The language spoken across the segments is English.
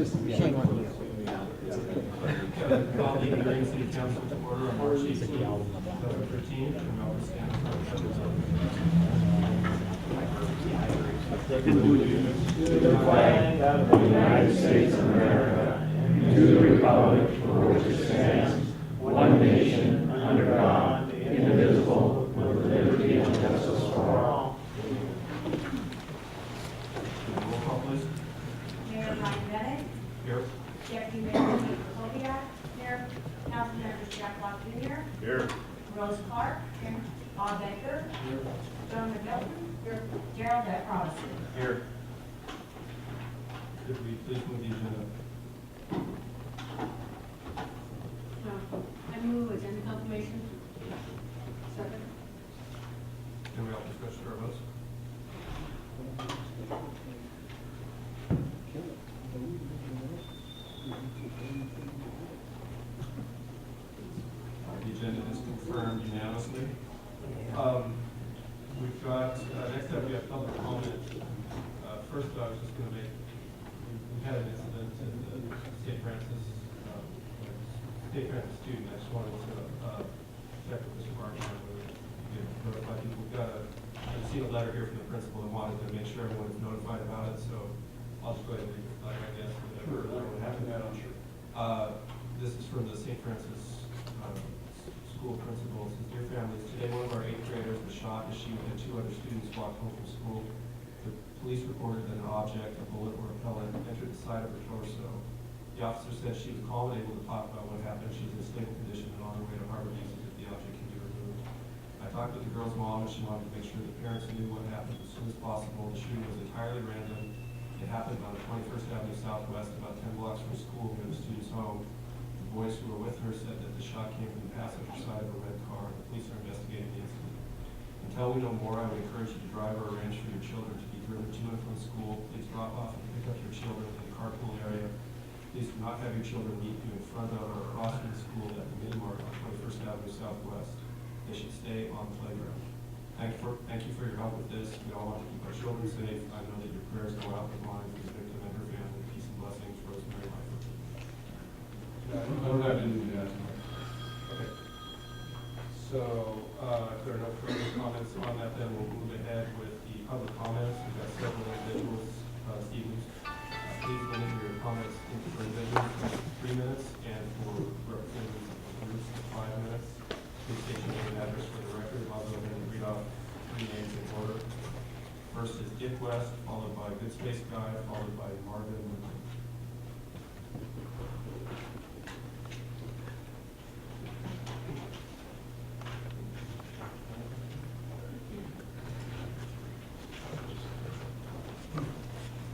shame on you. Call the Burien City Council to order on March 18, 2013. And I'll stand for the To the flag of the United States of America, and to the republic for which it stands, one nation, under God, indivisible, with liberty and justice for all. roll call, please. Mayor Ryan Bennett, Here. Deputy Mayor Steve Kobiak, here, Council members Jack Locke Jr., Here. Rose Clark, here, Bob Baker, Joan McGilton, here, Gerald F. Robinson. Here. Could we please move the agenda? I move agenda confirmation. Second. Can we all discuss our votes? The agenda is confirmed unanimously. We've got, next up we have public comment. First, I was just going to make, we had an incident at the St. Francis student. I just wanted to check with Mr. Martin whether you could notify people. We've got I received a letter here from the principal and wanted to make sure everyone is notified about it, so I'll just go ahead and read the flag, I guess. Whatever happened, I'm sure. This is from the St. Francis school principal. It says, "Dear families, today one of our 8th graders was shot as she and 2 other students walked home from school. The police reported that an object, a bullet or a pellet, entered the side of her torso. The officer said she was calm and able to talk about what happened. She's in a stable condition and on her way to Harvard East if the object can be removed. I talked with the girl's mom and she wanted to make sure the parents knew what happened as soon as possible. The shooting was entirely random. It happened on 21st Avenue Southwest, about 10 blocks from school near the student's home. The boys who were with her said that the shot came from the passenger side of a red car. The police are investigating the incident. Until we know more, I would encourage you to drive or arrange for your children to be driven to and from school. Please drop off and pick up your children in the carpool area. Please do not have your children meet you in front of or across from the school at the mini mart on 21st Avenue Southwest. They should stay on the playground. Thank you for your help with this. We all want to keep our children safe. I know that your prayers go out with mine for this victim and her family. Peace and blessings, Rosemary Lifer." I don't have to do that. Okay. So, if there are no further comments on that, then we'll move ahead with the public comments. We've got several individuals. Steve, please limit your comments for individuals to 3 minutes and for representatives of groups to 5 minutes. Please state your name and address for the record. I'll go ahead and read off 3 names in order. First is Dick West, followed by Good Space Guy, followed by Marvin Woodland.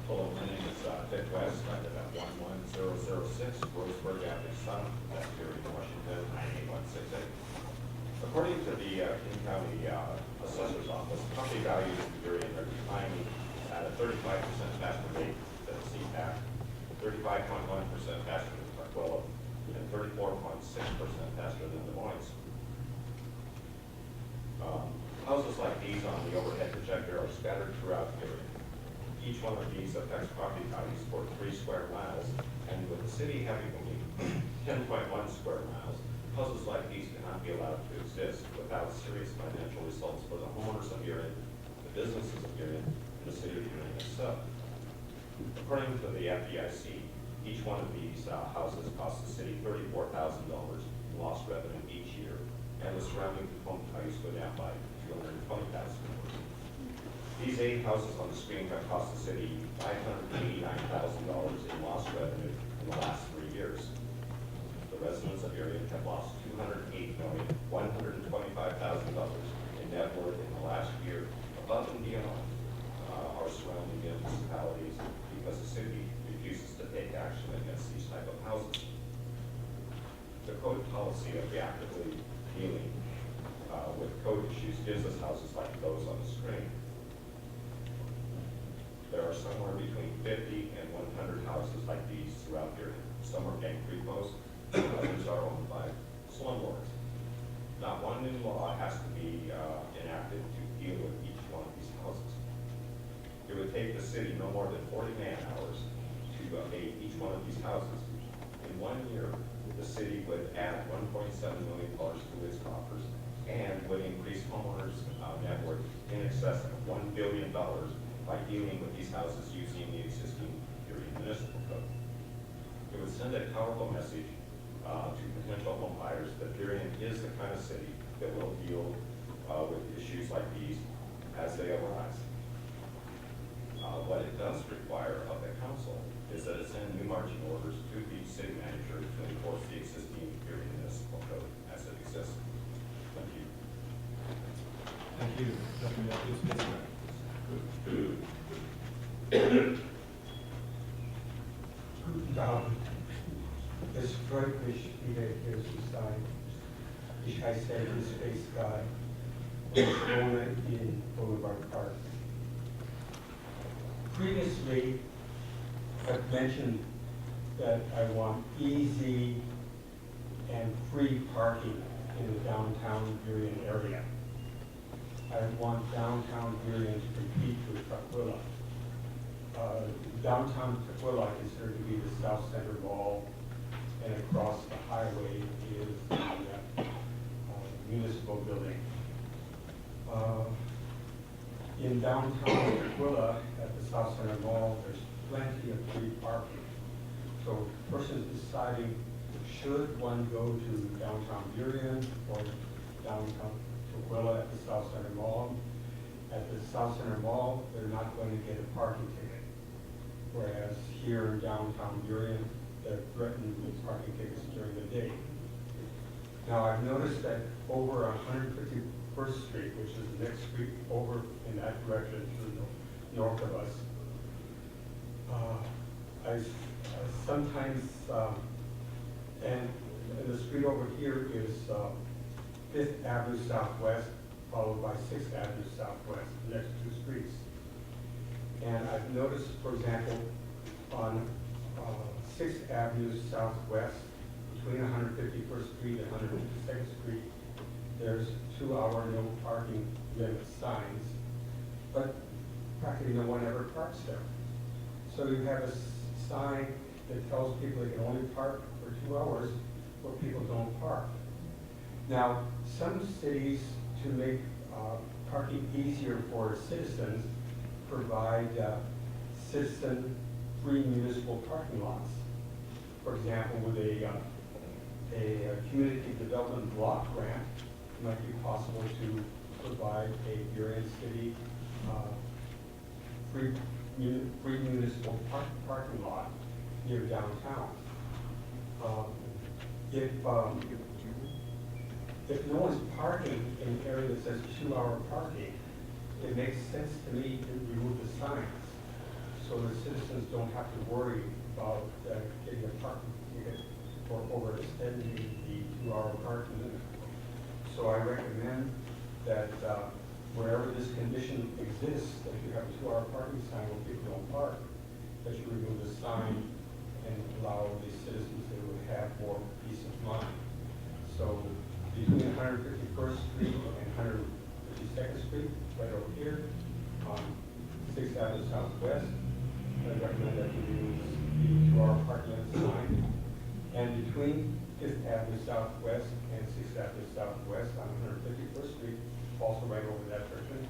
Hello, my name is Dick West. I live at 11006 Roseburg Avenue South, that's Burien, Washington, 98168. According to the King County Assessor's Office, property values in Burien are declining at a 35% faster rate than the CPAC, 35.1% faster than Tukwila, and 34.6% faster than Des Moines. Houses like these on the overhead projector are scattered throughout Burien. Each one of these affects property values for 3 square miles, and with the city having only 10.1 square miles, houses like these cannot be allowed to exist without serious financial results for the homeowners of Burien, the businesses of Burien, and the city of Burien itself. According to the FDIC, each one of these houses costs the city $34,000 in lost revenue each year, and the surrounding component values go down by $220,000. These 8 houses on the screen have cost the city $589,000 in lost revenue in the last 3 years. The residents of Burien have lost $208,125,000 in net worth in the last year, above and beyond our surrounding municipalities, because the city refuses to take action against these type of houses. The code policy of reactively dealing with code issues gives us houses like those on the screen. There are somewhere between 50 and 100 houses like these throughout Burien. Some are bank repos, others are owned by slumlords. Not one new law has to be enacted to deal with each one of these houses. It would take the city no more than 40 man-hours to abate each one of these houses. In 1 year, the city would add $1.7 million to its coffers and would increase homeowners' net worth in excess of $1 billion by dealing with these houses using the existing Burien municipal code. It would send a powerful message to potential home buyers that Burien is the kind of city that will deal with issues like these as they arise. What it does require of the council is that it send new marching orders to the city manager to enforce the existing Burien municipal code as it exists. Thank you. Thank you, Dr. Nelson. Guten Abend. Es freut mich, wieder hier zu sein. Ich heiße Space Guy und ich wohne in Boulevard Park. Previously, I've mentioned that I want easy and free parking in the downtown Burien area. I want downtown Burien to compete with Tukwila. Downtown Tukwila I consider to be the South Center Mall, and across the highway is the municipal building. In downtown Tukwila, at the South Center Mall, there's plenty of free parking. So the person is deciding, should one go to downtown Burien or downtown Tukwila at the South Center Mall? At the South Center Mall, they're not going to get a parking ticket. Whereas here in downtown Burien, they're threatened with parking tickets during the day. Now, I've noticed that over 151st Street, which is the next street over in that direction to the north of us, I sometimes, and the street over here is 5th Avenue Southwest, followed by 6th Avenue Southwest, the next two streets. And I've noticed, for example, on 6th Avenue Southwest, between 151st Street and 152nd Street, there's 2-hour no parking limit signs, but practically no one ever parks there. So you have a sign that tells people they can only park for 2 hours, but people don't park. Now, some cities, to make parking easier for citizens, provide citizen-free municipal parking lots. For example, with a community development block grant, it might be possible to provide a Burien City free municipal parking lot near downtown. If no one's parking in an area that says 2-hour parking, it makes sense to me to remove the signs so the citizens don't have to worry about getting a parking ticket or overextending the 2-hour parking limit. So I recommend that wherever this condition exists, that you have a 2-hour parking sign where people don't park, that you remove the sign and allow the citizens to have more peace of mind. So between 151st Street and 152nd Street, right over here, on 6th Avenue Southwest, I recommend that you use the 2-hour parking limit sign. And between 5th Avenue Southwest and 6th Avenue Southwest on 151st Street, also right over that direction,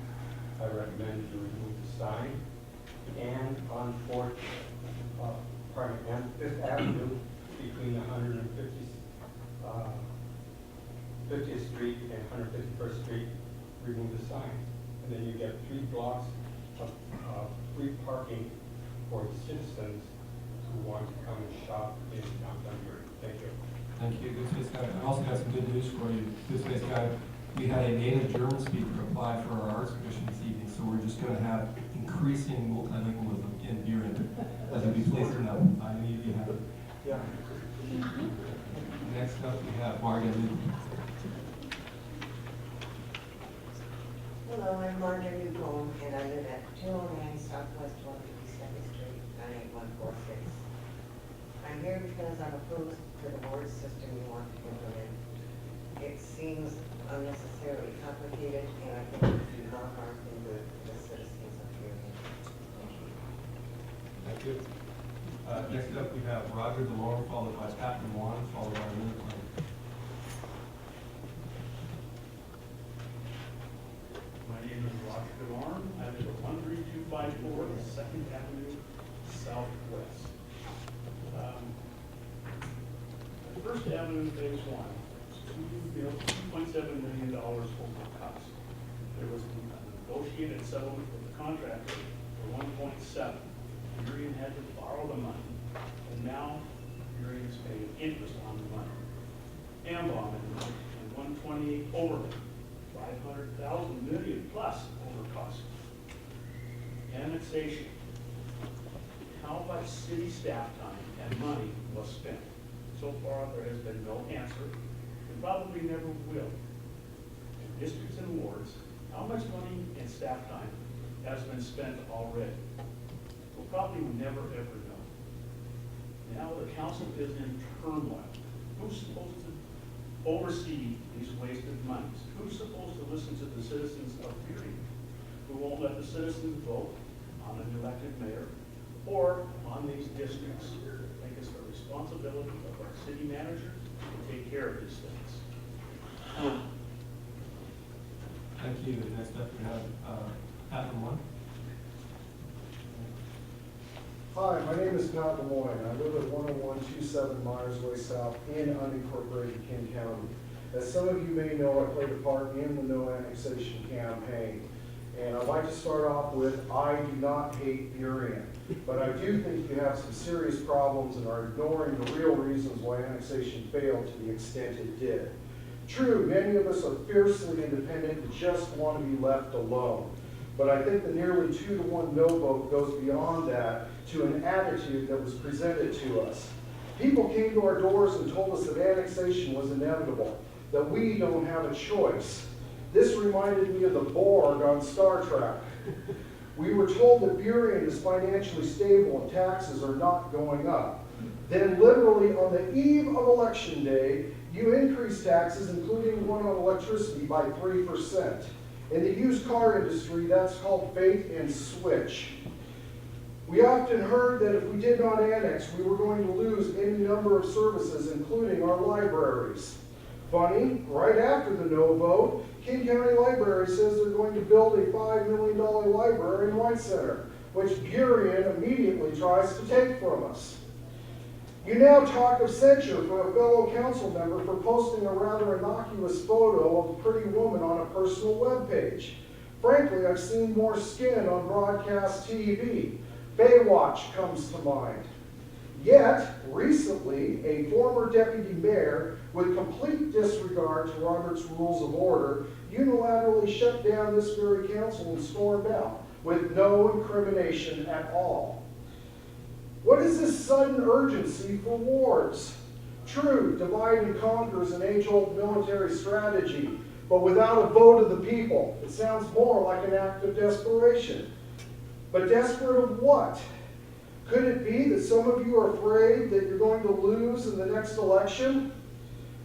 I recommend you remove the sign. And on 5th Avenue, between 50th Street and 151st Street, remove the sign. And then you get 3 blocks of free parking for the citizens who want to come and shop in downtown Burien. Thank you. Thank you, Good Space Guy. I also got some good news for you, Good Space Guy. We had a native German speaker apply for our Arts Commission this evening, so we're just going to have increasing multilingualism in Burien as we be placed in that. I need you to have it. Yeah. Next up, we have Margaret Luke. Hello, I'm Margaret Newcomb, and I live at 209 Southwest 152nd Street, 98146. I'm here because I'm opposed to the board system you want to implement. It seems unnecessarily complicated, and I think it would do more harm than good to the citizens of Burien. Thank you. Thank you. Next up, we have Roger DeLorme, followed by Pat Dewan, followed by Linda Klein. My name is Roger DeLorme. I live at 13254 Second Avenue Southwest. First Avenue Phase 1, $2.7 million over cost. There was a negotiated settlement with the contractor for 1.7. Burien had to borrow the money, and now Burien is paying interest on the money. Ambon and 128 overlay, 500,000 million plus over cost. Annexation. How much city staff time and money was spent? So far, there has been no answer, and probably never will. In districts and wards, how much money and staff time has been spent already? We'll probably never ever know. Now the council is in turmoil. Who's supposed to oversee these wasted monies? Who's supposed to listen to the citizens of Burien? Who won't let the citizens vote on an elected mayor or on these districts? I think it's the responsibility of our city manager to take care of these things. Thank you. Next up, we have Pat Dewan. Hi, my name is Pat Lemoyne. I live at 10127 Myers Way South in unincorporated King County. As some of you may know, I played a part in the no annexation campaign. And I'd like to start off with, I do not hate Burien, but I do think you have some serious problems and are ignoring the real reasons why annexation failed to the extent it did. True, many of us are fiercely independent and just want to be left alone. But I think the nearly 2-to-1 no vote goes beyond that to an attitude that was presented to us. People came to our doors and told us that annexation was inevitable, that we don't have a choice. This reminded me of the Borg on Star Trek. We were told that Burien is financially stable and taxes are not going up. Then literally on the eve of election day, you increase taxes, including one on electricity, by 3%. In the used car industry, that's called bait and switch. We often heard that if we did not annex, we were going to lose any number of services, including our libraries. Funny, right after the no vote, King County Library says they're going to build a $5 million library in White Center, which Burien immediately tries to take from us. You now talk of censure for a fellow council member for posting a rather innocuous photo of a pretty woman on a personal webpage. Frankly, I've seen more skin on broadcast TV. Baywatch comes to mind. Yet, recently, a former deputy mayor, with complete disregard to Robert's Rules of Order, unilaterally shut down this very council and stormed out, with no incrimination at all. What is this sudden urgency for wars? True, divide and conquer is an age-old military strategy, but without a vote of the people, it sounds more like an act of desperation. But desperate of what? Could it be that some of you are afraid that you're going to lose in the next election?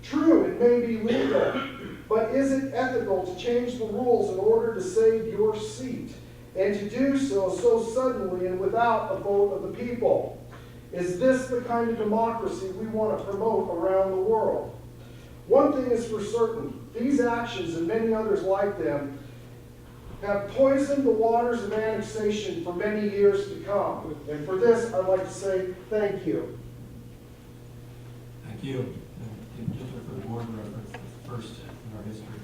True, it may be legal, but is it ethical to change the rules in order to save your seat? And to do so suddenly and without a vote of the people? Is this the kind of democracy we want to promote around the world? One thing is for certain, these actions and many others like them have poisoned the waters of annexation for many years to come. And for this, I'd like to say thank you. Thank you. And just for the board reference, this is first in our history.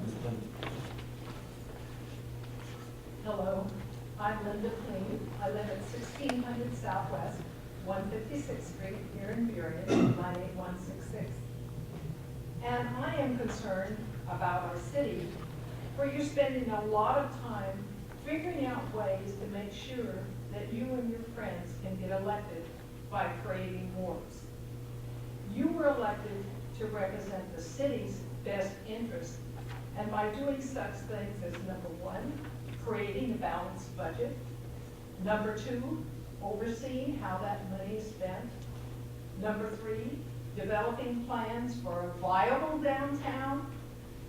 Ms. Lynn. Hello, I'm Linda Clean. I live at 1600 Southwest, 156th Street here in Burien, 98166. And I am concerned about our city, where you're spending a lot of time figuring out ways to make sure that you and your friends can get elected by creating wars. You were elected to represent the city's best interests, and by doing such things as number one, creating a balanced budget. Number two, overseeing how that money is spent. Number three, developing plans for a viable downtown.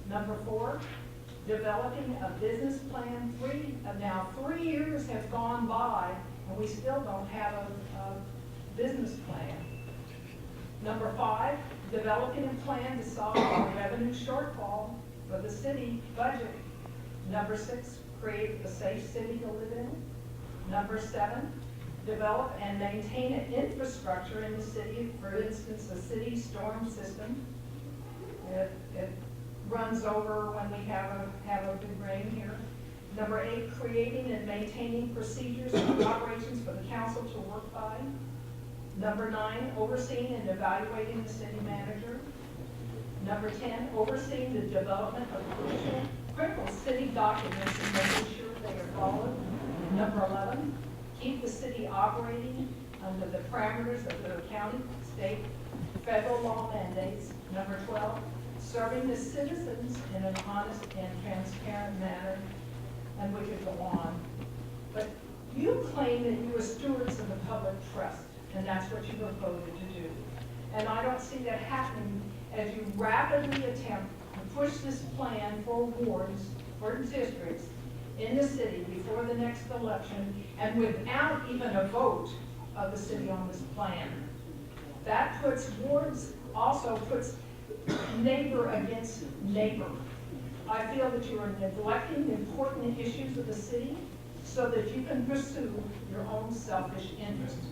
Number four, developing a business plan. Now 3 years have gone by and we still don't have business plan. Number 5, developing a plan to solve the revenue shortfall for the city budget. Number 6, create a safe city to live in. Number 7, develop and maintain an infrastructure in the city, for instance, a city storm system. It runs over when we have a big rain here. Number 8, creating and maintaining procedures and operations for the council to work by. Number 9, overseeing and evaluating the city manager. Number 10, overseeing the development of critical city documents and making sure they are followed. Number 11, keep the city operating under the parameters of the county, state, federal law mandates. Number 12, serving the citizens in an honest and transparent manner. And we could go on. But you claim that you are stewards of the public trust, and that's what you were voted to do. And I don't see that happening as you rapidly attempt to push this plan for wards, for districts in the city before the next election, and without even a vote of the city on this plan. That puts wards, also puts neighbor against neighbor. I feel that you are neglecting the important issues of the city so that you can pursue your own selfish interests.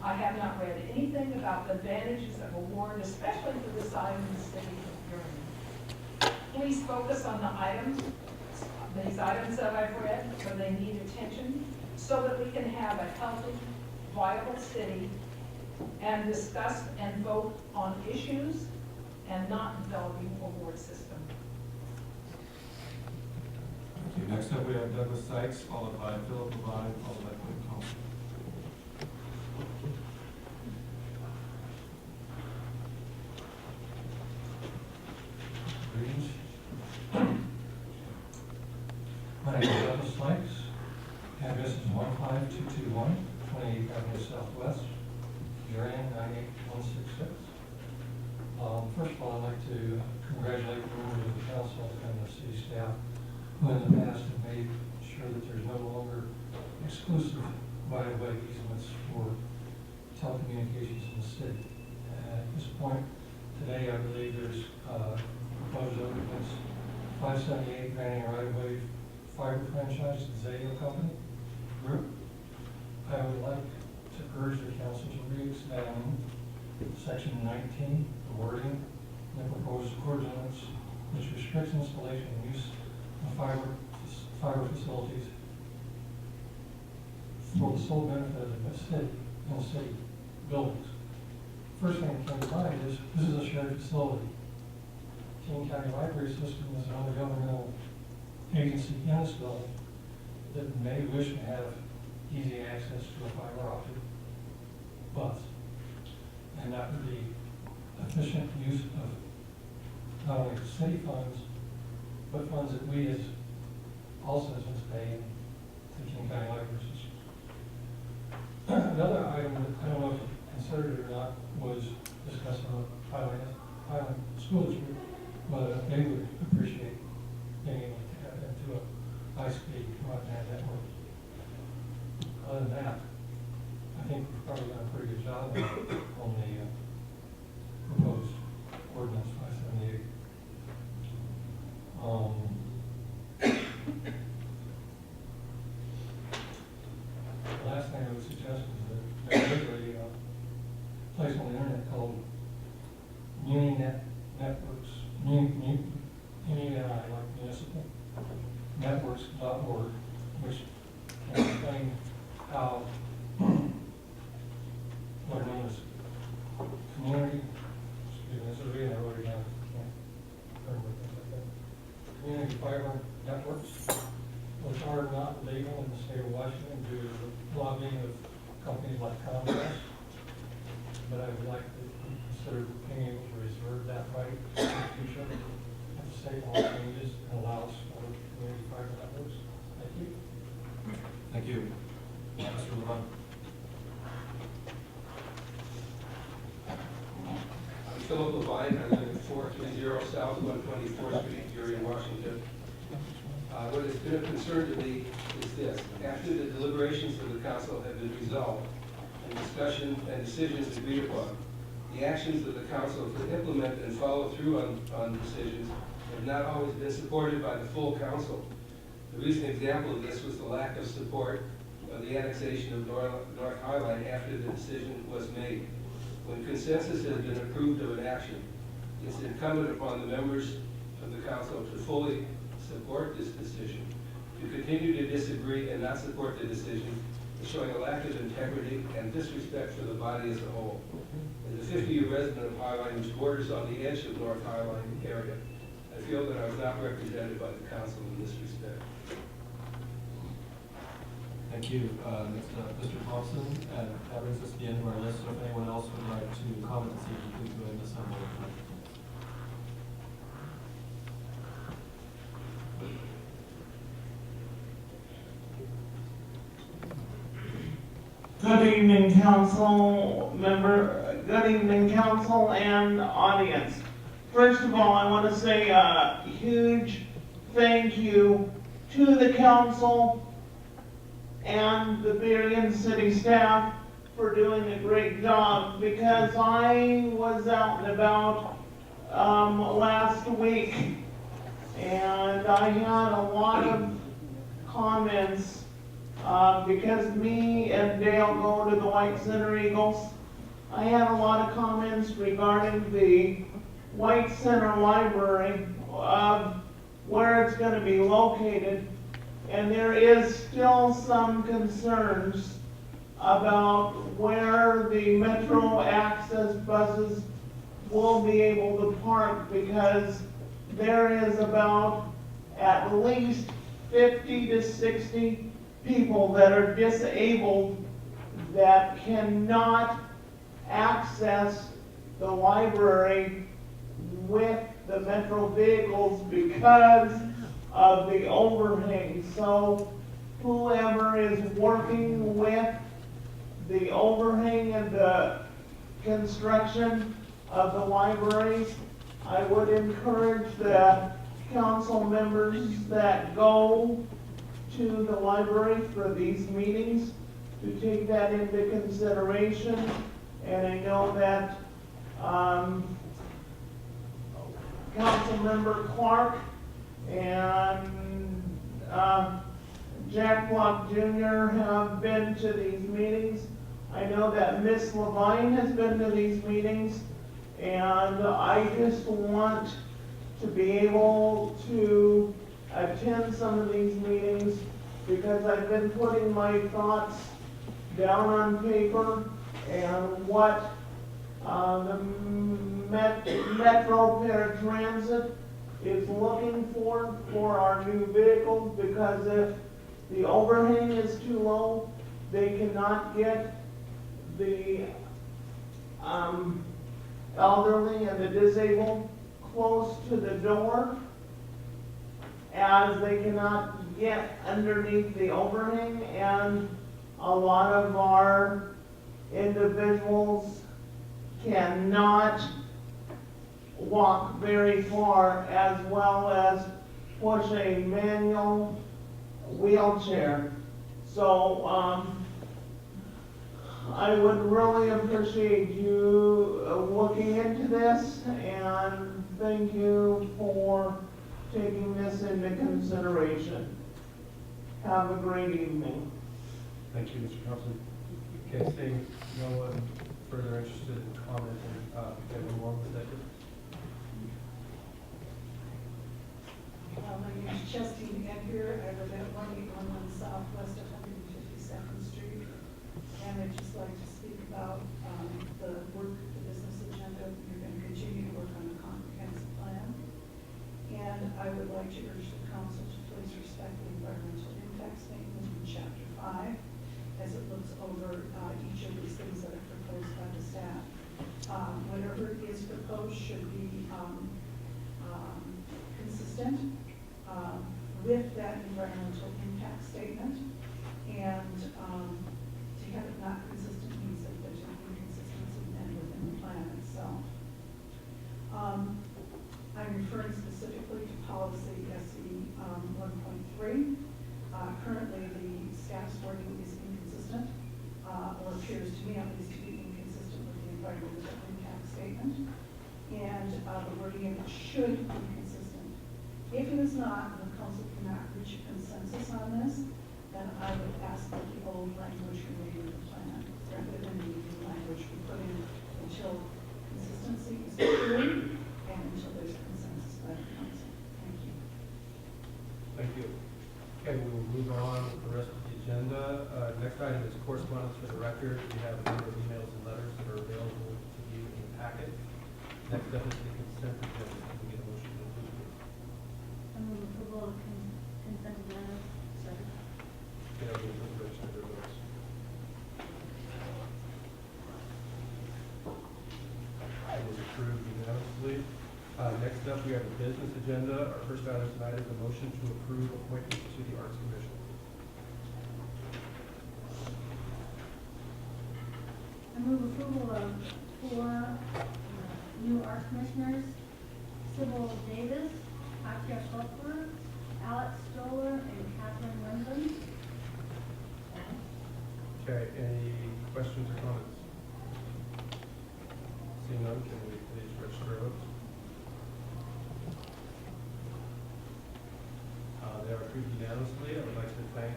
I have not read anything about the advantages of a ward, especially for the size of the city of Burien. Please focus on the items, these items that I've read, so they need attention, so that we can have a healthy, viable city and discuss and vote on issues and not developing a ward system. Thank you. Next up, we have Douglas Sykes, followed by Philip Levine, followed by Clint Thompson. Greetings. My name is Douglas Sykes. Address is 15221 28th Avenue Southwest, Burien 98166. First of all, I'd like to congratulate the members of the council and the city staff who in the past have made sure that there's no longer exclusive right-of-way easements for telecommunications in the city. At this point, today, I believe there's proposed ordinance 578 granting a right-of-way fiber franchise to Zayo Company Group. I would like to urge the council to re-examine section 19, the wording, in the proposed ordinance, which restricts installation and use of fiber facilities for the sole benefit of the city and city buildings. First thing that came to mind is this is a shared facility. King County Library System is another governmental agency in this building that may wish to have easy access to a fiber optic bus. And that would be efficient use of not only city funds, but funds that we as all citizens pay to King County Library System. Another item that I don't know if you considered it or not was discussing the Highland School District, but they would appreciate being able to tap into a high-speed broadband network. Other than that, I think we've probably done a pretty good job on the proposed ordinance 578. The last thing I would suggest is that there is a place on the internet called MuniNet Networks, MuniNet, like municipal, networks.org, which can explain how what are known as community, excuse me, this is reading, I wrote it down. Community fiber networks, which are not legal in the state of Washington due to the lobbying of companies like Comcast. But I would like to consider being able to reserve that right in the future if the state law changes and allows for community fiber networks. Thank you. Thank you. Mr. Levine. I'm Philip Levine. I live at 430 South 124th Street, Burien, Washington. What has been a concern to me is this. After the deliberations of the council have been resolved, and discussion and decisions agreed upon. The actions of the council to implement and follow through on decisions have not always been supported by the full council. The recent example of this was the lack of support of the annexation of North Highline after the decision was made. When consensus has been approved of an action, it's incumbent upon the members of the council to fully support this decision. To continue to disagree and not support the decision is showing a lack of integrity and disrespect for the body as a whole. As a 50-year resident of Highline, which borders on the edge of North Highline area, I feel that I was not represented by the council in this respect. Thank you. Next up, Mr. Thompson, and that brings us to the end of our list. So if anyone else would like to comment this evening, please go ahead and assemble. Good evening, good evening, council and audience. First of all, I want to say a huge thank you to the council and the Burien city staff for doing a great job, because I was out and about last week and I had a lot of comments because me and Dale go to the White Center Eagles. I had a lot of comments regarding the White Center Library of where it's going to be located, and there is still some concerns about where the Metro Access buses will be able to park, because there is about at least 50 to 60 people that are disabled that cannot access the library with the Metro vehicles because of the overhang. So whoever is working with the overhang and the construction of the libraries, I would encourage the council members that go to the library for these meetings to take that into consideration. And I know that Councilmember Clark and Jack Block Jr. have been to these meetings. I know that Miss Levine has been to these meetings, and I just want to be able to attend some of these meetings because I've been putting my thoughts down on paper and what the Metro Paratransit is looking for our new vehicles, because if the overhang is too low, they cannot get the elderly and the disabled close to the door, as they cannot get underneath the overhang, and a lot of our individuals cannot walk very far, as well as push a manual wheelchair. So I would really appreciate you looking into this, and thank you for taking this into consideration. Have a great evening. Thank you, Mr. Thompson. Okay, seeing no one further interested in commenting, can we move on with that? My name is Justine Edgar. I live at 1811 Southwest 152nd Street. And I'd just like to speak about the business agenda. You're going to continue to work on a comprehensive plan. And I would like to urge the council to please respect the environmental impact statement in Chapter 5 as it looks over each of these things that are proposed by the staff. Whatever is proposed should be consistent with that environmental impact statement, and to have it not consistent means that there's an inconsistency then within the plan itself. I'm referring specifically to policy SE 1.3. Currently, the staff's wording is inconsistent, or appears to me, I'm the impact statement, and the wording of it should be consistent. If it is not, and the council cannot reach a consensus on this, then I would ask that the old language remain in the plan, rather than the new language we put in until consistency is clear and until there's a consensus by the council. Thank you. Thank you. Okay, we will move on with the rest of the agenda. Next item is correspondence for the record. We have a number of emails and letters that are available to you in the packet. Next up is the consent agenda. Can we get a motion to approve this? I move approval of consent agenda. Second. Can I get a motion to approve those? It is approved unanimously. Next up, we have the business agenda. Our first item tonight is a motion to approve appointments to the Arts Commission. I move approval of 4 new art commissioners: Sybil Davis, Katya Fulker, Alex Stoller, and Catherine Wendland. Okay, any questions or comments? Seeing none, can we please register our votes? They are approved unanimously. I would like to thank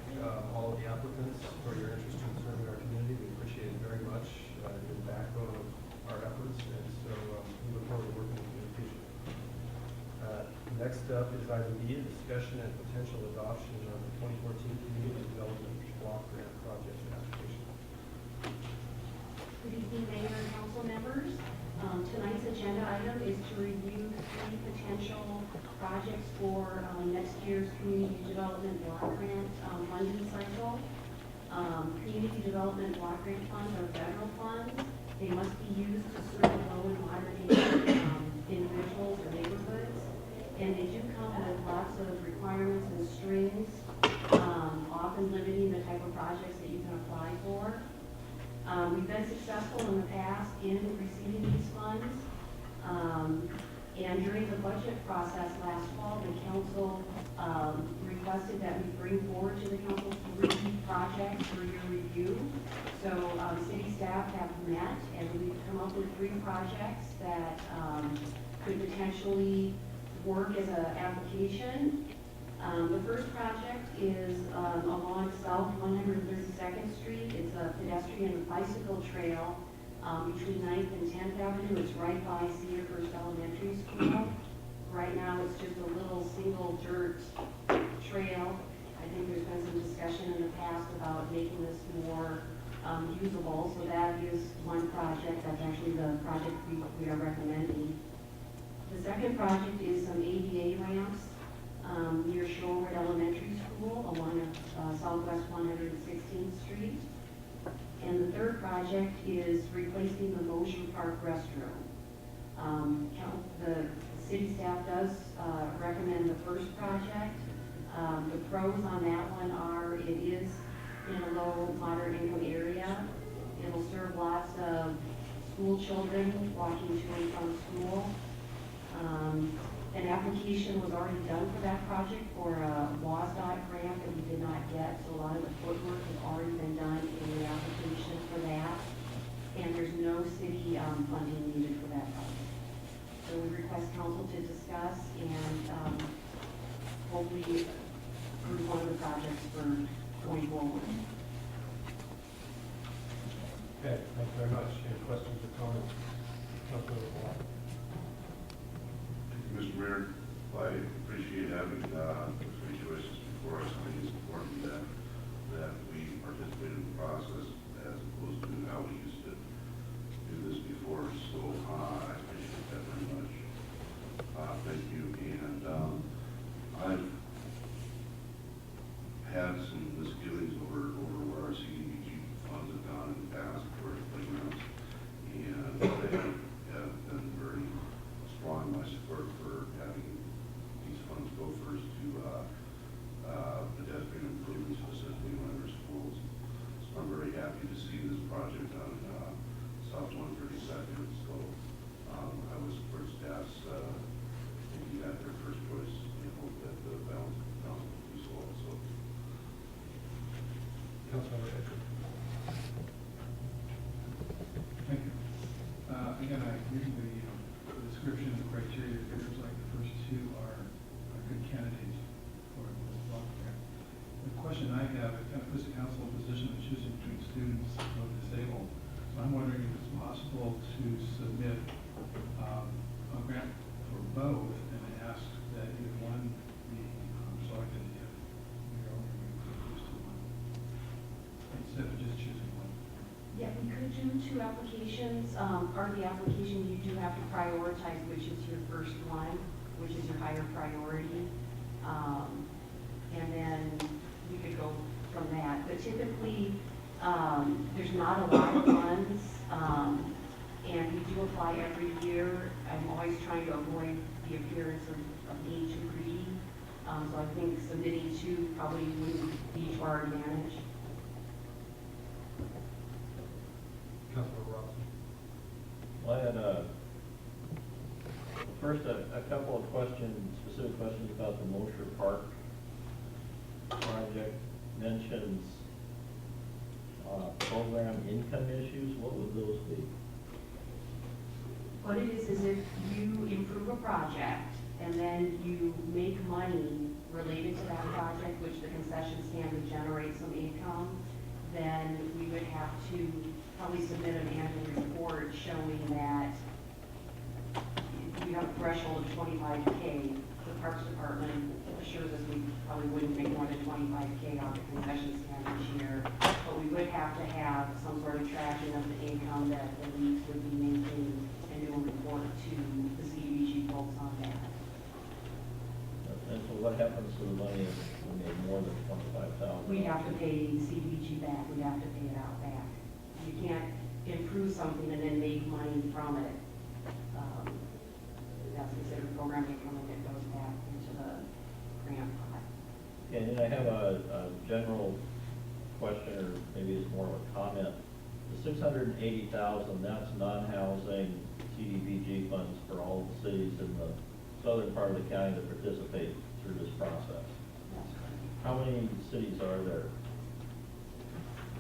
all of the applicants for your interest in serving our community. We appreciate it very much. You're the backbone of our efforts, and so we look forward to working with you in the future. Next up is item B, a discussion and potential adoption of the 2014 Community Development Block Grant Project application. Good evening, Mayor and council members. Tonight's agenda item is to review 3 potential projects for next year's Community Development Block Grant funding cycle. Community Development Block Grant funds are federal funds. They must be used to serve low and moderate income individuals or neighborhoods. And they do come with lots of requirements and strings, often limiting the type of projects that you can apply for. We've been successful in the past in receiving these funds. And during the budget process last fall, the council requested that we bring forward to the council 3 projects for your review. So city staff have met and we've come up with 3 projects that could potentially work as an application. The first project is along South 132nd Street. It's a pedestrian bicycle trail between 9th and 10th Avenue. It's right by Cedar First Elementary School. Right now, it's just a little single dirt trail. I think there's been some discussion in the past about making this more usable. So that is one project. That's actually the project we are recommending. The second project is some ADA ramps near Shorewood Elementary School along Southwest 116th Street. And the third project is replacing the Motion Park restroom. The city staff does recommend the first project. The pros on that one are it is in a low, moderate income area. It'll serve lots of school children walking to and from school. An application was already done for that project for a WASDOT grant that we did not get, so a lot of the footwork has already been done in the application for that, and there's no city funding needed for that project. So we request council to discuss and hopefully approve one of the projects for going forward. Okay, thank you very much. Any questions or comments? Councilor Ball. Mr. Mayor, I appreciate having three choices before us. I think it's important that we participate in the process as opposed to how we used to do this before. So I appreciate that very much. Thank you. And I've had some misgivings over where our CDBG funds have gone in the past for playgrounds, and they have been very strong in my support for having these funds go first to pedestrian improvements, specifically in our schools. So I'm very happy to see this project on South 132nd. So I would support staff's making that their first choice and hope that the balance of the council will do so also. Councilmember Edgar. Thank you. Again, I agree with the description of the criteria. It appears like the first two are good candidates for this block grant. The question I have, it kind of puts the council in a position of choosing between students or disabled. So I'm wondering if it's possible to submit a grant for both and ask that either one be selected if we're only reduced to one, instead of just choosing one. Yeah, we could do two applications. Part of the application, you do have to prioritize which is your first one, which is your higher priority. And then we could go from that. But typically, there's not a lot of funds, and we do apply every year. I'm always trying to avoid the appearance of being too greedy. So I think submitting two probably wouldn't be to our advantage. Councilor Robinson. Well, I had first a couple of questions, specific questions about the Mosher Park project. Mentions program income issues. What would those be? What it is if you improve a project and then you make money related to that project, which the concession stand would generate some income, then we would have to probably submit an annual report showing that you have a threshold of 25K. The Parks Department assures us we probably wouldn't make more than 25K off the concession stand this year, but we would have to have some sort of tracking of the income that the leagues would be making and do a report to the CDBG folks on that. And so what happens to the money if we made more than $25,000? We have to pay CDBG back, we have to pay it out back. You can't improve something and then make money from it. That's considered program income and it goes back into the grant pot. And then I have a general question, or maybe it's more of a comment. The $680,000, that's non-housing CDBG funds for all the cities in the southern part of the county that participate through this process. That's correct. How many cities are there?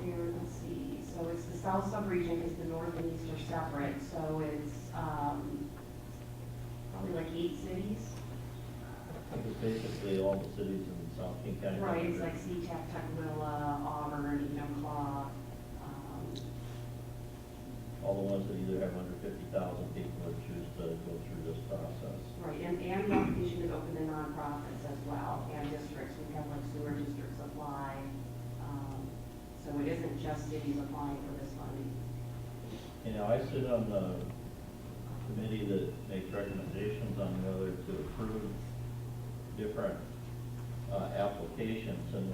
Here, let's see, so it's the south sub-region because the north and east are separate, so it's probably like 8 cities. It's basically all the cities in South King County. Right, it's like SeaTac, Tukwila, Auburn, Enumclaw. All the ones that either have under 50,000 people or choose to go through this process. Right, and the application is open to nonprofits as well, and districts. We have like sewer districts apply. So it isn't just cities applying for this funding. You know, I sit on the committee that makes recommendations on whether to approve different applications. And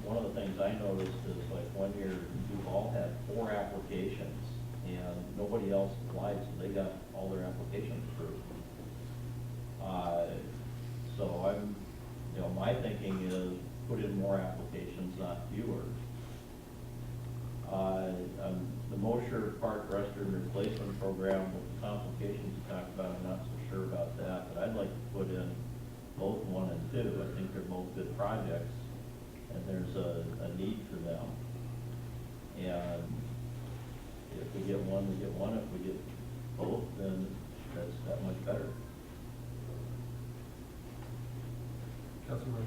one of the things I noticed is like 1 year, Duval had 4 applications and nobody else applied, so they got all their applications approved. So my thinking is put in more applications, not fewer. The Mosher Park restroom replacement program with the complications you talked about, I'm not so sure about that, but I'd like to put in both 1 and 2. I think they're both good projects, and there's a need for them. And if we get one, we get one. If we get both, then that's that much better. Councilor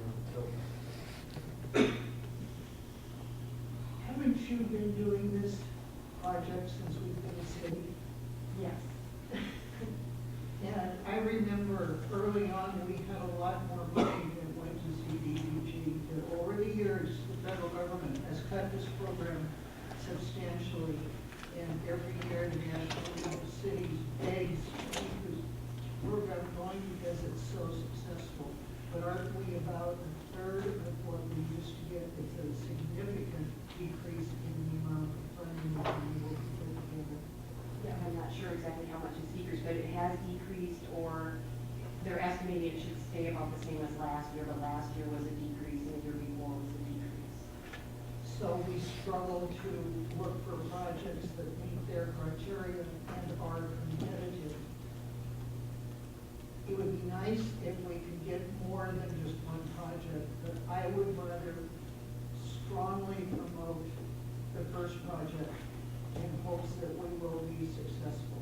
Haven't you been doing this project since we've been a city? Yes. And I remember early on, we had a lot more money that went to CDBG. But over the years, the federal government has cut this program substantially. And every year, the National League of Cities begs to keep this program going because it's so successful. But aren't we about a third of what we used to get? It's a significant decrease in the amount of funding that we will be put together. Yeah, I'm not sure exactly how much it's decreased, but it has decreased, or they're estimating it should stay about the same as last year, but last year was a decrease and the year before was a decrease. So we struggle to look for projects that meet their criteria and are competitive. It would be nice if we could get more than just one project, but I would rather strongly promote the first project in hopes that we will be successful.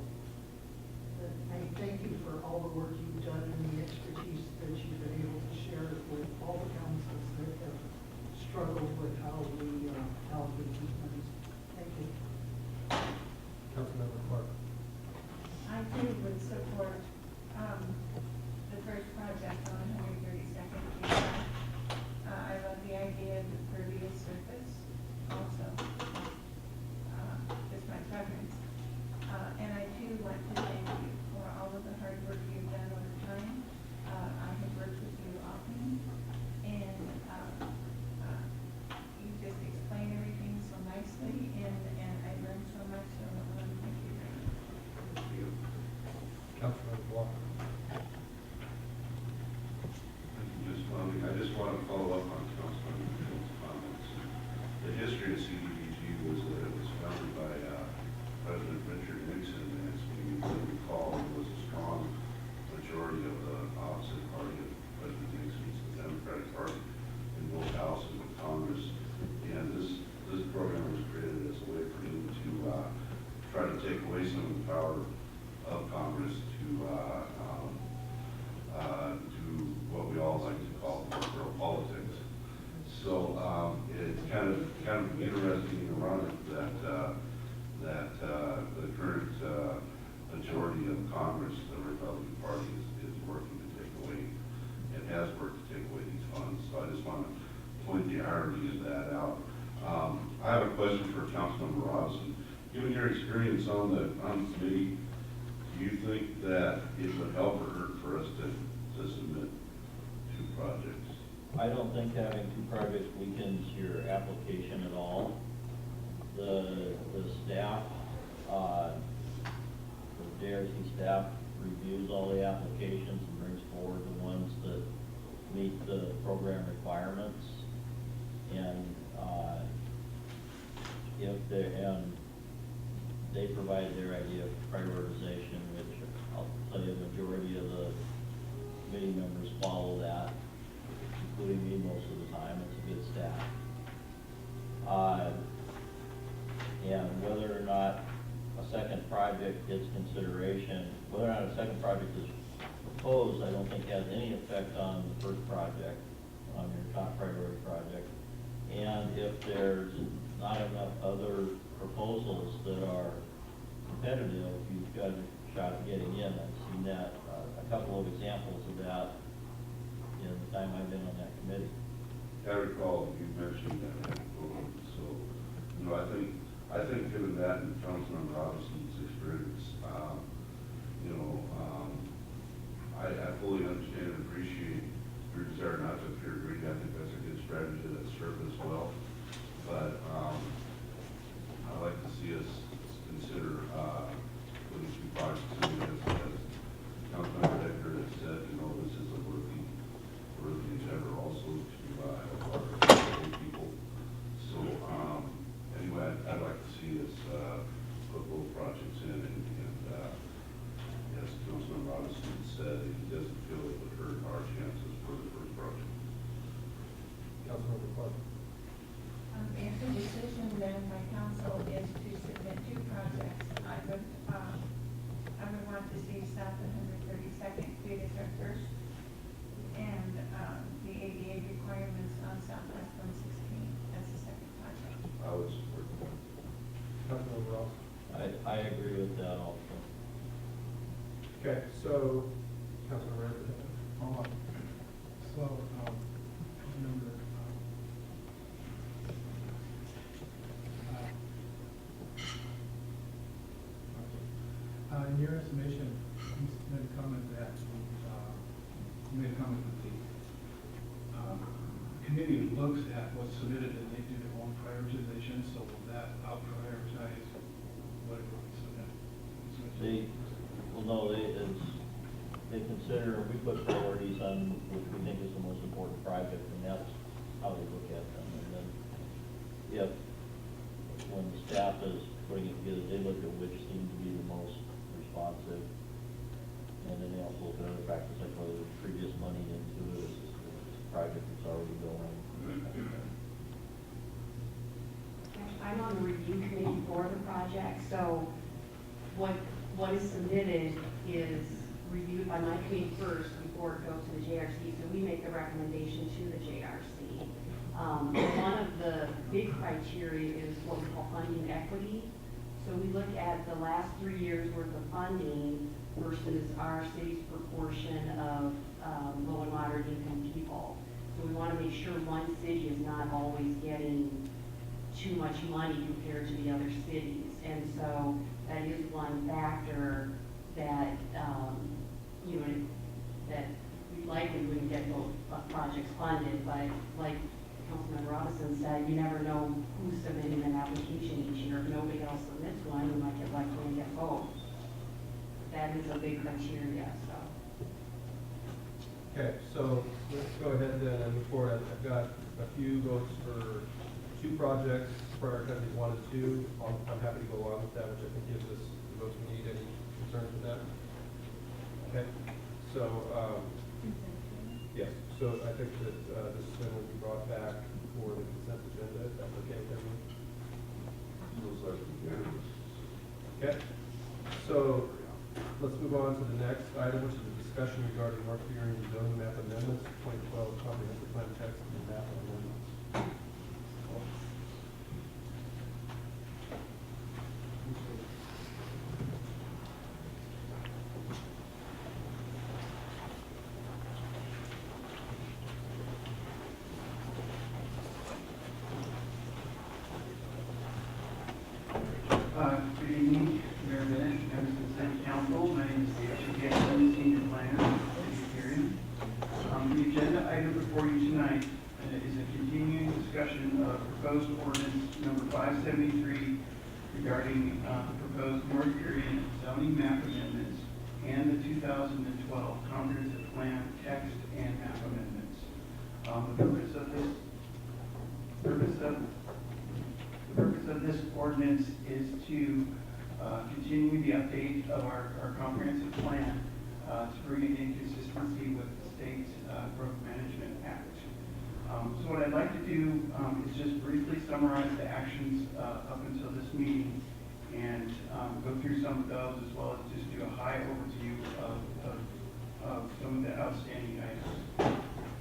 some of the power of Congress to do what we all like to call electoral politics. So it's kind of interesting and ironic that the current majority of Congress, the Republican Party, is working to take away, and has worked to take away these funds. So I just want to point the irony of that out. I have a question for Councilmember Robinson. Given your experience on the committee, do you think that it would help or hurt for us to submit 2 projects? I don't think having 2 projects weakens your application at all. The staff, the JRC staff reviews all the applications and brings forward the ones that meet the program requirements. And they provide their idea of prioritization, which I'll tell you, the majority of the committee members follow that, including me most of the time. It's a good staff. And whether or not a second project gets consideration, whether or not a second project is proposed, I don't think has any effect on the first project, on your top priority project. And if there's not enough other proposals that are competitive, you've got a shot at getting in. I've seen that, a couple of examples of that in the time I've been on that committee. I recall you mentioned that. So, I think given that and Councilmember Robinson's experience, I fully understand and appreciate your desire not to appear greedy. I think that's a good strategy that's served us well. But I'd like to see us consider putting 2 projects in as Councilmember Decker has said, this is a worthy endeavor also to help our people. So anyway, I'd like to see us put both projects in, and as Councilman Robinson said, he doesn't feel it would hurt our chances for the first project. Councilmember Clark. If the decision then by council is to submit 2 projects, I would want to see South 132nd Street as our first, and the ADA requirements on Southwest 116 as the second project. I would support that. Councilmember Ross. I agree with that also. Okay, so Councilmember Rand. So, remember, in your estimation, you made a comment that the committee looks at what's submitted and they do their own prioritization, so will that out prioritize whatever we submit? They consider, we put priorities on which we think is the most important project, and that's how they look at them. And then when the staff is putting it together, they look at which seem to be the most responsive. And then they also look at other factors like whether there's previous money into it, a project that's already going. I'm on the review committee for the project, so what is submitted is reviewed by my committee first before it goes to the JRC, so we make the recommendation to the JRC. One of the big criteria is what we call funding equity. So we look at the last 3 years worth of funding versus our city's proportion of low and moderate income people. So we want to make sure one city is not always getting too much money compared to the other cities. And so that is one factor that, that we likely wouldn't get both projects funded, but like Councilman Robinson said, you never know who's submitting an application each year. If nobody else submits one, you might get lucky and get both. That is a big criteria, so. Okay, so let's go ahead then and move forward. I've got a few votes for 2 projects, prioritizing 1 and 2. I'm happy to go along with that, which I think gives us the votes we need. Any concerns with that? Okay, so, yes, so I think that this then will be brought back for the consent agenda, if that's okay with everyone. Looks like unanimous. Okay, So let's move on to the next item, which is a discussion regarding North Burien zoning map amendments, 2012 comprehensive plan text and map amendments. Good evening, Mayor Bennett, members of the City Council. My name is David Gatlin, Senior Planner, City of Burien. The agenda item before you tonight is a continuing discussion of proposed ordinance number 573 regarding the proposed North Burien zoning map amendments and the 2012 comprehensive plan text and map amendments. The purpose of this ordinance is to continue the update of our comprehensive plan to bring it in consistency with the state's Growth Management Act. So what I'd like to do is just briefly summarize the actions up until this meeting and go through some of those, as well as just do a high overview of some of the outstanding items.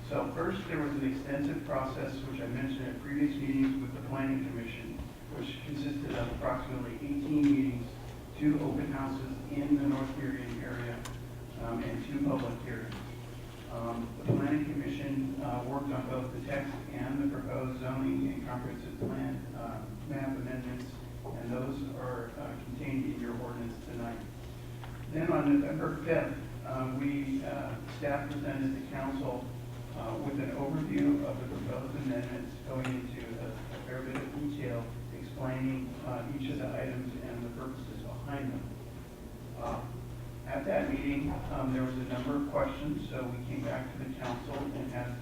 So first, there was an extensive process, which I mentioned at previous meetings with the Planning Commission, which consisted of approximately 18 meetings, 2 open houses in the North Burien area, and 2 public hearings. The Planning Commission worked on both the text and the proposed zoning and comprehensive plan map amendments, and those are contained in your ordinance tonight. Then on November 5th, staff presented the council with an overview of the proposed amendments, going into a fair bit of detail, explaining each of the items and the purposes behind them. At that meeting, there was a number of questions, so we came back to the council and had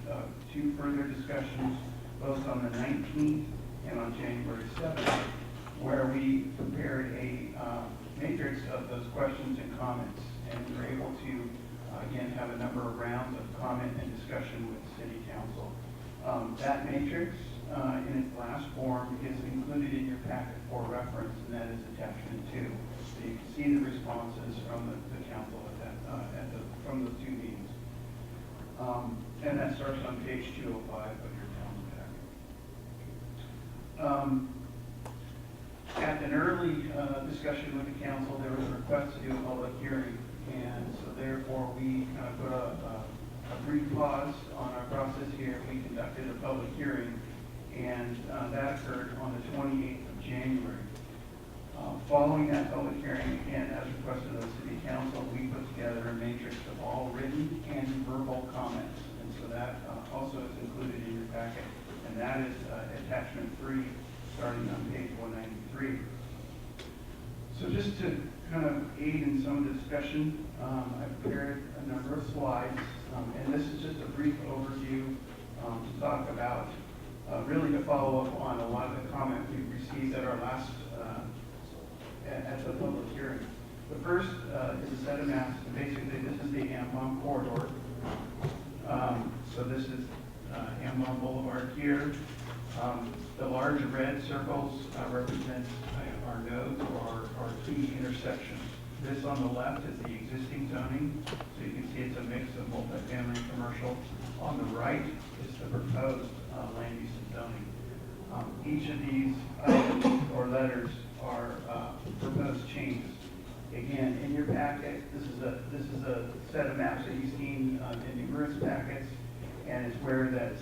2 further discussions, both on the 19th and on January 7th, where we prepared a matrix of those questions and comments, and we were able to, again, have a number of rounds of comment and discussion with the city council. That matrix, in its last form, is included in your packet for reference, and that is attachment 2. So you can see the responses from the council from those 2 meetings. And that starts on page 205 of your council packet. At an early discussion with the council, there was a request to do a public hearing, and so therefore we kind of put a brief pause on our process here. We conducted a public hearing, and that occurred on the 28th of January. Following that public hearing, and as requested of the City Council, we put together a matrix of all written and verbal comments, and so that also is included in your packet, and that is attachment 3, starting on page 193. So just to kind of aid in some of the discussion, I've prepared a number of slides, and this is just a brief overview to talk about, really to follow up on a lot of the comment we received at our last, at the public hearing. The first is a set of maps, and basically this is the Ambon corridor. So this is Ambon Boulevard here. The large red circles represent our nodes or our key intersections. This on the left is the existing zoning, so you can see it's a mix of multifamily and commercial. On the right is the proposed land use and zoning. Each of these items or letters are proposed changes. Again, in your packet, this is a set of maps that you've seen in numerous packets, and it's where that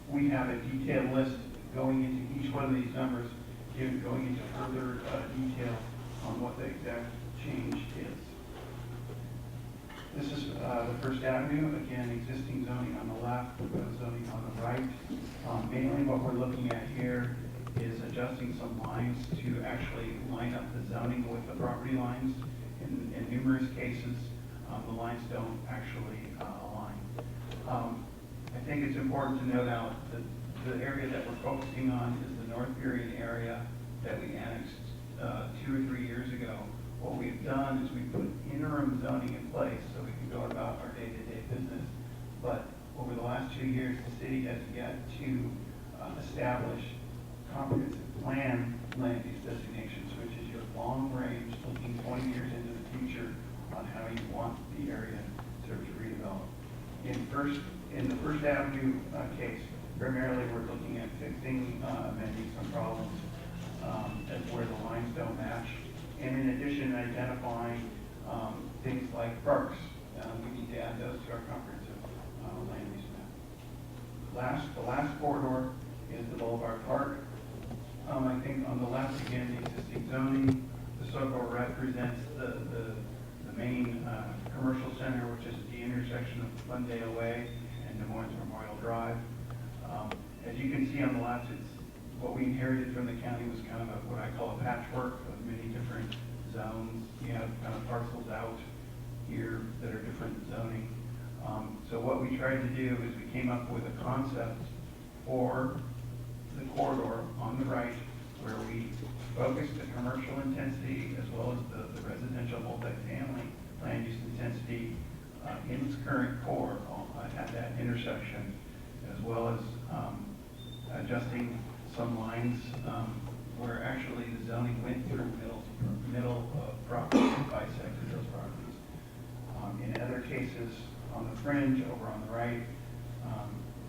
we have a detailed list going into each one of these numbers, going into further detail on what the exact change is. This is the First Avenue, again, existing zoning on the left, proposed zoning on the right. Mainly what we're looking at here is adjusting some lines to actually line up the zoning with the property lines. In numerous cases, the lines don't actually align. I think it's important to note out that the area that we're focusing on is the North Burien area that we annexed 2 or 3 years ago. What we've done is we've put interim zoning in place so we can go about our day-to-day business. But over the last 2 years, the city has yet to establish comprehensive plan land use designations, which is your long range, looking 20 you want the area to redevelop. In the First Avenue case, primarily we're looking at fixing, mending some problems as where the lines don't match. And in addition, identifying things like parks. We need to add those to our comprehensive land use map. The last corridor is the Boulevard Park. I think on the left, again, the existing zoning, the circle represents the main commercial center, which is at the intersection of Glendale Way and Des Moines Memorial Drive. As you can see on the left, it's what we inherited from the county was kind of what I call a patchwork of many different zones. You have kind of parcels out here that are different zoning. So what we tried to do is we came up with a concept for the corridor on the right where we focused the commercial intensity as well as the residential multifamily land use intensity in its current core at that intersection, as well as adjusting some lines where actually the zoning went through middle properties and bisected those properties. In other cases, on the fringe over on the right,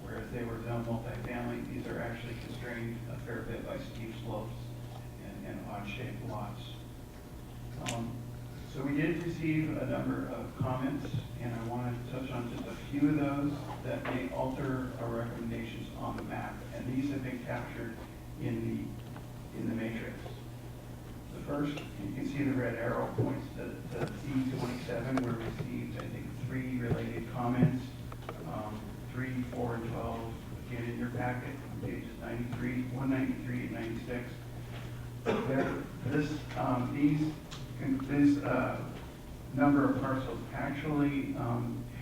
whereas they were zoned multifamily, these are actually constrained a fair bit by steep slopes and odd-shaped lots. So we did receive a number of comments, and I want to touch on just a few of those that may alter our recommendations on the map, and these have been captured in the matrix. The first, you can see the red arrow points to C27, where we received, I think, 3 related comments, 3, 4, and 12, again in your packet, on pages 193 and 96. This number of parcels actually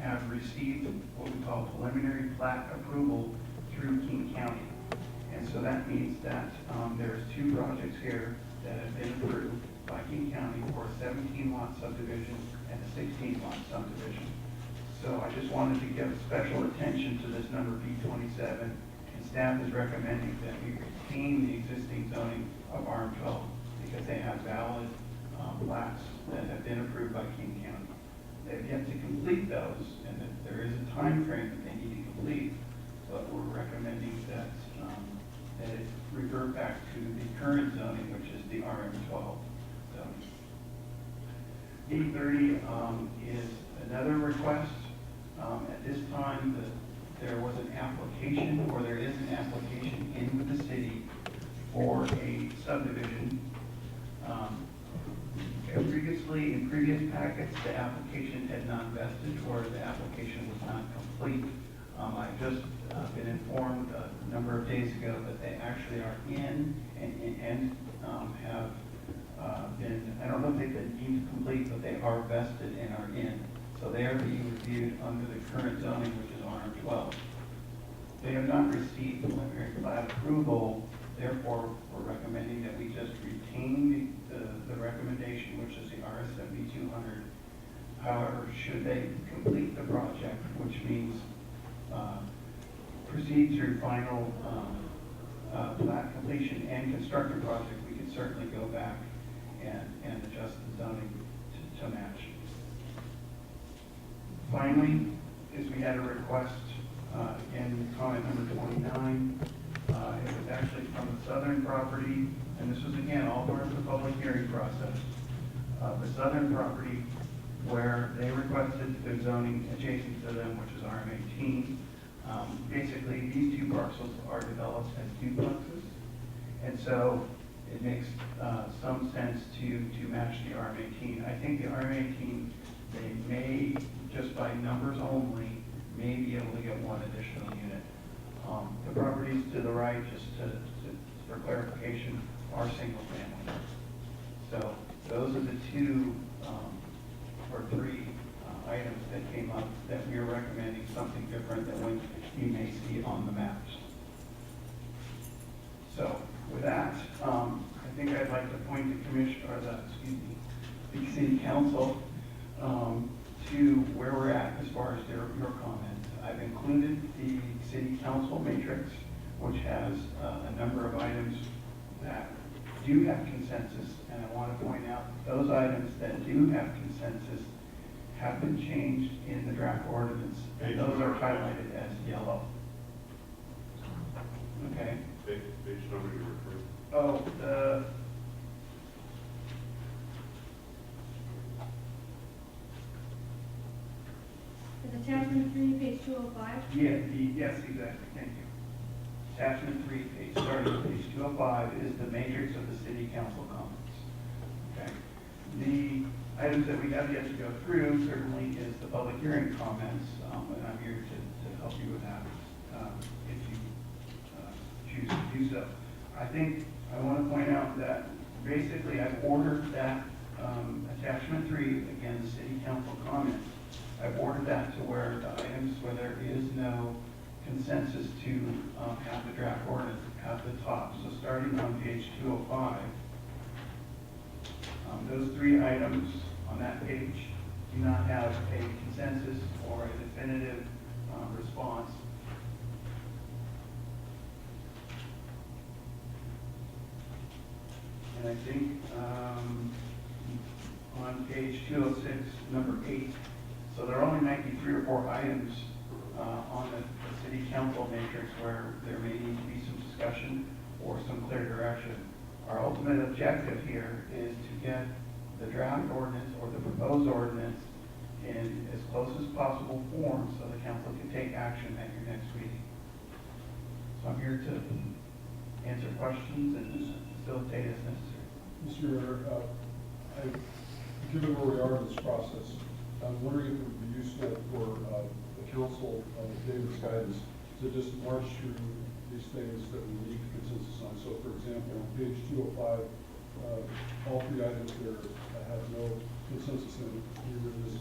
have received what we call preliminary plat approval through King County. And so that means that there's 2 projects here that have been approved by King County for a 17-lot subdivision and a 16-lot subdivision. So I just wanted to give special attention to this number B27, and staff is recommending that we retain the existing zoning of RM12 because they have valid plats that have been approved by King County. They've yet to complete those, and that there is a time frame that they need to complete, but we're recommending that that it revert back to the current zoning, which is the RM12 zoning. B30 is another request. At this time, there was an application, or there is an application in with the city for a subdivision. Previously, in previous packets, the application had not vested, or the application was not complete. I've just been informed a number of days ago that they actually are in and have been, I don't know if they've been deemed complete, but they are vested and are in. So they are being reviewed under the current zoning, which is RM12. They have not received preliminary plat approval, therefore we're recommending that we just retain the recommendation, which is the RS 7200. However, should they complete the project, which means proceed through final plat completion and construct the project, we can certainly go back and adjust the zoning to match. Finally, is we had a request, again, comment number 29. It was actually from the southern property, and this was again all part of the public hearing process. The southern property where they requested the zoning adjacent to them, which is RM18. Basically, these 2 parcels are developed as duplexes, and so it makes some sense to match the RM18. I think the RM18, they may, just by numbers only, may be able to get 1 additional unit. The properties to the right, just for clarification, are single family. So those are the 2 or 3 items that came up that we are recommending something different than what you may see on the maps. So with that, I think I'd like to point the city council to where we're at as far as your comments. I've included the city council matrix, which has a number of items that do have consensus, and I want to point out those items that do have consensus have been changed in the draft ordinance, and those are highlighted as yellow. Okay? Page number you referred. Oh, the, Is attachment 3, page 205? yes, exactly, thank you. Attachment 3, starting on page 205, is the matrix of the city council comments. Okay? The items that we have yet to go through certainly is the public hearing comments, and I'm here to help you with that if you choose to do so. I think I want to point out that basically I've ordered that attachment 3, again, the city council comments, I've ordered that to where the items where there is no consensus to have the draft ordinance at the top. So starting on page 205, those 3 items on that page do not have a consensus or a definitive response. And I think on page 206, number 8, so there only might be 3 or 4 items on the city council matrix where there may need to be some discussion or some clear direction. Our ultimate objective here is to get the draft ordinance or the proposed ordinance in as close as possible form so the council can take action at your next meeting. So I'm here to answer questions and facilitate as necessary. Mr. Mayor, given where we are in this process, I'm wondering if it would be useful for the council, David's guidance, to just march through these things that we need consensus on. So, for example, on page 205, all 3 items there have no consensus in it. We would just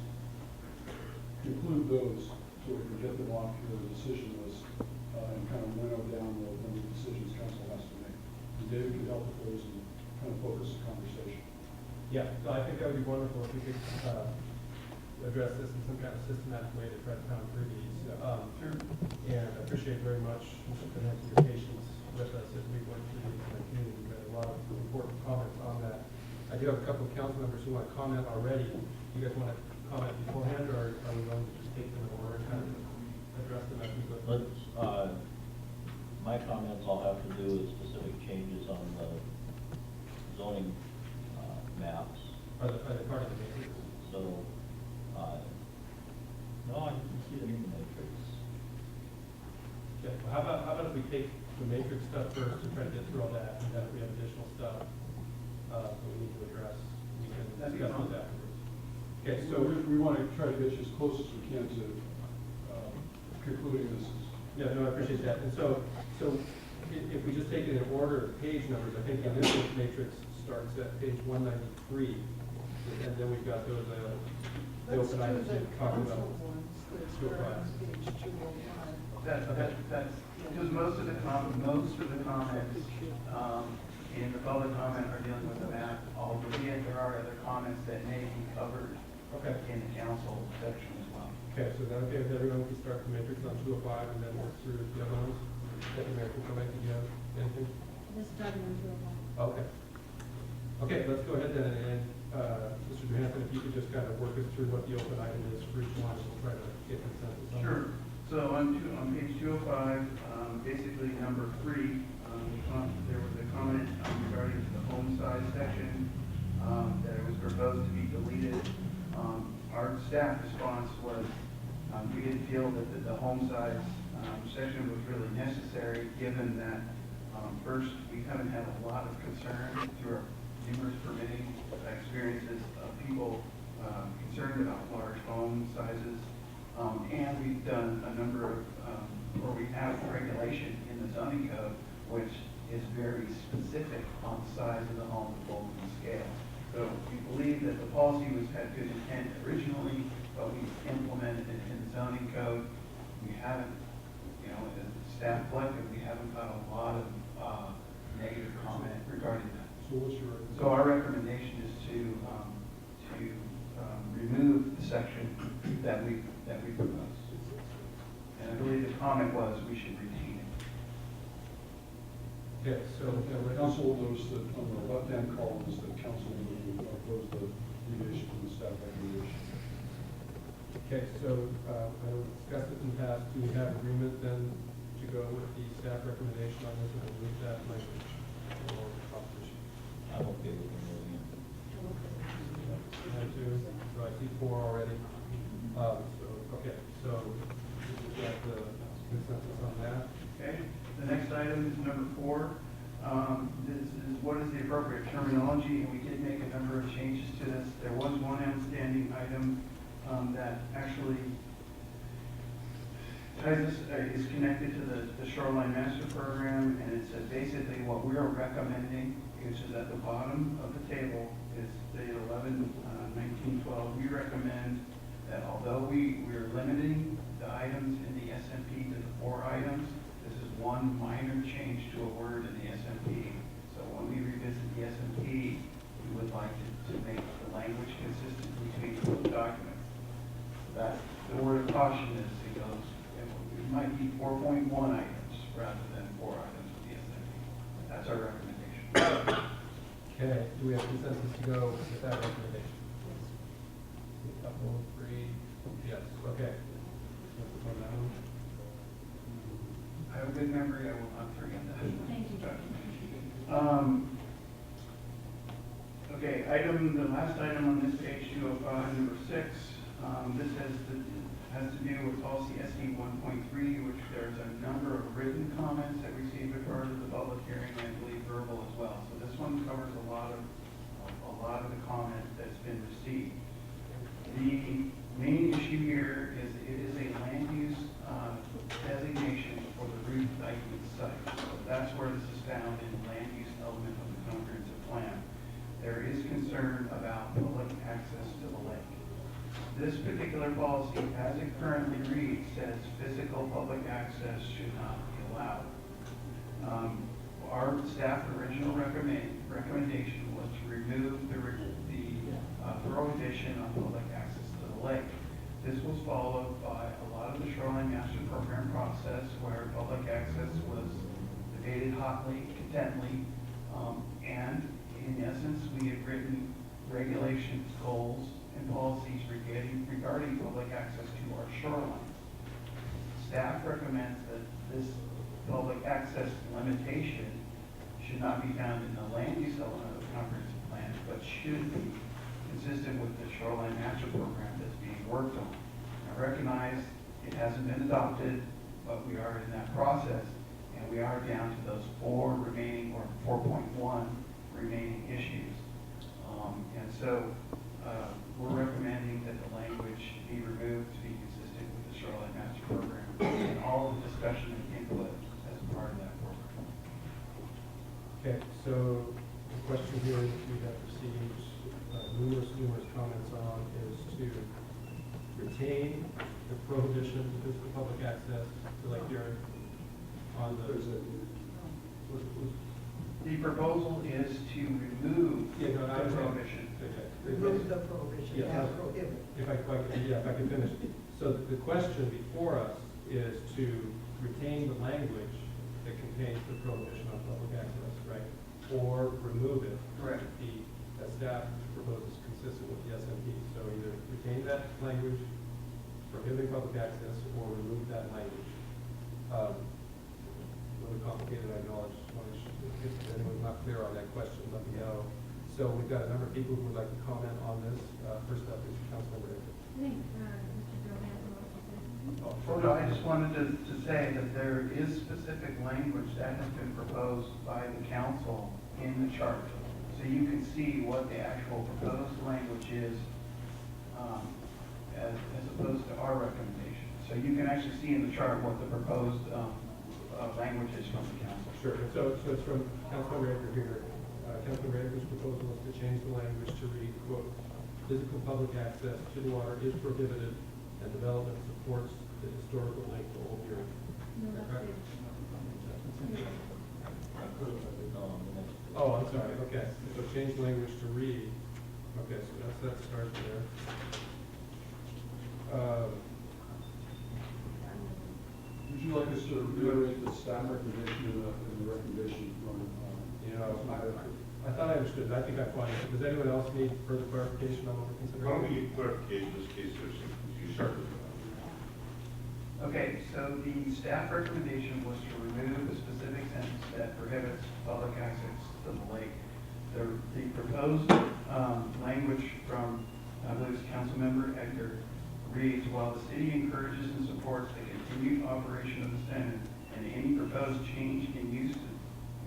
include those so we can get them off your decision list and kind of winnow down the decisions council has to make. And David can help with those and kind of focus the conversation. Yeah, so I think that would be wonderful if we could address this in some kind of systematic way to try to pound through these. Sure. And I appreciate very much, Mr. Connect, your patience with us as we went through these in the community. We had a lot of important comments on that. I do have a couple of council members who want to comment already. You guys want to comment beforehand, or are we going to just take them in order and kind of address them as we go through? My comments all have to do with specific changes on the zoning maps. Are they part of the matrix? So, no, you can see them in the matrix. Okay, well, how about if we take the matrix stuff first to try to get through all that, and then if we have additional stuff that we need to address, we can discuss those afterwards. Okay, So we want to try to get you as close as we can to concluding this. Yeah, no, I appreciate that. And so if we just take it in order of page numbers, I think the initial matrix starts at page 193, and then we've got those the open items that we're talking about. That's, because most of the comments in the public comment are dealing with the map, albeit there are other comments that may be covered in the council section as well. Okay, so then, okay, everyone can start the matrix on 205 and then work through the other ones. Deputy Mayor, can you come back? Did you have anything? Just starting on 205. Okay. Okay, let's go ahead then, and Mr. Johansson, if you could just kind of work us through what the open item is for each one, we'll try to get consensus on. Sure. So on page 205, basically number 3, there was a comment regarding the home size section that it was proposed to be deleted. Our staff response was we didn't feel that the home size section was really necessary, given that first, we haven't had a lot of concern through our numerous permitting experiences of people concerned about large home sizes. And we've done a number of, or we have regulation in the zoning code, which is very specific on the size of the home, the bulk and scale. So we believe that the policy had good intent originally, but we implemented it in the zoning code. We haven't, you know, as a staff collective, we haven't got a lot of negative comment regarding that. So what's your recommendation? So our recommendation is to remove the section that we proposed. And I believe the comment was we should retain it. Okay, so the council will notice that on the left-hand column is the council will oppose the deviation from the staff recommendation. Okay, so, I know we discussed it in the past, do we have agreement then to go with the staff recommendation on this and remove that language? Or opposition? I'm okay with it. And two, so I see four already. Okay, so we've got the consensus on that. Okay, the next item is number 4. This is what is the appropriate terminology, and we did make a number of changes to this. There was one outstanding item that actually is connected to the Shoreline Master Program, and it says basically what we are recommending, which is at the bottom of the table, is the 11-19-12. We recommend that although we're limiting the items in the SMP to the 4 items, this is one minor change to a word in the SMP. So when we revisit the SMP, we would like to make the language consistent between both documents. That the word of caution is it might be 4.1 items rather than 4 items with the SMP. That's our recommendation. Okay, do we have consensus to go with that recommendation? A couple, 3, yes, okay. On that one. I have a good memory, I will not forget that. Thank you. Okay, the last item on this page, 205, number 6. This has to do with policy SE 1.3, which there's a number of written comments that received as part of the public hearing, and I believe verbal as well. So this one covers a lot of the comment that's been received. The main issue here is it is a land use designation for the Ruth Dykeman site. So that's where this is found in the land use element of the comprehensive plan. There is concern about public access to the lake. This particular policy, as it currently reads, says physical public access should not be allowed. Our staff original recommendation was to remove the prohibition on public access to the lake. This was followed by a lot of the Shoreline Master Program process where public access was debated hotly, intently, and in essence, we had written regulations, goals, and policies regarding public access to our shorelines. Staff recommends that this public access limitation should not be found in the land use element of the comprehensive plan, but should be consistent with the Shoreline Master Program that's being worked on. I recognize it hasn't been adopted, but we are in that process, and we are down to those 4 remaining, or 4.1 remaining issues. And so we're recommending that the language be removed to be consistent with the Shoreline Master Program and all of the discussion and input as part of that program. Okay, so the question here that we have received numerous comments on is to retain the prohibition of physical public access to Lake Burien on the. The proposal is to remove the prohibition. Remove the prohibition, Yeah, not prohibit. if I can finish. So the question before us is to retain the language that contains the prohibition on public access, right? Or remove it. Correct. The staff proposes consistent with the SMP. So either retain that language, prohibiting public access, or remove that language. A little complicated, I acknowledge. If anyone's not clear on that question, let me know. So we've got a number of people who would like to comment on this. First up is Councilmember Avery. I think, Mr. Burien wants to say something. Oh, no, I just wanted to say that there is specific language that has been proposed by the council in the chart. So you can see what the actual proposed language is as opposed to our recommendation. So you can actually see in the chart what the proposed language is from the council. Sure. So it's from Councilmember Avery here. Councilmember Avery's proposal is to change the language to read, quote, physical public access to the water is prohibited and development supports the historical lake to Old Burien. No, that's it. Oh, I'm sorry, okay. So change language to read. Okay, so that starts there. Would you like us to reiterate the staff recommendation and the recommendation from, I thought I understood, I think I find it. Does anyone else need further clarification on what we're Why don't considering? we get clarification, just in case there's some confusion you start with Okay, so the staff recommendation was to remove the specific sentence that prohibits public access to the lake. The proposed language from, I believe it's Councilmember Edgar, reads, while the city encourages and supports the continued operation of the center, and any proposed change in use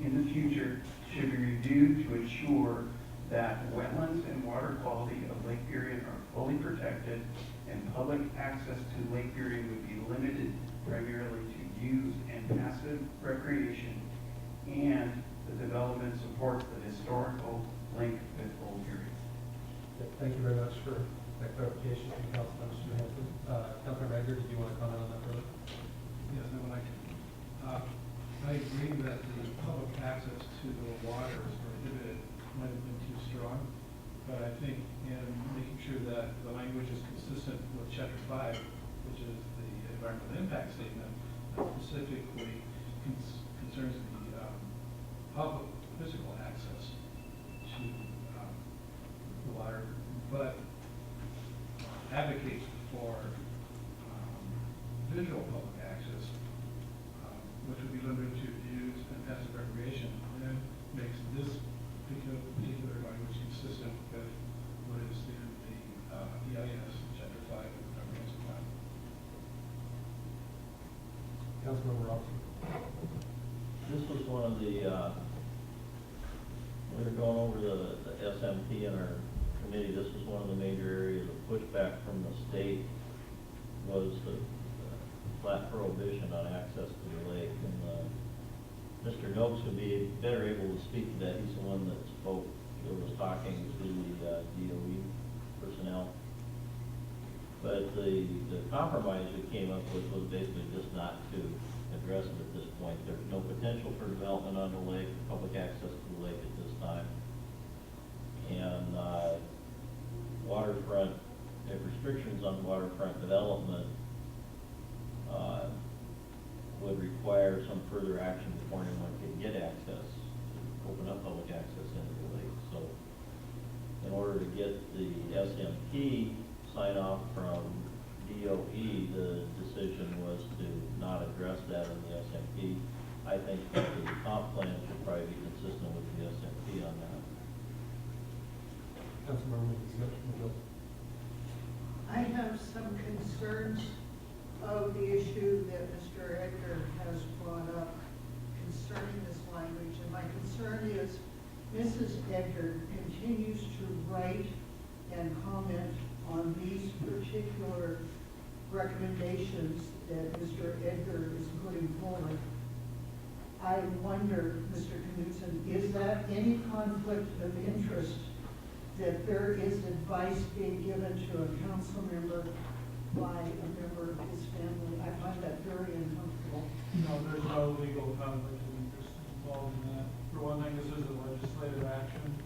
in the future should be reviewed to ensure that wetlands and water quality of Lake Burien are fully protected, and public access to Lake Burien would be limited primarily to use and passive recreation, and the development supports the historical link with Old Burien. Thank you very much for that clarification from Councilmember Johansson. Councilmember Edgar, did you want to comment on that further? Yes, I would like to. I agree that the public access to the water is prohibited, might have been too strong, but I think in making sure that the language is consistent with Chapter 5, which is the environmental impact statement, that specifically concerns the public physical access to the water, but advocates for visual public access, which would be limited to views and passive recreation, and makes this particular language consistent with what is in the EIS, Chapter 5 of the Comprehensive Plan. Councilmember Robinson. This was one of the, we were going over the SMP in our committee, this was one of the major areas of pushback from the state, was the flat prohibition on access to the lake. And Mr. Noakes would be better able to speak to that. He's the one that spoke, or was talking to the DOE personnel. But the compromise we came up with was basically just not to address it at this point. There's no potential for development on the lake, public access to the lake at this time. And waterfront, if restrictions on waterfront development would require some further action before anyone can get access, open up public access into the lake. So in order to get the SMP sign off from DOE, the decision was to not address that in the SMP. I think that the comp plan should probably be consistent with the SMP on that. Councilmember McGill. I have some concerns of the issue that Mr. Edgar has brought up concerning this language. And my concern is Mrs. Edgar continues to write and comment on these particular recommendations that Mr. Edgar is putting forward. I wonder, Mr. Knudsen, is that any conflict of interest that there is advice being given to a council member by a member of his family? I find that very uncomfortable. No, there's no legal conflict of interest involved in that. For one thing, this is a legislative action,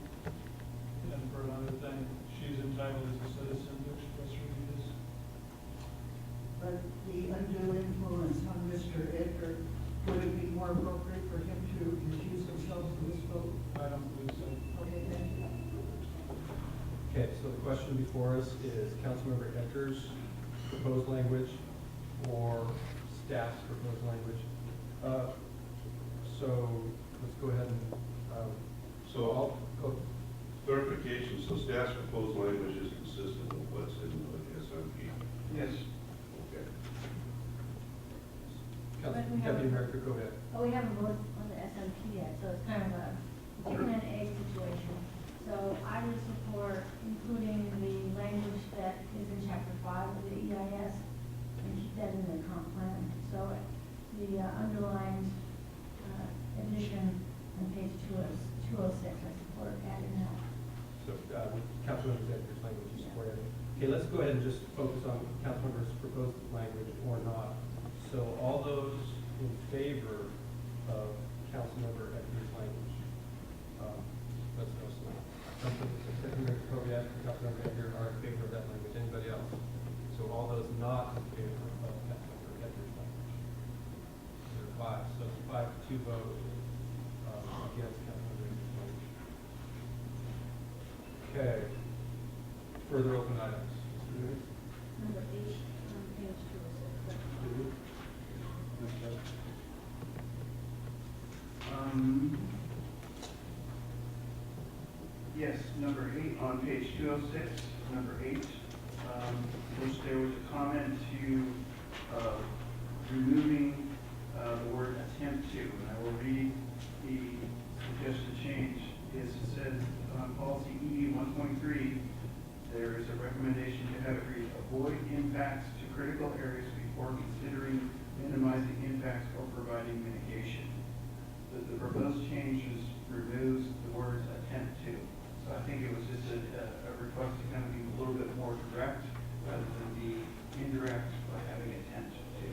and for another thing, she's entitled as a citizen to express her views. But the undue influence on Mr. Edgar, would it be more appropriate for him to recuse himself from this vote? I don't believe so. Okay, thank you. Okay, so the question before us is Councilmember Edgar's proposed language or staff's proposed language. So let's go ahead and, So I'll go. clarification, so staff's proposed language is consistent with what's in the SMP? Yes. Okay. Deputy Mayor, go ahead. Well, we haven't voted on the SMP yet, so it's kind of a chicken and egg situation. So I would support including the language that is in Chapter 5 of the EIS and keep that in the comp plan. So the underlined addition on page 206, I support adding that. So Councilmember Edgar's language you support it. Okay, let's go ahead and just focus on Councilmember's proposed language or not. So all those in favor of Councilmember Edgar's language, let's go slow. Councilmember Koviak and Councilmember Edgar are in favor of that language. Anybody else? So all those not in favor of Councilmember Edgar's language. There are 5. So 5-2 vote against Councilmember Edgar's language. Okay. Further open items. Mr. Lewis? number 8 on page 206. Yes, number 8 on page 206, number 8, which there was a comment to removing the word attempt to, and I will read the suggested change. It says on policy ED 1.3, there is a recommendation to have it read, avoid impacts to critical areas before considering minimizing impacts or providing mitigation. The proposed changes removes the words attempt to. So I think it was just a request to kind of be a little bit more direct rather than be indirect by having attempt to.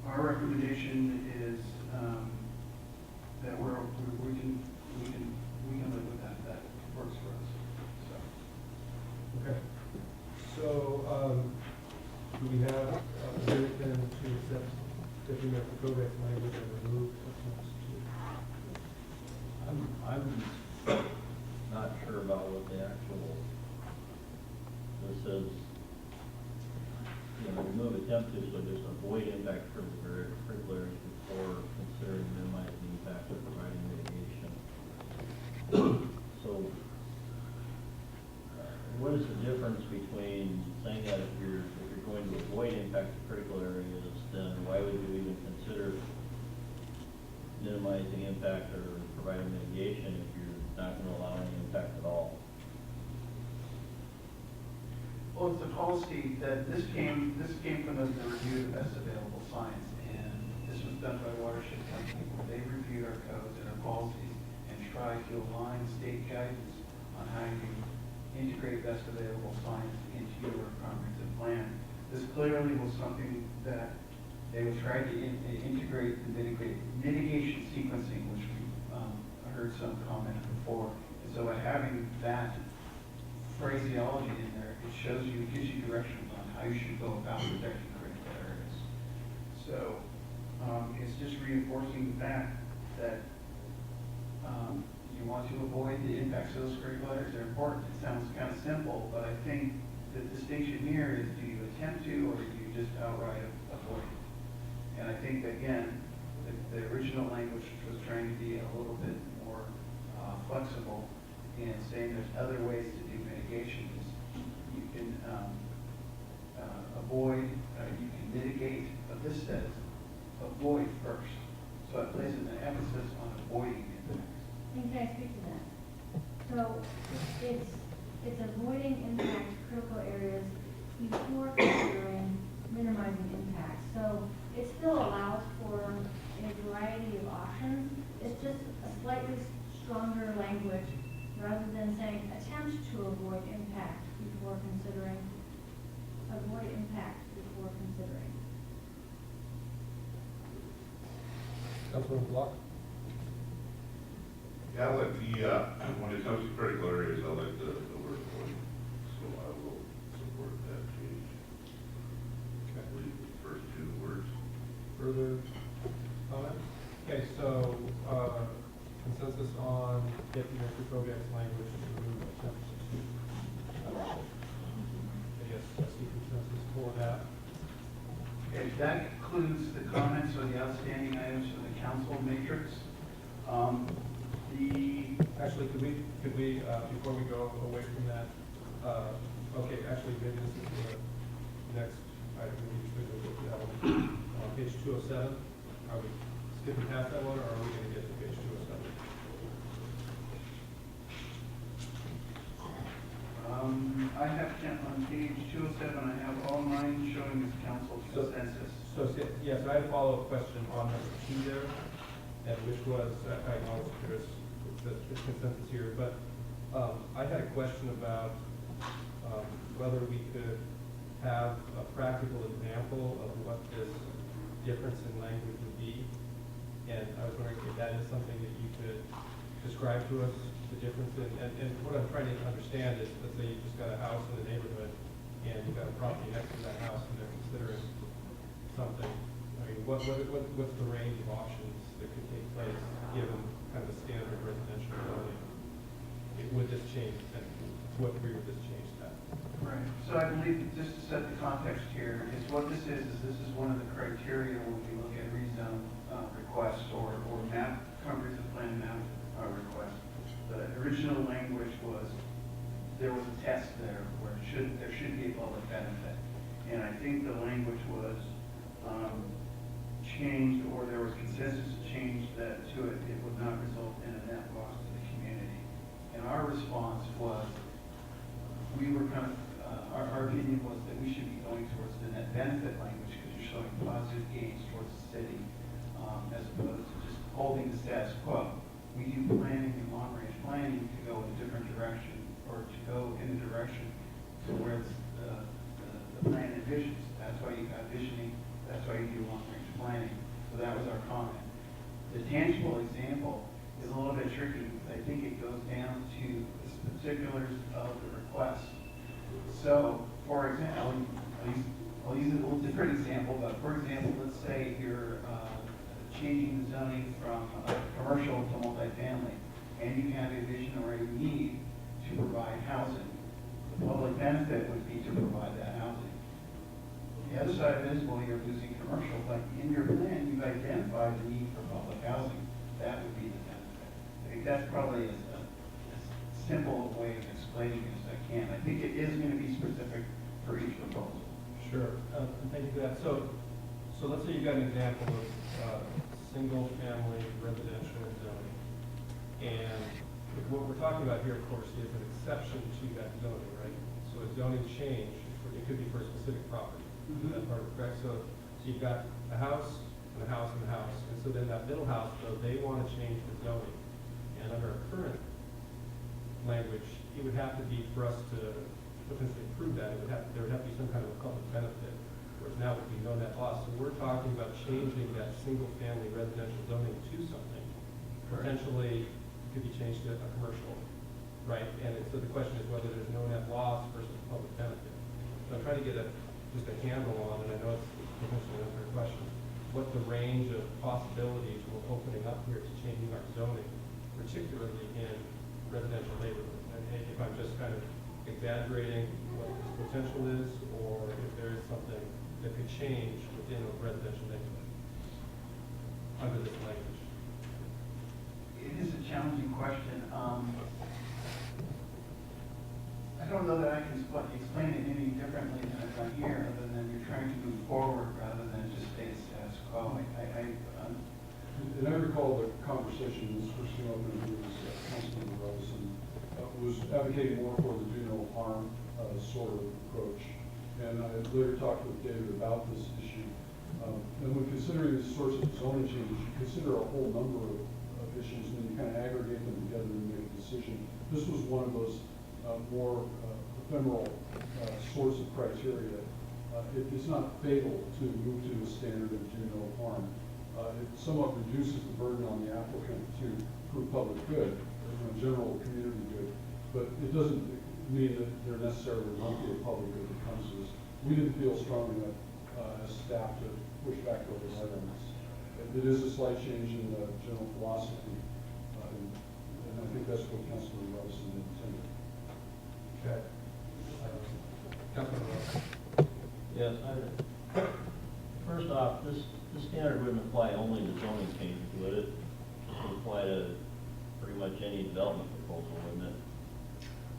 Our recommendation is that we can live with that. That works for us. Okay. So, do we have a very thin to accept Deputy Mayor Kovacs language and remove attempts to? I'm not sure about what the actual, this is, remove attempt to, so just avoid impact from the critical areas before considering minimizing impact or providing mitigation. So, what is the difference between saying that if you're going to avoid impact to critical areas, then why would you even consider minimizing impact or providing mitigation if you're not going to allow any impact at all? Well, it's a policy that this came from the review of the best available science, and this was done by Watershed Company, where they reviewed our codes and our policies and tried to align state guidance on how you integrate best available science into your comprehensive plan. This clearly was something that they would try to integrate the mitigation sequencing, which we heard some comment before. And so by having that phraseology in there, it shows you, it gives you directions on how you should go about protecting critical areas. So it's just reinforcing the fact that you want to avoid the impacts of those critical areas. They're important. It sounds kind of simple, but I think the distinction here is, do you attempt to, or do you just outright avoid it? And I think, again, the original language was trying to be a little bit more flexible in saying there's other ways to do mitigation. You can avoid, you can mitigate, but this says avoid first. So it places an emphasis on avoiding impacts. And can I speak to that? So it's avoiding impact to critical areas before considering minimizing impact. So it still allows for a variety of options. It's just a slightly stronger language rather than saying attempt to avoid impact before considering. Avoid impact before considering. Councilman Block? Yeah, I like the, when it comes to critical areas, I like the word avoid, so I will support that change. Okay. I believe the first two words. Further comments? Okay, so, consensus on Deputy Mayor Kovac's language to remove attempts to. I guess I see consensus for that. Okay, that includes the comments or the outstanding items from the council matrix. Actually, could we, before we go away from that, okay, actually, maybe this is the next item we should go to that one. Page 207, are we skipping past that one, or are we going to get to page 207? I have, on page 207, I have all mine showing as council consensus. So, yes, I had a follow-up question on number 2 there, and which was, I acknowledge there's consensus here, but I had a question about whether we could have a practical example of what this difference in language would be. And I was wondering if that is something that you could describe to us, the difference in, and what I'm trying to understand is, let's say you just got a house in a neighborhood and you've got a property next to that house and they're considering something. I mean, what's the range of options that could take place given kind of a standard residential zoning? Would this change, and to what degree would this change that? Right, so I believe, just to set the context here, is what this is this is one of the criteria when we look at rezone requests or map, comprehensive plan map requests. The original language was, there was a test there where there should be a public benefit. And I think the language was changed, or there was consensus to change that to it would not result in a net loss to the community. And our response was, we were kind of, our opinion was that we should be going towards the net benefit language because you're showing positive gains towards the city, as opposed to just holding the status quo. We do planning and long-range planning to go in a different direction, or to go in the direction to where the plan envisions. That's why you got visioning, that's why you do long-range planning. So that was our comment. The tangible example is a little bit tricky because I think it goes down to the particulars of the request. So, for example, I'll use a little different example, but for example, let's say you're changing the zoning from commercial to multifamily, and you have a vision or a need to provide housing. The public benefit would be to provide that housing. The other side of it is, well, you're losing commercial, but in your plan, you've identified the need for public housing. That would be the benefit. I think that's probably as simple a way of explaining it as I can. I think it is going to be specific for each proposal. Sure. Thank you for that. So let's say you've got an example of single-family residential zoning. And what we're talking about here, of course, is an exception to that zoning, right? So a zoning change, it could be for a specific property. Is that part of it, correct? So you've got a house and a house and a house. And so then that middle house, though, they want to change the zoning. And under our current language, it would have to be for us to potentially prove that. There would have to be some kind of a public benefit, whereas now it would be no net loss. So we're talking about changing that single-family residential zoning to something. Potentially, it could be changed to a commercial, right? And so the question is whether there's no net loss versus public benefit. So I'm trying to get just a handle on, and I know it's potentially an unfair question, what the range of possibilities we're opening up here to changing our zoning, particularly in residential neighborhoods. And if I'm just kind of exaggerating what this potential is, or if there is something that could change within a residential neighborhood under this language. It is a challenging question. I don't know that I can explain it any differently than I've done here, other than you're trying to move forward rather than just stay status quo. And I recall the conversation was first came up, and it was Councilman Robinson was advocating more for the do no harm sort of approach. And I later talked with David about this issue. And when considering these sorts of zoning changes, you consider a whole number of issues, and then you kind of aggregate them together and make a decision. This was one of those more ephemeral sorts of criteria. It's not fatal to move to a standard of do no harm. It somewhat reduces the burden on the applicant to prove public good, general community good, but it doesn't mean that there necessarily won't be a public good that comes to this. We didn't feel strong enough as staff to push back over the head on this. It is a slight change in the general philosophy, and I think that's what Councilman Robinson intended. Okay. Councilman Robinson. Yes, first off, this standard wouldn't apply only to zoning changes, would it? It would apply to pretty much any development proposal, wouldn't it?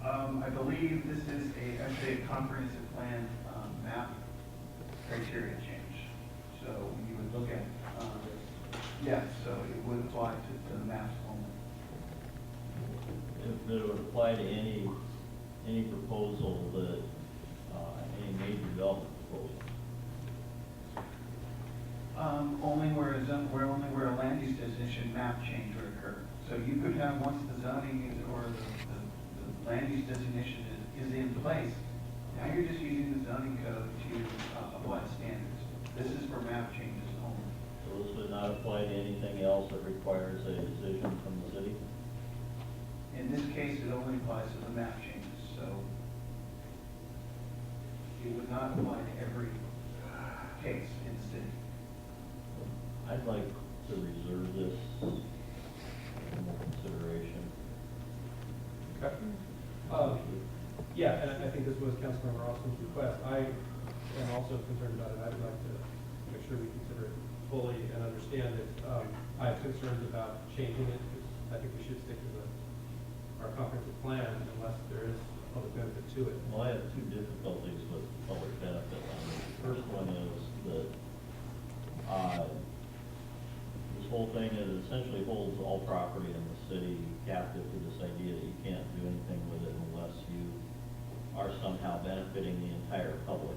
I believe this is actually a comprehensive plan map criteria change. So you would look at, so it would apply to the maps only. If it would apply to any proposal that, any major development proposal? Only where a land use designation map change would occur. So you could have, once the zoning is, or the land use designation is in place, now you're just using the zoning code to apply standards. This is for map changes only. So this would not apply to anything else that requires a decision from the city? In this case, it only applies to the map changes, so it would not apply to every case in the city. I'd like to reserve this for more consideration. Okay. Yeah, and I think this was Councilmember Austin's request. I am also concerned about it. I'd like to make sure we consider it fully and understand it. I have concerns about changing it, because I think we should stick to our comprehensive plan unless there is public benefit to it. Well, I have two difficulties with public benefit language. The first one is that this whole thing essentially holds all property in the city captive to this idea that you can't do anything with it unless you are somehow benefiting the entire public.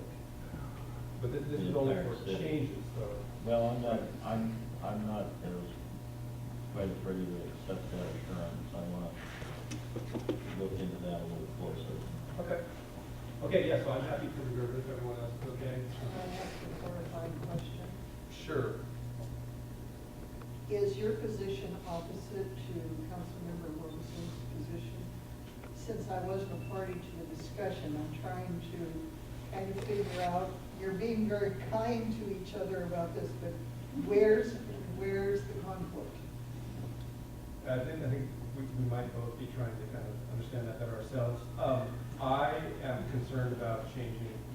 But this is only for changes, though. Well, I'm not as quite as ready to accept that assurance. I want to look into that a little closer. Okay. Okay, yeah, so I'm happy to reserve if everyone else is okay. Can I ask a clarifying question? Sure. Is your position opposite to Councilmember Roberson's position? Since I wasn't a party to the discussion, I'm trying to kind of figure out, you're being very kind to each other about this, but where's the conflict? I think we might both be trying to kind of understand that better ourselves. I am concerned about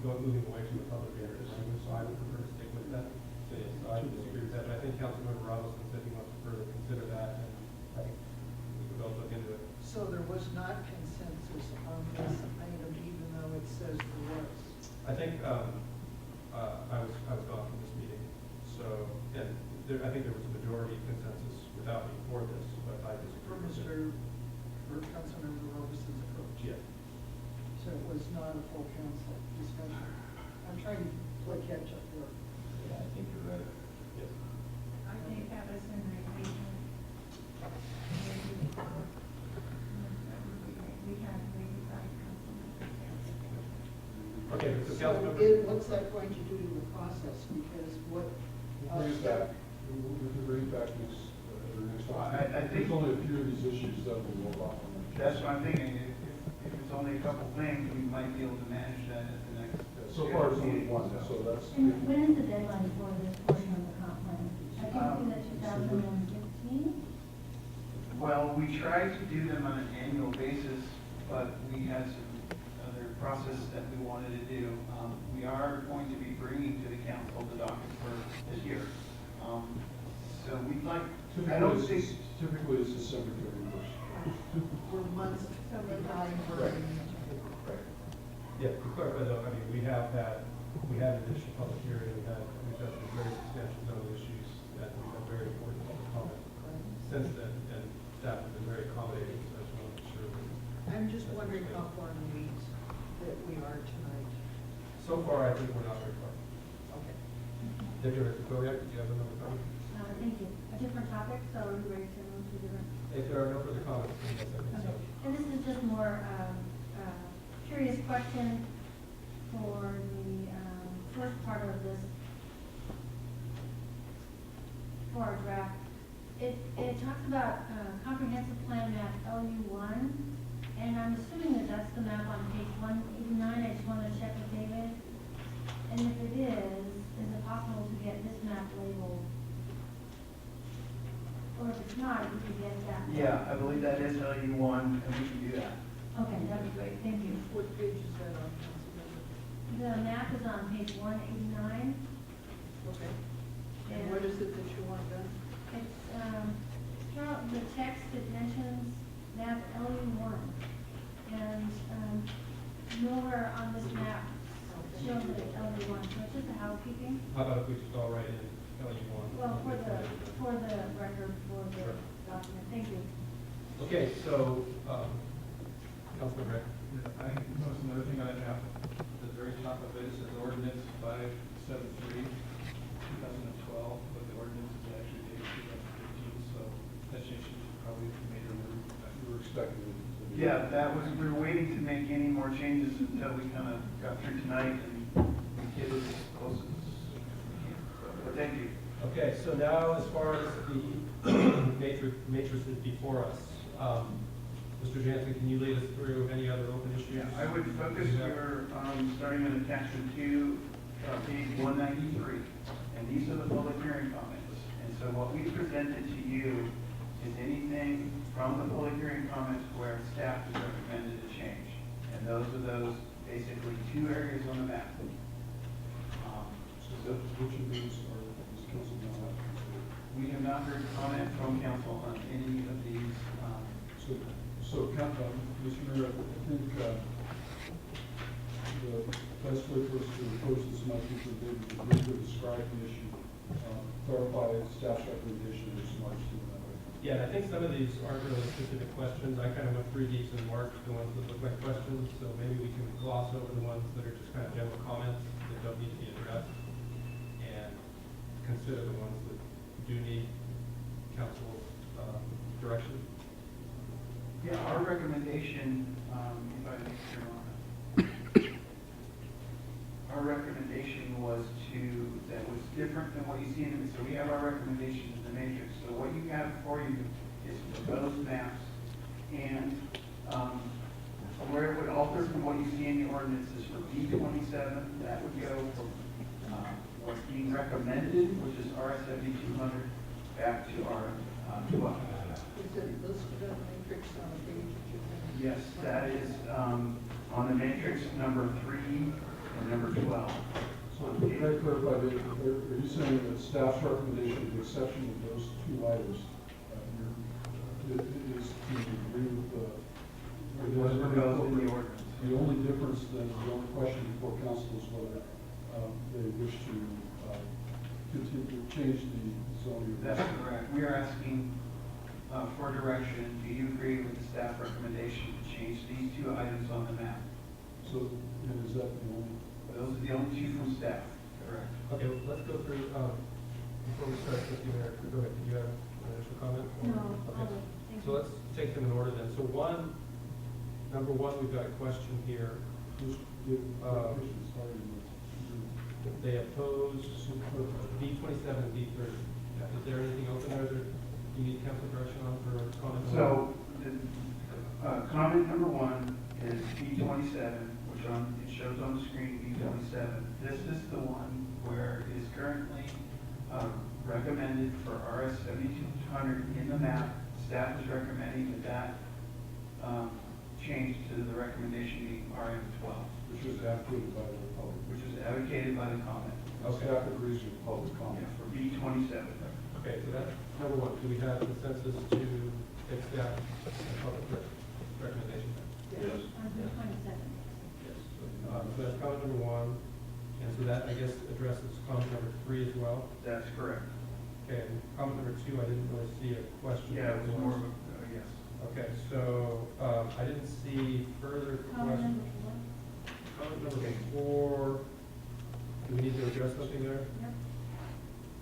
moving away from the public interest language, so I would prefer to stick with that. So yes, I disagree with that, but I think Councilmember Robinson said he wants to further consider that, and I think we could both look into it. So there was not consensus on this item, even though it says there was? I think I was gone from this meeting, so, and I think there was a majority consensus without me for this, but I disagree with it. For Councilmember Roberson's approach? Yeah. So it was not a full council discussion? I'm trying to play catch up here. Yeah, I think you're right. Yes. I think that was in agreement. We had agreed by Councilmember. Okay, so So what's that going to do to the process? Because what? We'll bring it back, we can bring it back next time. I think- There's only a few of these issues that will go off. That's what I'm thinking. If it's only a couple things, we might be able to manage that at the next. So far, it's only one, so that's. And when is the deadline for this portion of the comp plan? I can see that 2015. Well, we try to do them on an annual basis, but we had some other process that we wanted to do. We are going to be bringing to the council the docket for this year. So we'd like, I don't think. Typically, it's December 31st. For months, behind for. Right. Right. Yeah, to clarify though, I mean, we had an additional public hearing, we've had some very substantial zoning issues that we've had very important public comment since then, and staff has been very accommodating, so I just want to make sure that. I'm just wondering how far in the weeds that we are tonight. So far, I think we're not very far. Okay. Director Burien, do you have another comment? Thank you. A different topic, so are we ready to move to different? If there are no further comments, then yes, I think so. Okay. And this is just more curious question for the first part of this, for our draft. It talks about comprehensive plan map LU1, and I'm assuming that that's the map on page 189. I just want to check with David. And if it is it possible to get this map labeled? Or if it's not, we could get that. Yeah, I believe that is LU1, and we can do that. Okay, that'd be great, thank you. What page is that on, Councilmember? The map is on page 189. Okay. And what is it that you want done? It's, throughout the text, it mentions map LU1. And nowhere on this map shows that it's LU1, so it's just a housekeeping. How about if we just all write in LU1? Well, for the record, for the document, thank you. Okay, so, Councilman Rick. I noticed another thing on that map, at the very top of it, it says ordinance 573, 2012, but the ordinance is actually dated 2015, so that change should probably be made earlier. We were expecting it. Yeah, we were waiting to make any more changes until we kind of got through tonight and get it as close as we can. But thank you. Okay, so now as far as the matrices before us, Mr. Jansen, can you lead us through any other open issues? Yeah, I would focus your, starting in attachment 2, page 193, and these are the public hearing comments. And so what we presented to you is anything from the public hearing comments where staff has recommended a change. those are those basically two areas on the map. So which of these are, is council not considered? We have not heard comment from council on any of these. So, Mr. Mayor, I think, the best way for us to approach this might be for David to briefly describe the issue, clarify staff's recommendation, or some marks to that way. Yeah, and I think some of these aren't really specific questions. I kind of went through these and marked the ones that look like questions, so maybe we can gloss over the ones that are just kind of general comments that don't need to be addressed, and consider the ones that do need council's direction. Yeah, our recommendation, if I may turn on, our recommendation was that was different than what you see in the, so we have our recommendation in the matrix. So what you have for you is those maps, and where it would alter from what you see in the ordinance is for B27, that would go from what's being recommended, which is RS 7200, back to R12. Is it listed on the matrix on the page that you're looking at? Yes, that is on the matrix number 3 and number 12. So, can I clarify, are you saying that staff's recommendation, with the exception of those two items, is to agree with the? Whatever goes in the ordinance. The only difference then, the only question before council is whether they wish to continue, change the zoning. That's correct. We are asking for direction. Do you agree with the staff recommendation to change these two items on the map? So, and is that the only? Those are the only two from staff. Correct. Okay, well, let's go through, before we start, Mr. Mayor, go ahead, did you have an initial comment? No, Okay, thank so you. let's take them in order then. So number one, we've got a question here. If they oppose B27 and B30, is there anything open there that you need council direction on for comment? So, comment number one is B27, which it shows on the screen, B27. This is the one where it is currently recommended for RS 7200 in the map. Staff is recommending that change to the recommendation being RM12. Which was advocated by the public. Which was advocated by the comment. Staff agrees with public comment. Yeah, for B27. Okay, so that's number one. Do we have consensus to take staff and public recommendation? Yes. On the 27th. Yes. So that's comment number one. And so that, I guess, addresses comment number 3 as well. That's correct. Okay, and comment number 2, I didn't really see a question. Yeah, it was more of a, yes. Okay, so I didn't see further Comment questions. number 4. Comment number 4, do we need to address something there? Yep.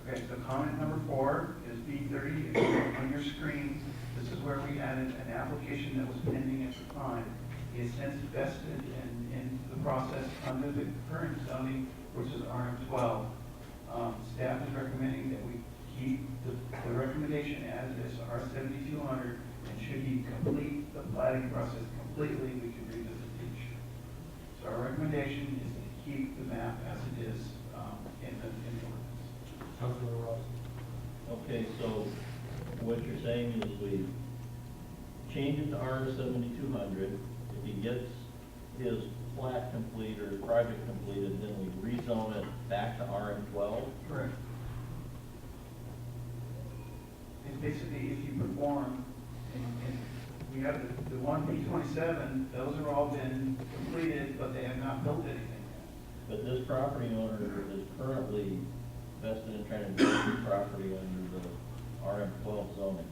Okay, so comment number 4 is B30 on your screen. This is where we added an application that was pending at the time. It is since vested in the process under the current zoning, which is RM12. Staff is recommending that we keep the recommendation as is, R7200, and should he complete the planning process completely, we can revisit each. So our recommendation is to keep the map as it is in the ordinance. Councilor Ross. Okay, so what you're saying is we change it to R7200. If he gets his plat complete or project completed, then we rezone it back to RM12? Correct. It's basically if you perform, and we have the one B27, those have all been completed, but they have not built anything yet. But this property owner is currently vested in trying to build his property under the RM12 zoning.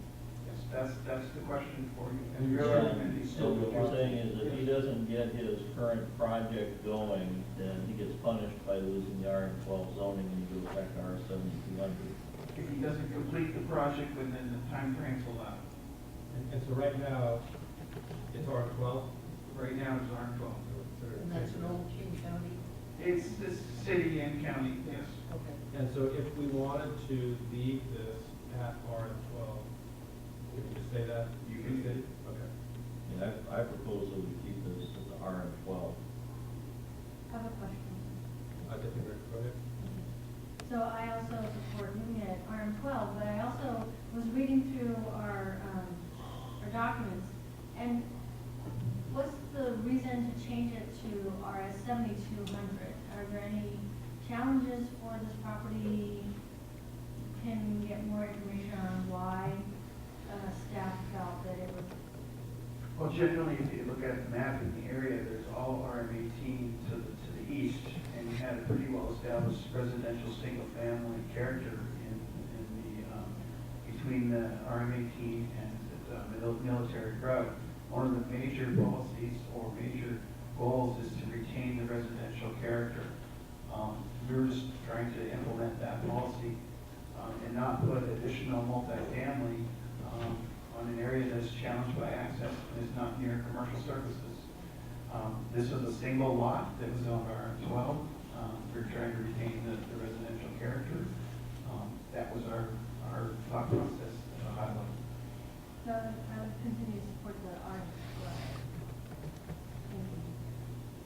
Yes, that's the question for you. And so what you're saying is if he doesn't get his current project going, then he gets punished by losing the RM12 zoning and he goes back to R7200. If he doesn't complete the project within the time frames allowed. And so right now, it's R12? Right now it's R12. And that's in Old King County? It's the city and county, yes. Okay. And so if we wanted to leave this at RM12, we can just say that? You can. City? Okay. And I propose that we keep this as the RM12. I have a question. I definitely agree. Go ahead. So I also support moving it at RM12, but I also was reading through our documents, and what's the reason decision to change it to RS 7200. Are there any challenges for this property? Can we get more information on why staff felt that it was? Well, generally, if you look at the map in the area, there's all RM18 to the east, and you had a pretty well-established residential single-family character in the between the RM18 and the military road. One of the major policies or major goals is to retain the residential character. We're just trying to implement that policy and not put additional multifamily on an area that's challenged by access and is not near commercial services. This was a single lot that was owned by RM12. We're trying to retain the residential character. That was our thought process at a high level. So I would continue to support the RS.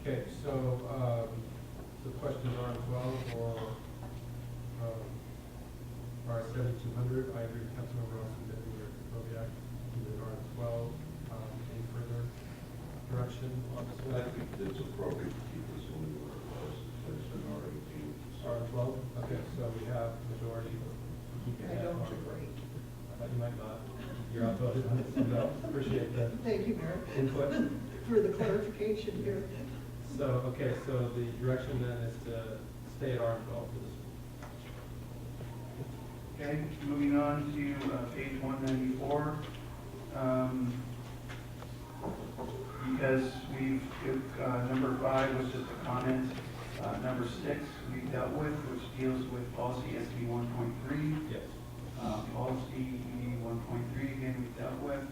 Okay, so the question is R12 or R7200. I agree with Councilmember Rossi that we were probably acting with R12. Any further direction on this one? I think it's appropriate to keep this one where it was, it's been R18. R12? Okay, so we have majority keeping that. I don't R12. agree. I thought you might not. You're outvoted on this, no, appreciate that. Thank you, Mayor. Input. For the clarification here. So, okay, so the direction then is to stay at R12 for this one. Okay, moving on to page 194. Because we've, number 5 was just a comment. Number 6 we dealt with, which deals with policy SB 1.3. Yes. Policy 1.3 again we dealt with.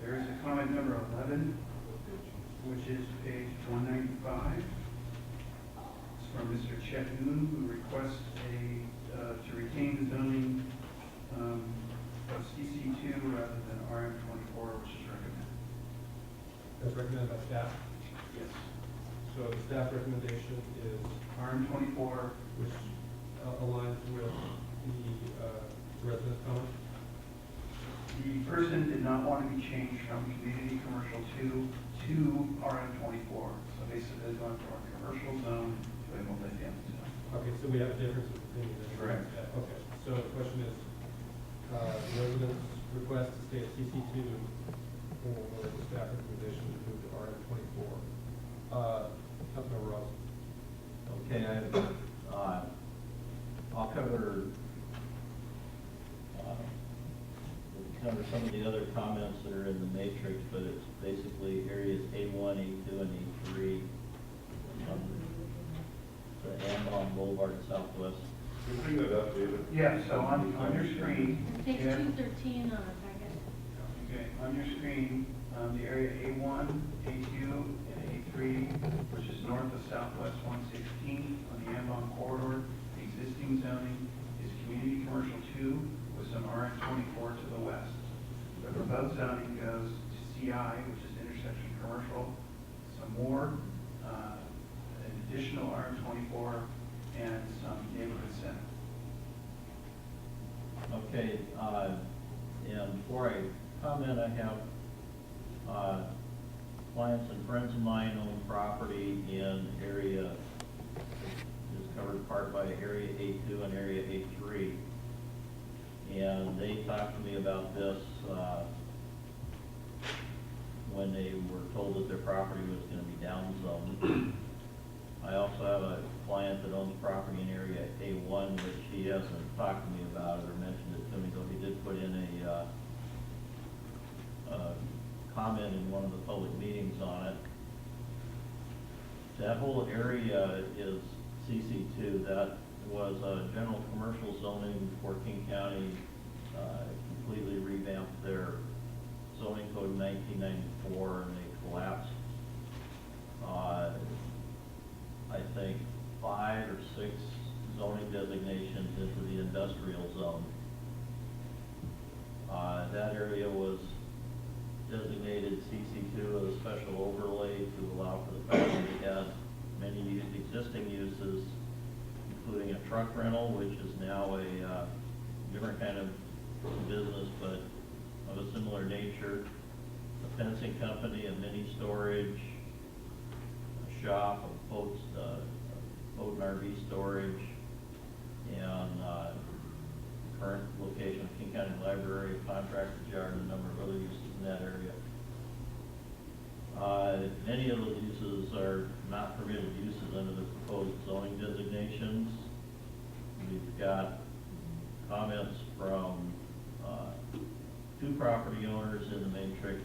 There is a comment number 11, which is page 195. It's from Mr. Chet Noon, who requests to retain the zoning of CC2 rather than RM24, which is recommended. That's recommended by staff? Yes. So the staff recommendation is RM24, which aligns with the resident comment? the person did not want to be changed from community commercial 2 to RM24. So basically, they're going from a commercial zone to a multifamily zone. Okay, so we have a difference of opinion. Correct. Okay, so the question is, residents request to stay at CC2 or the staff recommendation to move to RM24. Councilmember Ross. Okay, I'll cover some of the other comments that are in the matrix, but it's basically areas A1, A2, and A3. The Amazon Boulevard Southwest. Can you bring that up, David? Yeah, so on your screen. Page you have- 213 on the packet. Okay, on your screen, the area A1, A2, and A3, which is north of Southwest 116 on the Ambon corridor. The existing zoning is community commercial 2 with some RM24 to the west. The proposed zoning goes to CI, which is intersection commercial, some more, an additional RM24, and some neighborhood center. Okay, and before I comment, I have clients and friends of mine own property in area, is covered part by area A2 and area A3. And they talked to me about this when they were told that their property was going to be downzoned. I also have a client that owns property in area A1, which he hasn't talked to me about it or mentioned it to me, though he did put in a comment in one of the public meetings on it. That whole area is CC2. That was a general commercial zoning before King County completely revamped their zoning code in 1994, and they collapsed I think 5 or 6 zoning designations into the industrial zone. that area was designated CC2 as a special overlay to allow for the fact that it had many existing uses, including a truck rental, which is now a different kind of business, but of a similar nature, a fencing company, a mini storage, a shop, a boat and RV storage, and current location of King County Library, a contractor's yard, and a number of other uses in that area. Many of those uses are not permitted uses under the proposed zoning designations. We've got comments from two property owners in the matrix,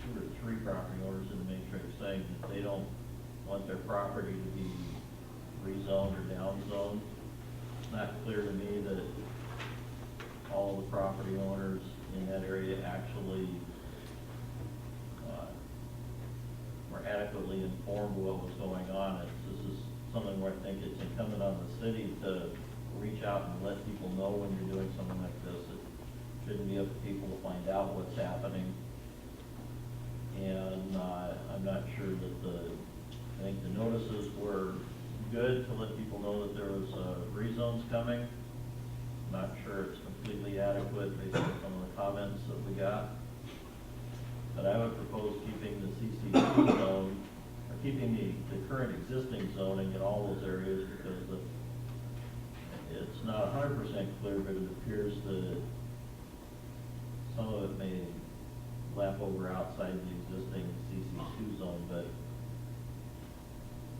two or three property owners in the matrix saying that they don't want their property to be rezoned or downzoned. It's not clear to me that all the property owners in that area actually were adequately informed of what was going on. This is something where I think it's incumbent on the city to reach out and let people know when you're doing something like this. It shouldn't be up to people to find out what's happening. And I'm not sure that I think the notices were good to let people know that there was rezones coming. I'm not sure it's completely adequate based on some of the comments that we got. But I would propose keeping the CC2 zone, or keeping the current existing zoning in all those areas, because it's not 100% clear, but it appears that some of it may lap over outside the existing CC2 zone, but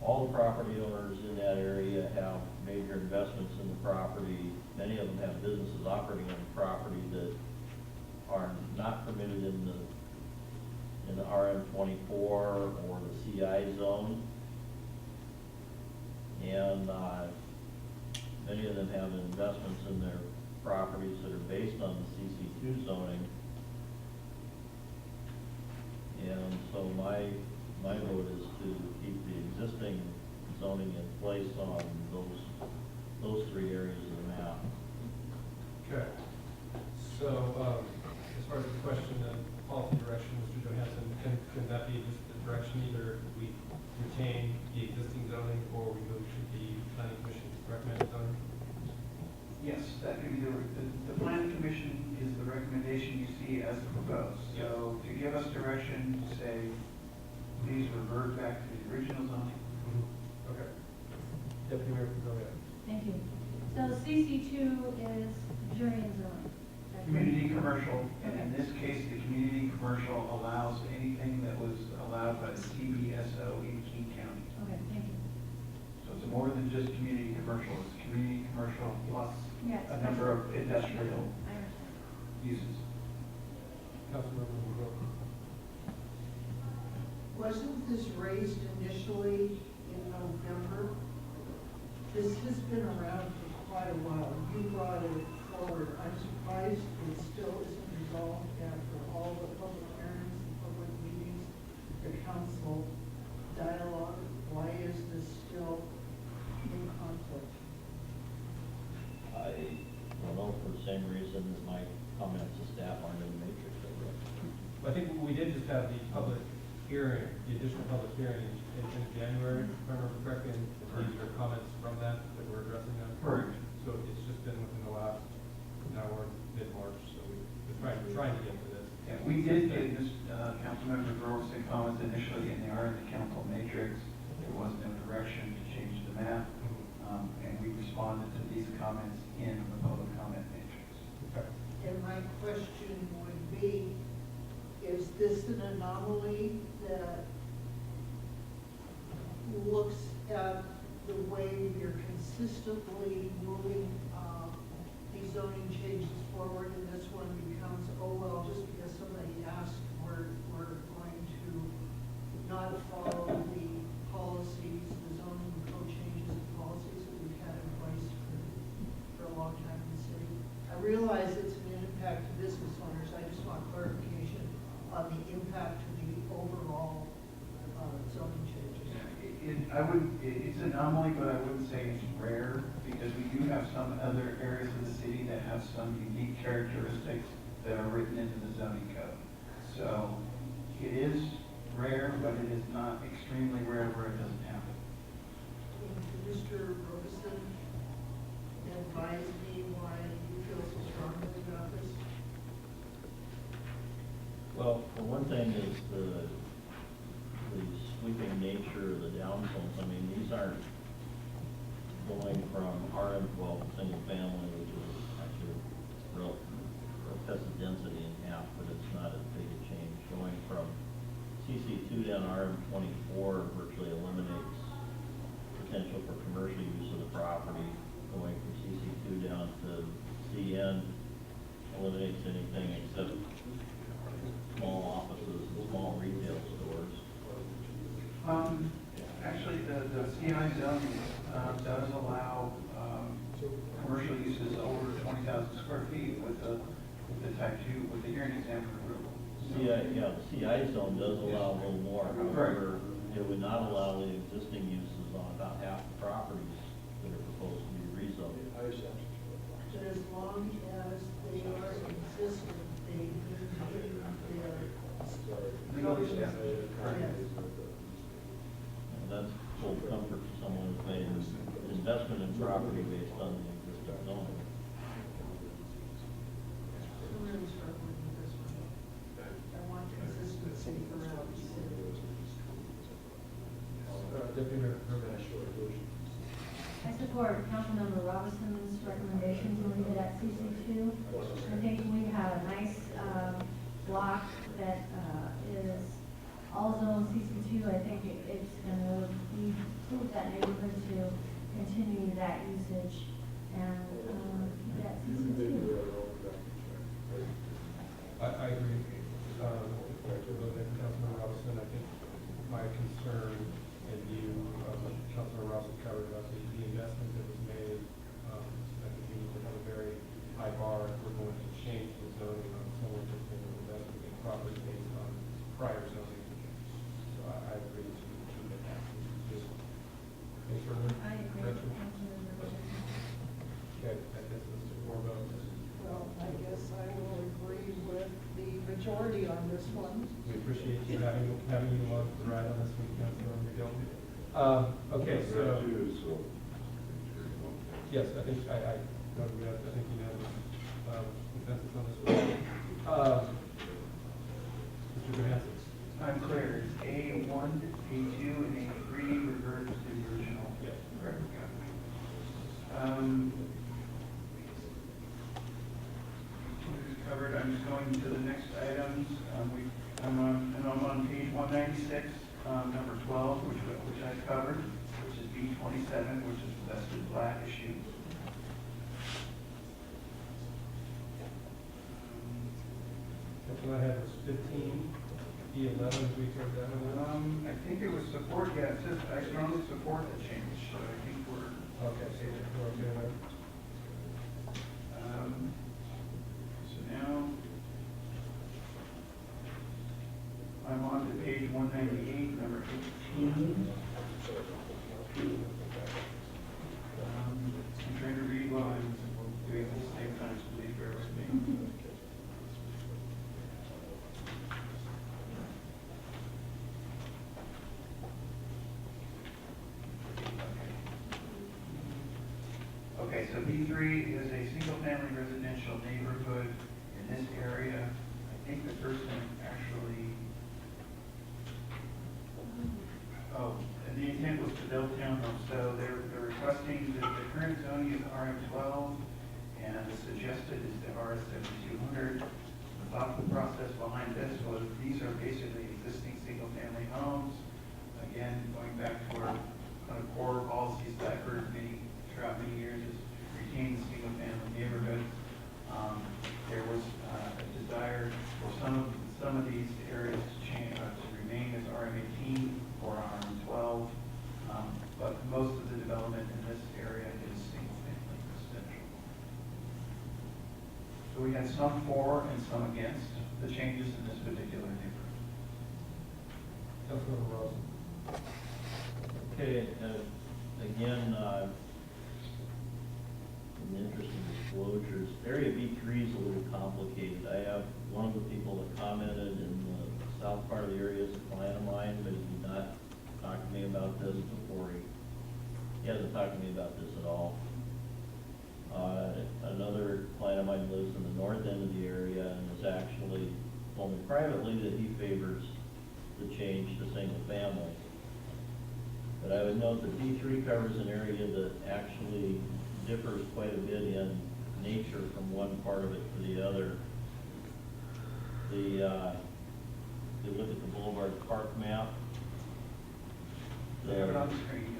all the property owners in that area have major investments in the property. Many of them have businesses operating on the property that are not permitted in the RM24 or the CI zone. And many of them have investments in their properties that are based on the CC2 zoning. And so my vote is to keep the existing zoning in place on those three areas of the map. Okay. So, as far as the question of policy direction, Mr. Johansson, can that be just the direction, either we retain the existing zoning or we move to the planning commission's recommended zoning? Yes, that can be the planning commission is the recommendation you see as proposed. So to give us direction, say, please revert back to the original zoning. Okay. Deputy Mayor, go ahead. Thank you. So CC2 is Burien zoning. Community commercial, and in this case, the community commercial allows anything that was allowed by the CBSO in King County. Okay, thank you. So it's more than just community commercial, it's community commercial plus a number of industrial uses. Councilmember Woodrow. Wasn't this raised initially in November? This has been around for quite a while. You brought it forward. I'm surprised it still isn't resolved after all the public hearings, the public meetings, the council dialogue. Why is this still in conflict? I don't know, for the same reason that my comments to staff aren't in the matrix. I think we did just have the public hearing, the additional public hearing in January, if I remember correctly, and these are comments from that we're addressing now. Correct. So it's just been within the last, now we're mid-March, so we're trying to get to this. Yeah, we did get this, Councilmember Grove's comments initially, and they are in the council matrix. There was no direction to change the map, and we responded to these comments in the public comment matrix. Okay. And my question would be, is this an anomaly that looks at the way we're consistently moving these zoning changes forward, and this one becomes, oh, well, just because somebody asked, we're going to not follow the policies, the zoning code changes and policies that we've had in place for a long time in the city. I realize it's an impact to business owners. I just want clarification on the impact to the overall zoning changes. It's an anomaly, but I wouldn't say it's rare, because we do have some other areas of the city that have some unique characteristics that are written into the zoning code. So it is rare, but it is not extremely rare where it doesn't happen. Mr. Robeson advise me why you feel so strongly about this? Well, for one thing is the sweeping nature of the downzones. I mean, these aren't going from RM12 single family, which is actually real test the density in half, but it's not as big a change. Going from CC2 down to RM24 virtually eliminates potential for commercial use of the property. Going from CC2 down to CN eliminates anything except small offices and small retail stores. Actually, the CI zone does allow commercial uses over 20,000 square feet with the type 2, with the hearing exam approval. Yeah, the CI zone does allow a little more. However, it would not allow the existing uses on about half the properties that are proposed to be rezoned. But as long as they are existing, they need Legally established. Yes. And that's full comfort to someone who's made an investment in property based on the existing zoning. I'm really struggling with this one. I want consistency around the city. Deputy Mayor Burien. I support Councilmember Robinson's recommendation to leave it at CC2. I think we have a nice block that is all zone CC2. I think it's going to improve that neighborhood to continue that usage and keep that CC2. I agree. Councilman Robinson, I think my concern and view of what Councilman Robinson covered about the investment that was made, I think we need to have a very high bar if we're going to change the zoning on someone just making an investment in property based on prior zoning. So I agree to keep it at CC2. Any further? I agree with Councilmember Robinsson. Okay, I guess it's 4 votes. Well, I guess I will agree with the majority on this one. We appreciate you having you along for the ride on this week, Councilmember McGill. Okay, so, yes, I think I think unanimous consensus on this one. Mr. Johansson. I'm clear. It's A1, A2, and A3 reverts to the original. Yes. Correct. Covered. I'm just going to the next items. I'm on page 196, number 12, which I've covered, which is B27, which is the vested plat issue. That's what I had was 15, E11, we heard that one. I think it was support, yeah, it says I strongly support the change, so I think we're. Okay, so we're okay there. So now, I'm on to page 198, number 18. I'm trying to read while I'm doing it at the same time, so please bear with me. Okay, so B3 is a single-family residential neighborhood in this area. I think the person actually, and the intent was to build townhomes, so they're requesting that the current zoning is RM12, and the suggested is the RS7200. The thought process behind this was these are basically existing single-family homes. Again, going back to our kind of core policies that I've heard throughout many years is retain the single-family neighborhood. There was a desire for some of these areas to change, to remain as RM18 or RM12, but most of the development in this area is single-family residential. So we had some for and some against the changes in this particular neighborhood. Councilmember Rosen. Okay, again, in the interest of disclosures, Area B3 is a little complicated. I have south part of the area is a client of mine, but he did not talk to me about this before he hasn't talked to me about this at all. Another client of mine lives in the north end of the area and has actually told me privately that he favors the change to single family. But I would note that D3 covers an area that actually differs quite a bit in nature from one part of it to the other. If you look at the Boulevard Park map, They have it on the screen.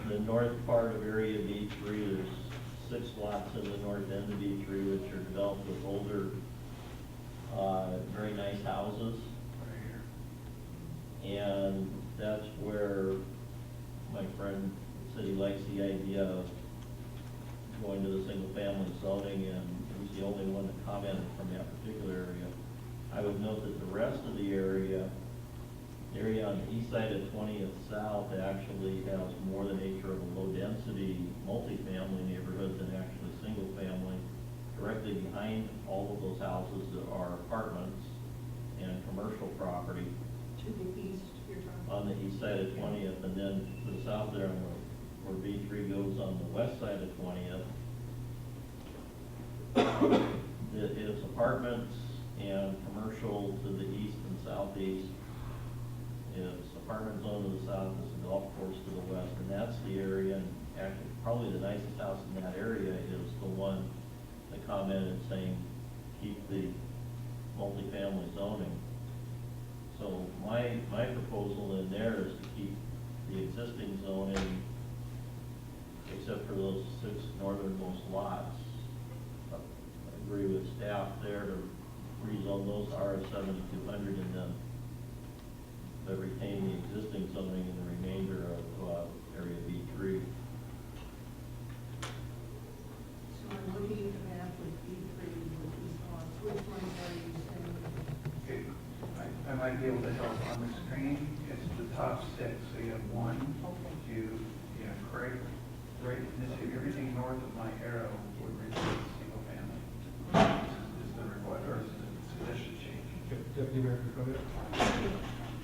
the north part of area B3, there's 6 lots in the north end of B3 which are developed with older, very nice houses. And that's where my friend said he likes the idea of going to the single family zoning, and he's the only one that commented from that particular area. I would note that the rest of the area on the east side of 20th South actually has more than an acre of a low-density multifamily neighborhood than actually single-family. Directly behind all of those houses are apartments and commercial property. To the east, you're talking? On the east side of 20th, and then to the south there, where B3 goes on the west side of 20th, it's apartments and commercial to the east and southeast. It's apartment zone to the south, it's a golf course to the west, and that's the area, and actually probably the nicest house in that area is the one that commented saying, keep the multifamily zoning. So my proposal in there is to keep the existing zoning, except for those 6 northernmost lots. I agree with staff there to rezone those RS 7200 and then retain the existing zoning in the remainder of area B3. So I'm looking at the map with B3 with these lots. Which ones are you saying? Okay, I might be able to help on the screen. It's the top 6. So you have 1, 2, you have right in this area. Everything north of my arrow would replace single family. This is the required, or is the suggested change. Deputy Mayor, go ahead.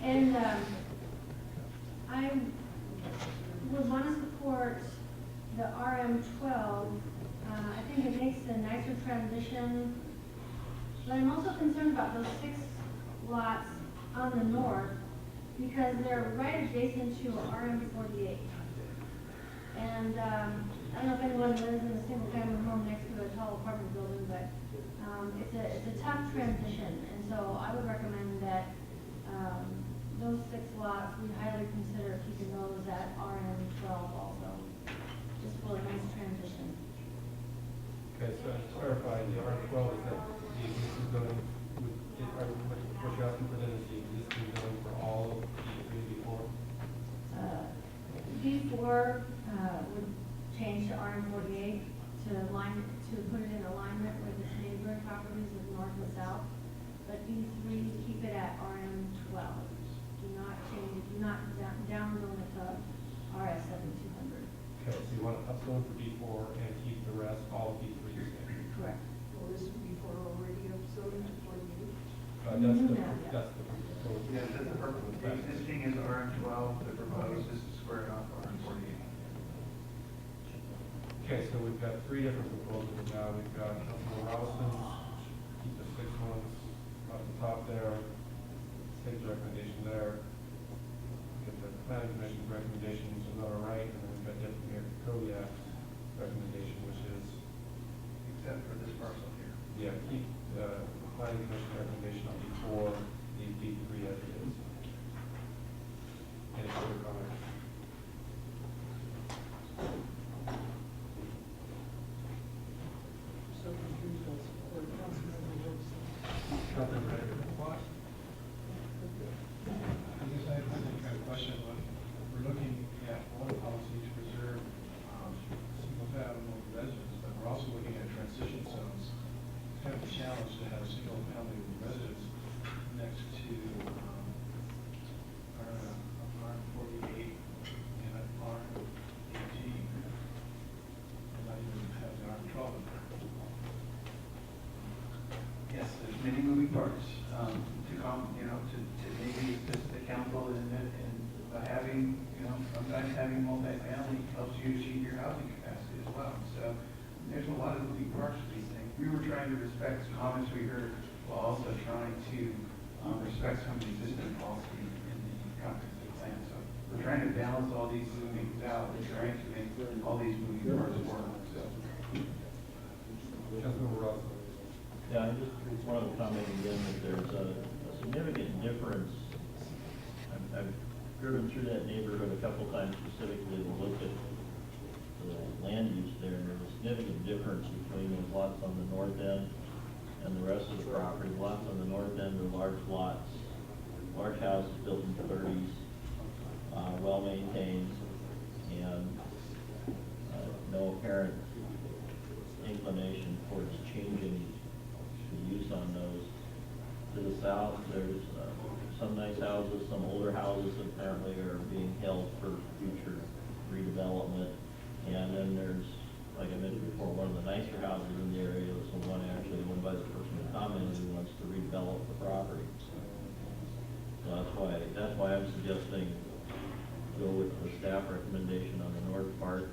And I would want to support the RM12. I think it makes a nicer transition, but I'm also concerned about those 6 lots on the north because they're right adjacent to RM48. And I don't know if anyone lives in a single family home next to a tall apartment building, but it's a tough transition. And so I would recommend that those 6 lots, we highly consider keeping those at RM12 also, just for a nice transition. Okay, so to clarify, the R12 is that the existing zoning, what you're asking for then is the existing zoning for all of B3 and B4? B4 would change to RM48 to put it in alignment with its neighboring properties of north and south. But B3, keep it at RM12. Do not change it, do not down zone it to RS 7200. Okay, so you want to upzone for B4 and keep the rest, all of B3 the same? Correct. Well, this would be for already upzoning to 48. That's the proposal. Yeah, that's the purpose. The existing is RM12, the proposed is to square it off RM48. Okay, so we've got 3 different proposals now. We've got Councilman Robinson's, keep the 6 ones up the top there, state's recommendation there. Get the planning commission's recommendation, which is on our right, and then we've got Deputy Mayor Kukoviac's recommendation, which is, Except for this parcel here. yeah, keep the planning commission recommendation on B4, leave B3 as it is. Any further comments? So confused also, or Councilmember Wilson. Councilman Reddick. I guess I have a question. We're looking at one policy to preserve single-family residents, but we're also looking at transition zones. It's kind of a challenge to have single-family residents next to R48 and R18, and not even have the R12 in there. Yes, there's many moving moving parts, to come, to maybe assist the council in by having, sometimes having multifamily helps you achieve your housing capacity as well. So there's a lot of moving parts to these things. We were trying to respect comments we heard while also trying to respect some of the existing policy in the comprehensive plan. So we're trying to balance all these moving out and trying to make all these moving parts work. So. Councilmember Ross. Yeah, I just wanted to comment again that there's a significant difference. I've driven through that neighborhood a couple times specifically to look at the land use there, and there's a significant difference between those lots on the north end and the rest of the property. Lots on the north end are large lots, large houses built in the 30s, well maintained, and no apparent inclination towards changing the use on those. To the south, there's some nice houses, some older houses that apparently are being held for future redevelopment. And then there's, like I mentioned before, one of the nicer houses in the area is the one actually owned by the person who commented who wants to redevelop the property. So that's why I'm suggesting go with the staff recommendation on the north part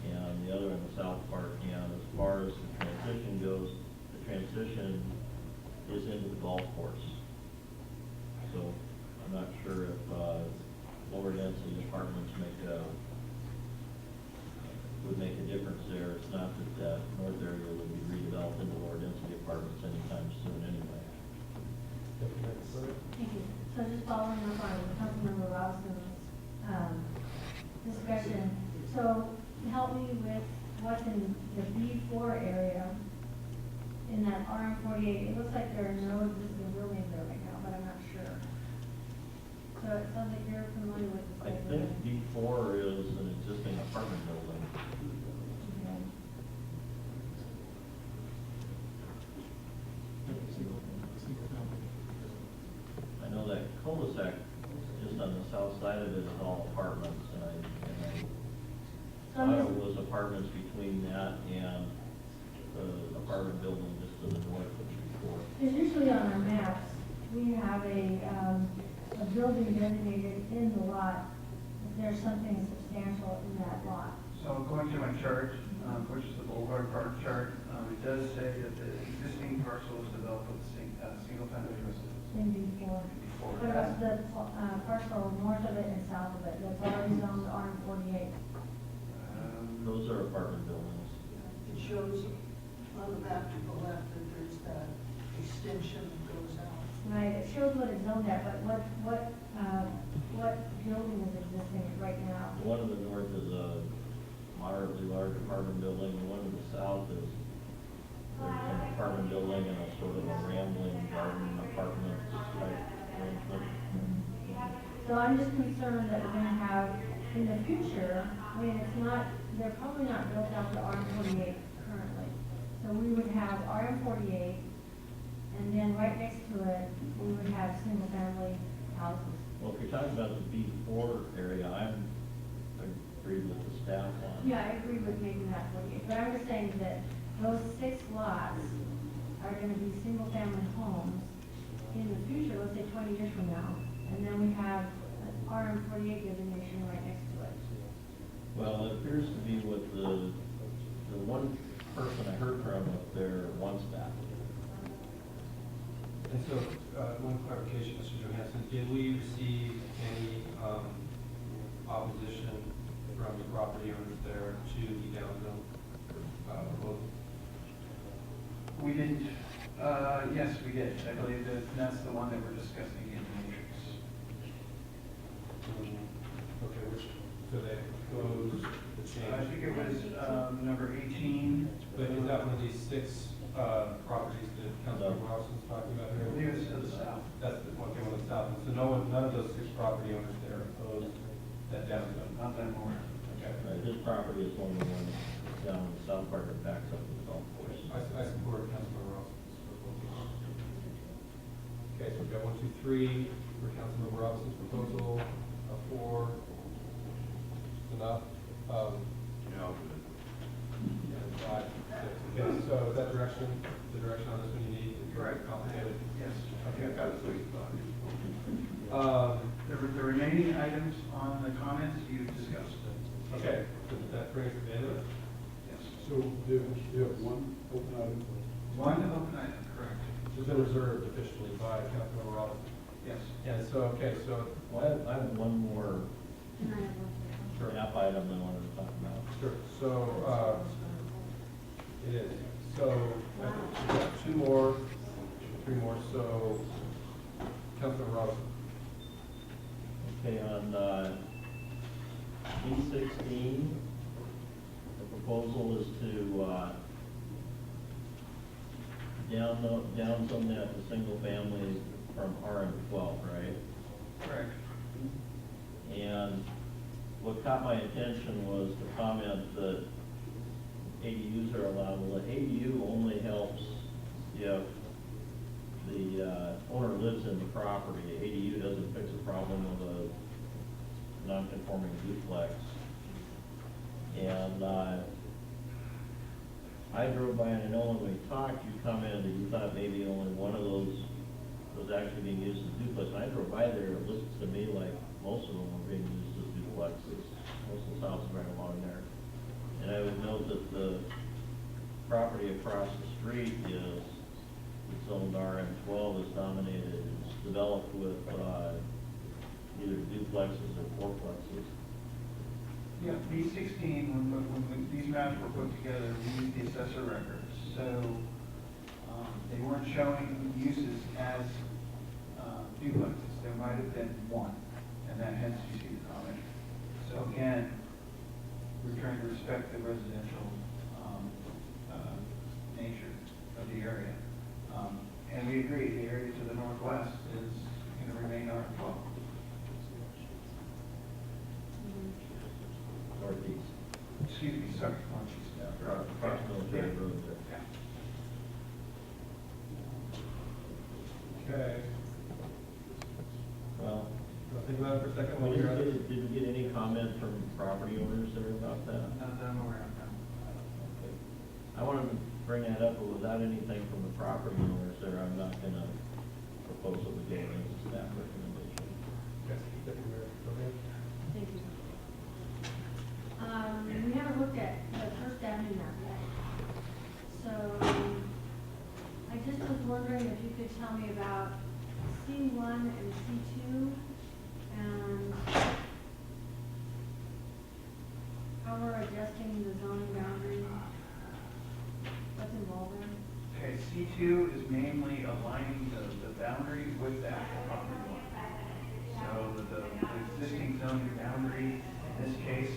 and the other on the south part. And as far as the transition goes, the transition is into the golf course. So I'm not sure if lower density apartments would make a difference there. It's not that that north area would be redeveloped into lower density apartments anytime soon anyway. Thank you. So just following up on Councilmember Robinson's discussion. So help me with what's in the B4 area in that RM48. It looks like there are no existing buildings there right now, but I'm not sure. So it sounds like you're familiar with the I site. think B4 is an existing apartment building. Okay. I know that cul-de-sac just on the south side of it is all apartments, and I thought it was apartments between that and the apartment building just to the north of B4. Because usually on our maps, we have a building designated in the lot if there's something substantial in that lot. So going to my chart, which is the Boulevard Park chart, it does say that the existing parcel is developed with single-family residence. In B4. What about the parcel north of it and south of it that's already zoned RM48? Those are apartment buildings. It shows on the map to the left that there's that extension that goes out. Right, it shows what it's zoned at, but what building is existing right now? One of the north is a moderately large apartment building, and one of the south is an apartment building and a sort of a rambling garden apartment type arrangement. So I'm just concerned that we're gonna have, in the future, I mean, they're probably not built out to RM48 currently. So we would have RM48, and then right next to it, we would have single-family houses. Well, if you're talking about the B4 area, I agree with the staff on. Yeah, I agree with making that 48, but I'm just saying that those 6 lots are gonna be single-family homes in the future, let's say 20 years from now, and then we have an RM48 designation right next to it. Well, it appears to be what the one person I heard from up there wants that. And so, one clarification, Mr. Johansson, did we receive any opposition from the property owners there to the downzone proposal? We didn't, yes, we did. I believe that's the one that we're discussing in the matrix. Okay, so that goes the change. I think it was number 18. But is that one of these 6 properties that Councilmember Robinson's talking about here? I believe it's to the south. That's the one, on the south. So none of those 6 property owners there opposed that downzone? Not that more. Okay. Right, his property is one of the ones down in the south part that backs up to the golf course. I support Councilmember Robinson's proposal. Okay, so we've got 1, 2, 3 for Councilmember Robinson's proposal, 4, enough. Yeah, And 5, 6. Okay, so is that direction, the direction on this one you need? Correct. Complicated. Yeah, I was thinking about it. The remaining items on the comments you've discussed. Okay, so that brings it to the end of it? Yes. So you have one open item? One open item, correct. It's been reserved officially by Councilmember Robinson. Yes. Yeah, so, okay, so, Well, I have one more And I have one. sure. app item I wanted to talk about. Sure, so, it is, so, I think we've got two more, three more, so, Councilmember Robinson. Okay, on B16, the proposal is to downzone that to single family from RM12, right? Correct. And what caught my attention was the comment that ADUs are allowed. Well, the ADU only helps if the owner lives in the property. The ADU doesn't fix the problem with a non-conforming duplex. And I drove by, and I know when we talked, you commented that you thought maybe only one of those was actually being used as duplex. And I drove by there, it looks to me like most of them were being used as duplexes. Most of the houses right along there. And I would note that the property across the street is, it's zoned RM12, is dominated, it's developed with either duplexes or fourplexes. Yeah, B16, when these maps were put together, we used the assessor records. So they weren't showing uses as duplexes. There might have been one, and that hence you see the comment. So again, we're trying to respect the residential nature of the area. And we agree, the area to the northwest is going to remain R12. Northeast. Excuse me, sorry, northeast. Across Military Road there. Okay, Well, think about it for a second. we while you're at it. did we get any comment from property owners there about that? Not that I'm aware of. Okay. I wanted to bring that up, but without anything from the property owners there, I'm not gonna propose that we go against the staff recommendation. Yes, Deputy Mayor, go ahead. Thank you. We haven't looked at the First Avenue map yet. So I just was wondering if you could tell me about C1 and C2 and how we're adjusting the zoning boundary. What's involved in it? Okay, C2 is mainly aligning the boundary with the actual property line. So the existing zoning boundary in this case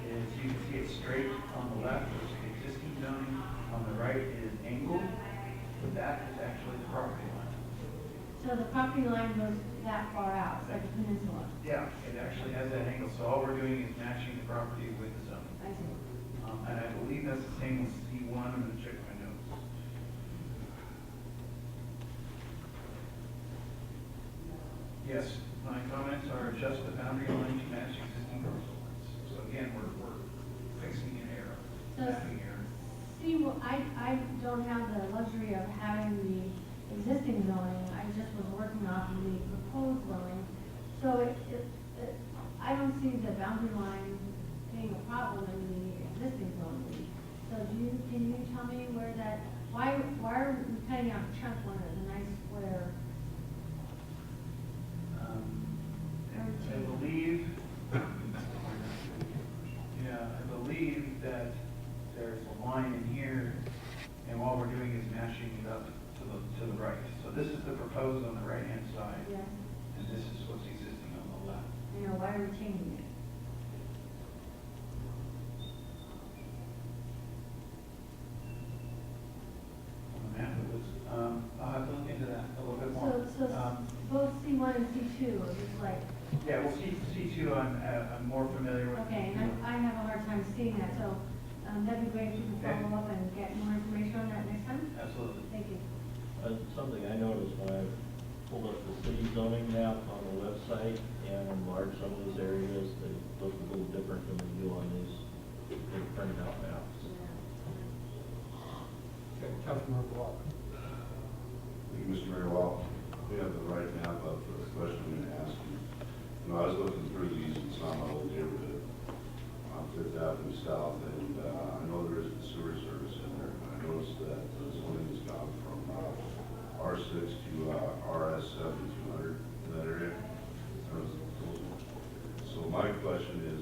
is you can see it straight on the left, which is the existing zoning. On the right is angled, but that is actually the property line. So the property line goes that far out, it's like a peninsula. Yeah, it actually has that angle, so all we're doing is matching the property with the zoning. I see. And I believe that's the same with C1, I'm gonna check my notes. Yes, my comments are adjust the boundary line to match existing parcel lines. So again, we're fixing an error, mapping error. See, well, I don't have the luxury of having the existing zoning, I just was working off of the proposed zoning. So I don't see the boundary line being a problem in the existing zoning. So can you tell me where that, why are we cutting out a chunk when it's a nice square? I believe, yeah, I believe that there's a line in here, and all we're doing is matching it up to the right. So this is the proposed on the right-hand side, Yes, and this is what's existing on the left. you know, why are we changing it? On the map, it was, I'll have to look into that a little bit more. So both C1 and C2 are just like, Yeah, well, C2, I'm more familiar with. okay, and I have a hard time seeing that, so that'd be great if you could follow up and get more information on that next time. Absolutely. Thank you. Something I noticed when I pulled up the city zoning map on the website and enlarged some of these areas, they look a little different than they do on these printed out maps. Okay, Councilmember Block. Thank you, Mr. Mayor. Well, 6 to RS 7200 in that area. That was the proposal. So my question is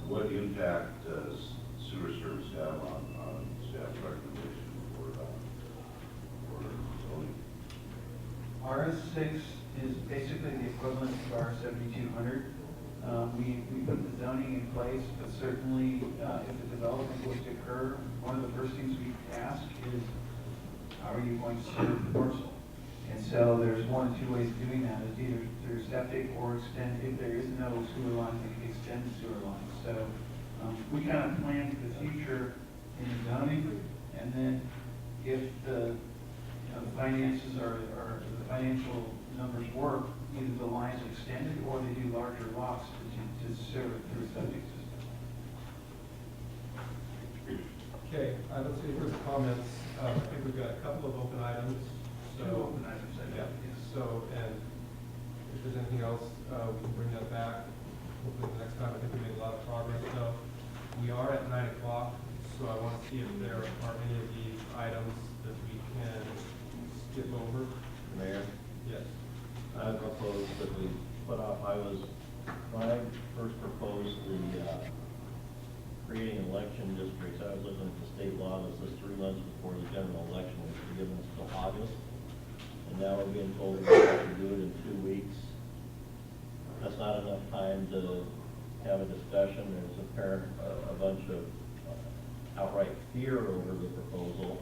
what impact does sewer service have on staff's recommendation for zoning? RS6 is basically the equivalent to R 7200. We put the zoning in place, but certainly if a development was to occur, one of the first things we ask is, how are you going to serve the parcel? And so there's one of two ways of doing that, is either through septic or extend, if there is no sewer line, we can extend the sewer line. So we kind of plan for the future in zoning, and then if the finances or the financial numbers work, either the line's extended or they do larger lots to serve it through a septic system. Okay, let's see, here's the comments. I think we've got a couple of open items. So, Two open items, I yeah. think, yes. So, and if there's anything else, we can bring that back. Hopefully the next time. I think we made a lot of progress. So, we are at 9 o'clock. So I want to see if there are any of these items that we can skip over. Mayor, Yes. I propose that we put off, when I first proposed the creating election districts, I was looking at the state law that says 3 months before the general election, which would give us till August. And now we're being told we have to do it in 2 weeks. That's not enough time to have a discussion. There's apparent a bunch of outright fear over the proposal.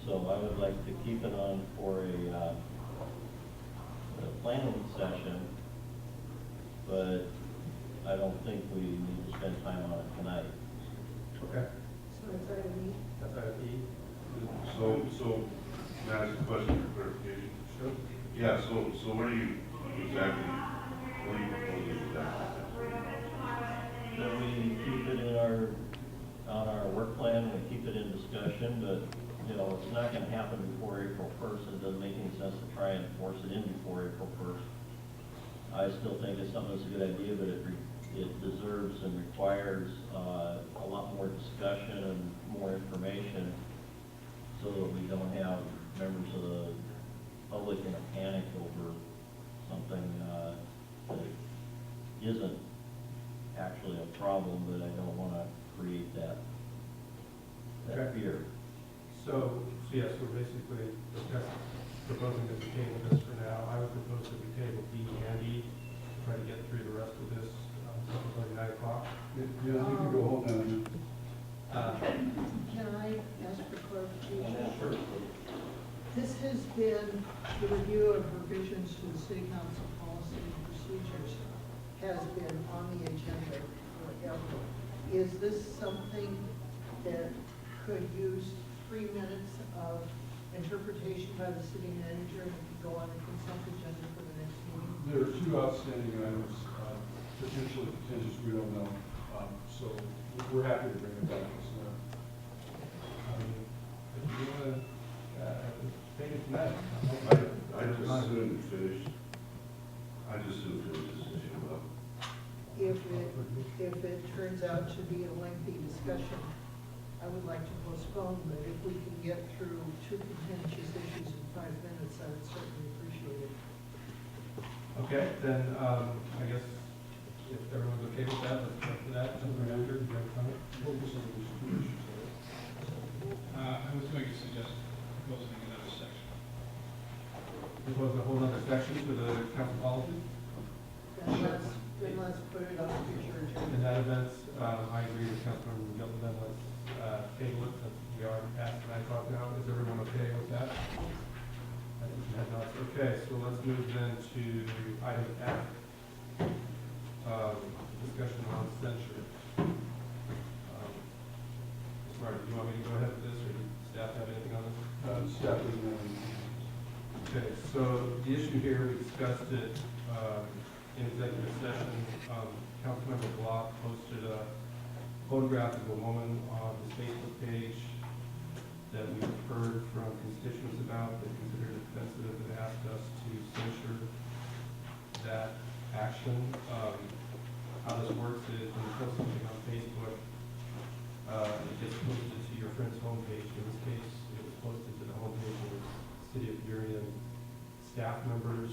So I would like to keep it on for a planning session, but I don't think we need to spend time on it tonight. Okay. So it's item E. That's item E. So can I ask a question for clarification? Sure. Yeah, so what are you proposing exactly? That we keep it in on our work plan, we keep it in discussion, but, it's not gonna happen before April 1st, and it doesn't make any sense to try and force it in before April 1st. I still think it's something that's a good idea, but it deserves and requires a lot more discussion and more information so that we don't have members of the public in a panic over something that isn't actually a problem, but I don't want to create that Okay. fear. So yes, we're basically proposing that we table this for now. I would propose that we table D and E to try to get through the rest of this, probably 9 o'clock. Yeah, you can go home now. Can I ask for clarification? This has been, the review of revisions to the city council policy and procedures has been on the agenda forever. Is this something that could use 3 minutes of interpretation by the city manager and go on the consent agenda for the next meeting? There are 2 outstanding items, potentially contentious, we don't know. So we're happy to bring it back. If you want to take it tonight. I just soon finish this issue up. If it turns out to be a lengthy discussion, I would like to postpone, but if we can get through 2 contentious issues in 5 minutes, I would certainly appreciate it. Okay, then I guess if everyone's okay with that, let's go for that. Mr. Manager, do you have a comment? Focus on these 2 issues. I was going to suggest proposing another section. Propose a whole other section to the council policy? Then let's put it on a future agenda. In that event, I agree with Councilmember Gilman, then let's table it since we are past 9 o'clock now. Is everyone okay with that? I think you have not. Okay, so let's move then to item F. Discussion on censure. Mr. Martin, do you want me to go ahead with this, or does staff have anything on this? Staff doesn't have anything. Okay, so the issue here, we discussed it in executive session. Councilmember Block posted a photograph of a woman on his Facebook page that we've heard from constituents about. They considered it offensive and asked us to censure that action. How this works is when you post something on Facebook, it gets posted to your friend's homepage. In this case, it was posted to the homepage of the City of Burien staff members,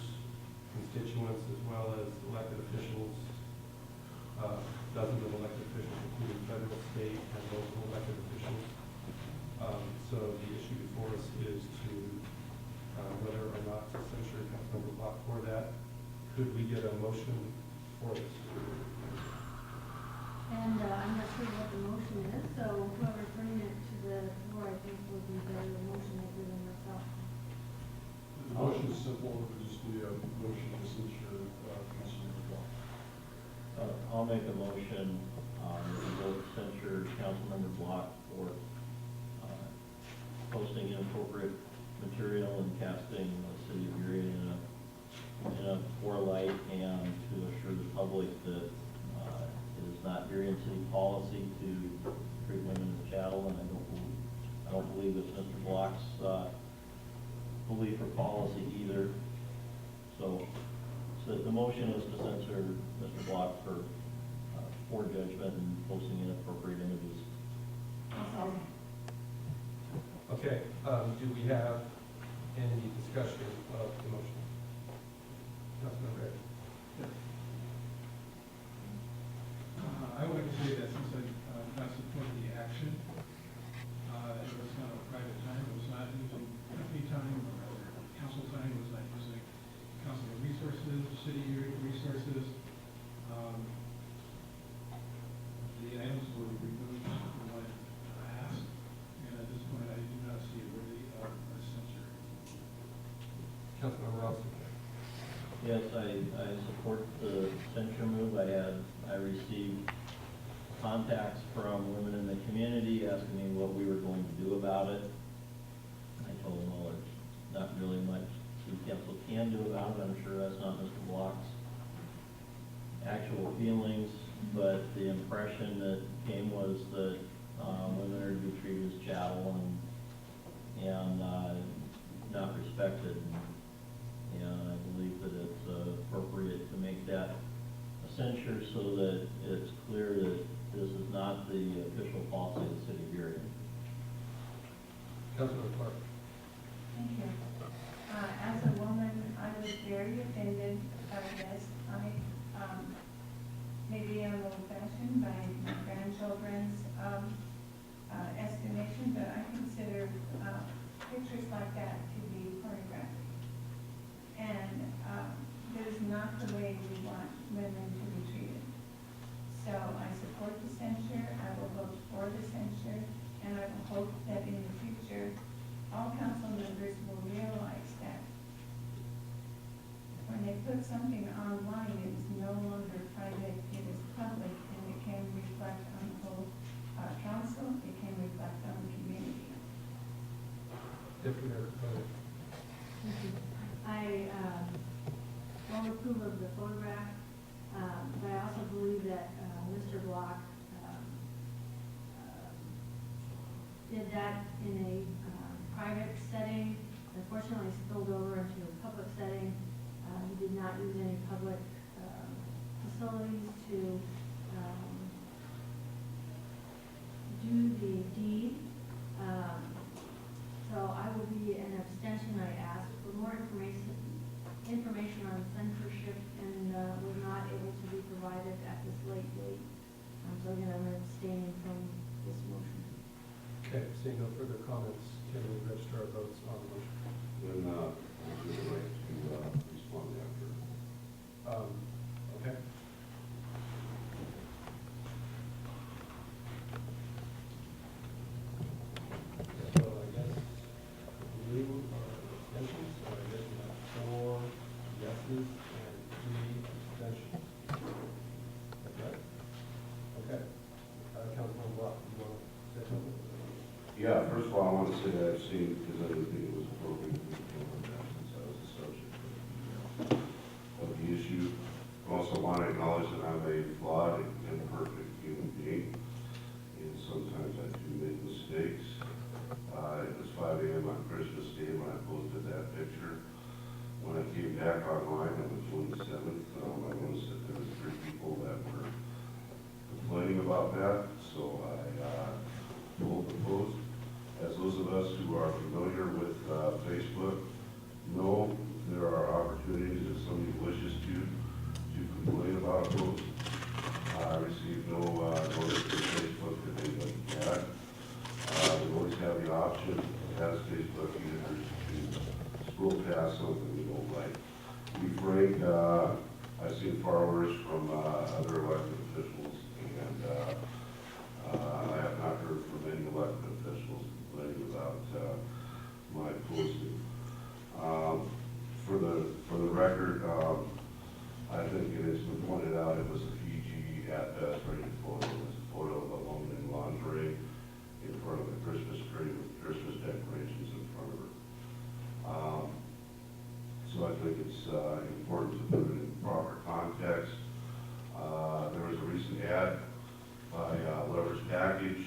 constituents, as well as elected officials, dozens of elected officials, including federal, state, and local elected officials. So the issue before us is to whether or not to censure Councilmember Block for that. Could we get a motion for this? And I'm not sure what the motion is, so whoever's bringing it to the floor, I think will be the motion other than myself. The motion is simple, it would just be a motion to censure Councilmember Block. I'll make a motion, to vote censure Councilmember Block for posting inappropriate material and casting the City of Burien in a poor light, and to assure the public that it is not Burien City policy to treat women as chattel, and I don't believe it's Mr. Block's belief or policy either. So the motion is to censor Mr. Block for poor judgment and posting inappropriate images. Okay, do we have any discussion of the motion? Councilmember Ray. I would like to say that since I not supporting the action, it was not a private time, it was not using company time or rather council time, it was not using council resources, city resources. The items were removed when asked, and at this point I do not see it worthy of a censure. Councilmember Ralston. Yes, I support the censure move. I received contacts from women in the community asking me what we were going to do about it. I told them, well, there's not really much city council can do about it. I'm sure that's not Mr. Block's actual feelings, but the impression that came was that women are to be treated as chattel and not respected. And I believe that it's appropriate to make that a censure so that it's clear that this is not the official policy of the City of Burien. Councilmember Clark. Thank you. As a woman, I was very offended by this. Maybe I'm old-fashioned by my grandchildren's estimation, but I consider pictures like that to be pornographic. And that is not the way we want women to be treated. So I support the censure, I will vote for the censure, and I will hope that in the future, all council members will realize that when they put something online, it is no longer private, it is public, and it can reflect on the whole council, it can reflect on the community. Deputy Mayor. I won't approve of the photograph, but I also believe that Mr. Block did that in a private setting. Unfortunately, spilled over into a public setting. He did not use any public facilities to do the deed. So I will be an abstention. I asked for more information on censorship and was not able to be provided at this late date. So again, I'm abstaining from this motion. Okay, seeing no further comments, can we register our votes on the motion? Then, I would like to respond after. Okay. So I guess you are abstentions, so I guess we have 4 yeses and 3 abstentions. Okay? Okay. Councilman Block, you want to say something? Yeah, first of all, I want to say that I've seen, because I didn't think it was appropriate to do that since I was the subject of the issue. I also want to acknowledge that I'm a flawed and imperfect human being, and sometimes I do make mistakes. It was 5 a.m. on Christmas Day when I posted that picture. When I came back online on the 27th, I noticed that there was 3 people that were complaining about that, so I told the post. As those of us who are familiar Facebook. No, there are opportunities if somebody wishes to complain about a post. I received no notice from Facebook that anybody had. We always have the option, as Facebook users, to scroll past something we don't like. To be frank, I've seen far worse from other elected officials, and I have not heard from any elected officials complaining about my posting. For the record, I think it has been pointed out it was a PG at best rated photo. It was a photo of a woman in lingerie in front of a Christmas tree with Christmas decorations in front of her. So I think it's important to put it in proper context. There was a recent ad by Lover's Package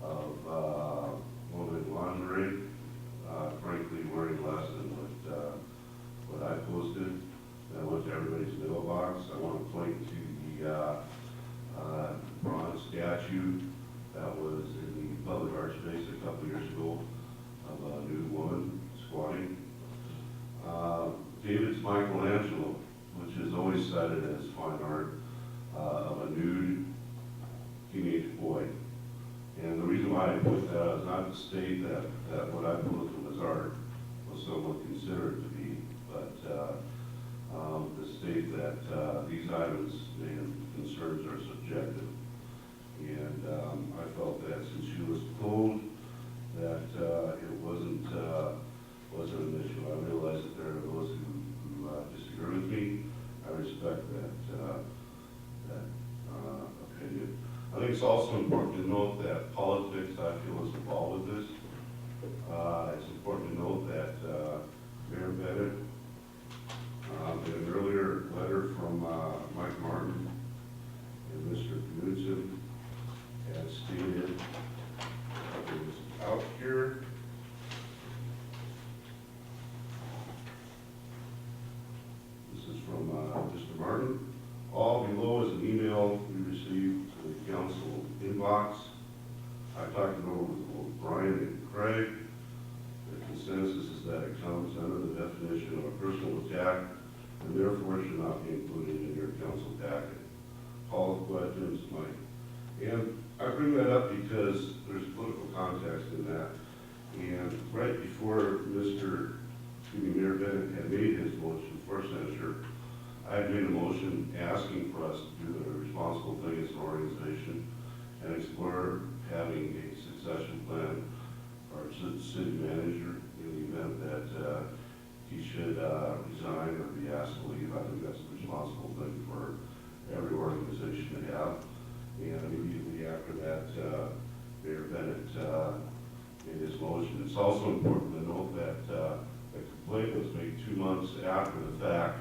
of a woman in lingerie, frankly wearing less than what I posted. That went to everybody's mailbox. I want to point to the bronze statue that was in the public art space a couple years ago of a nude woman squatting. David's Michelangelo, which is always cited as fine art, of a nude teenage boy. And the reason why I put that is not to state that what I posted was art, was someone considered to be, but to state that these items and concerns are subjective. And I felt that since she was told that it wasn't an issue, I realize that there are those who disagree with me. I respect that opinion. I think it's also important to note that politics, I feel, is involved with this. It's important to note that Mayor Bennett, in an earlier letter from Mike Martin and Mr. Knudsen, had stated, it was out here, this is from Mr. Martin. All below is an email we received to the council inbox. I talked it over with Brian and Craig. The consensus is that it comes under the definition of a personal attack and therefore should not be included in your council packet. Call of questions, Mike. And I bring that up because there's political context in that. And right before Mayor Bennett had made his motion for censure, I had made a motion asking for us to do a responsible thing as an organization and explore having a succession plan for our city manager in the event that he should resign or be asked to leave. I think that's a responsible thing for every organization to have. And immediately after that, Mayor Bennett made his motion. It's also important to note that the complaint was made 2 months after the fact,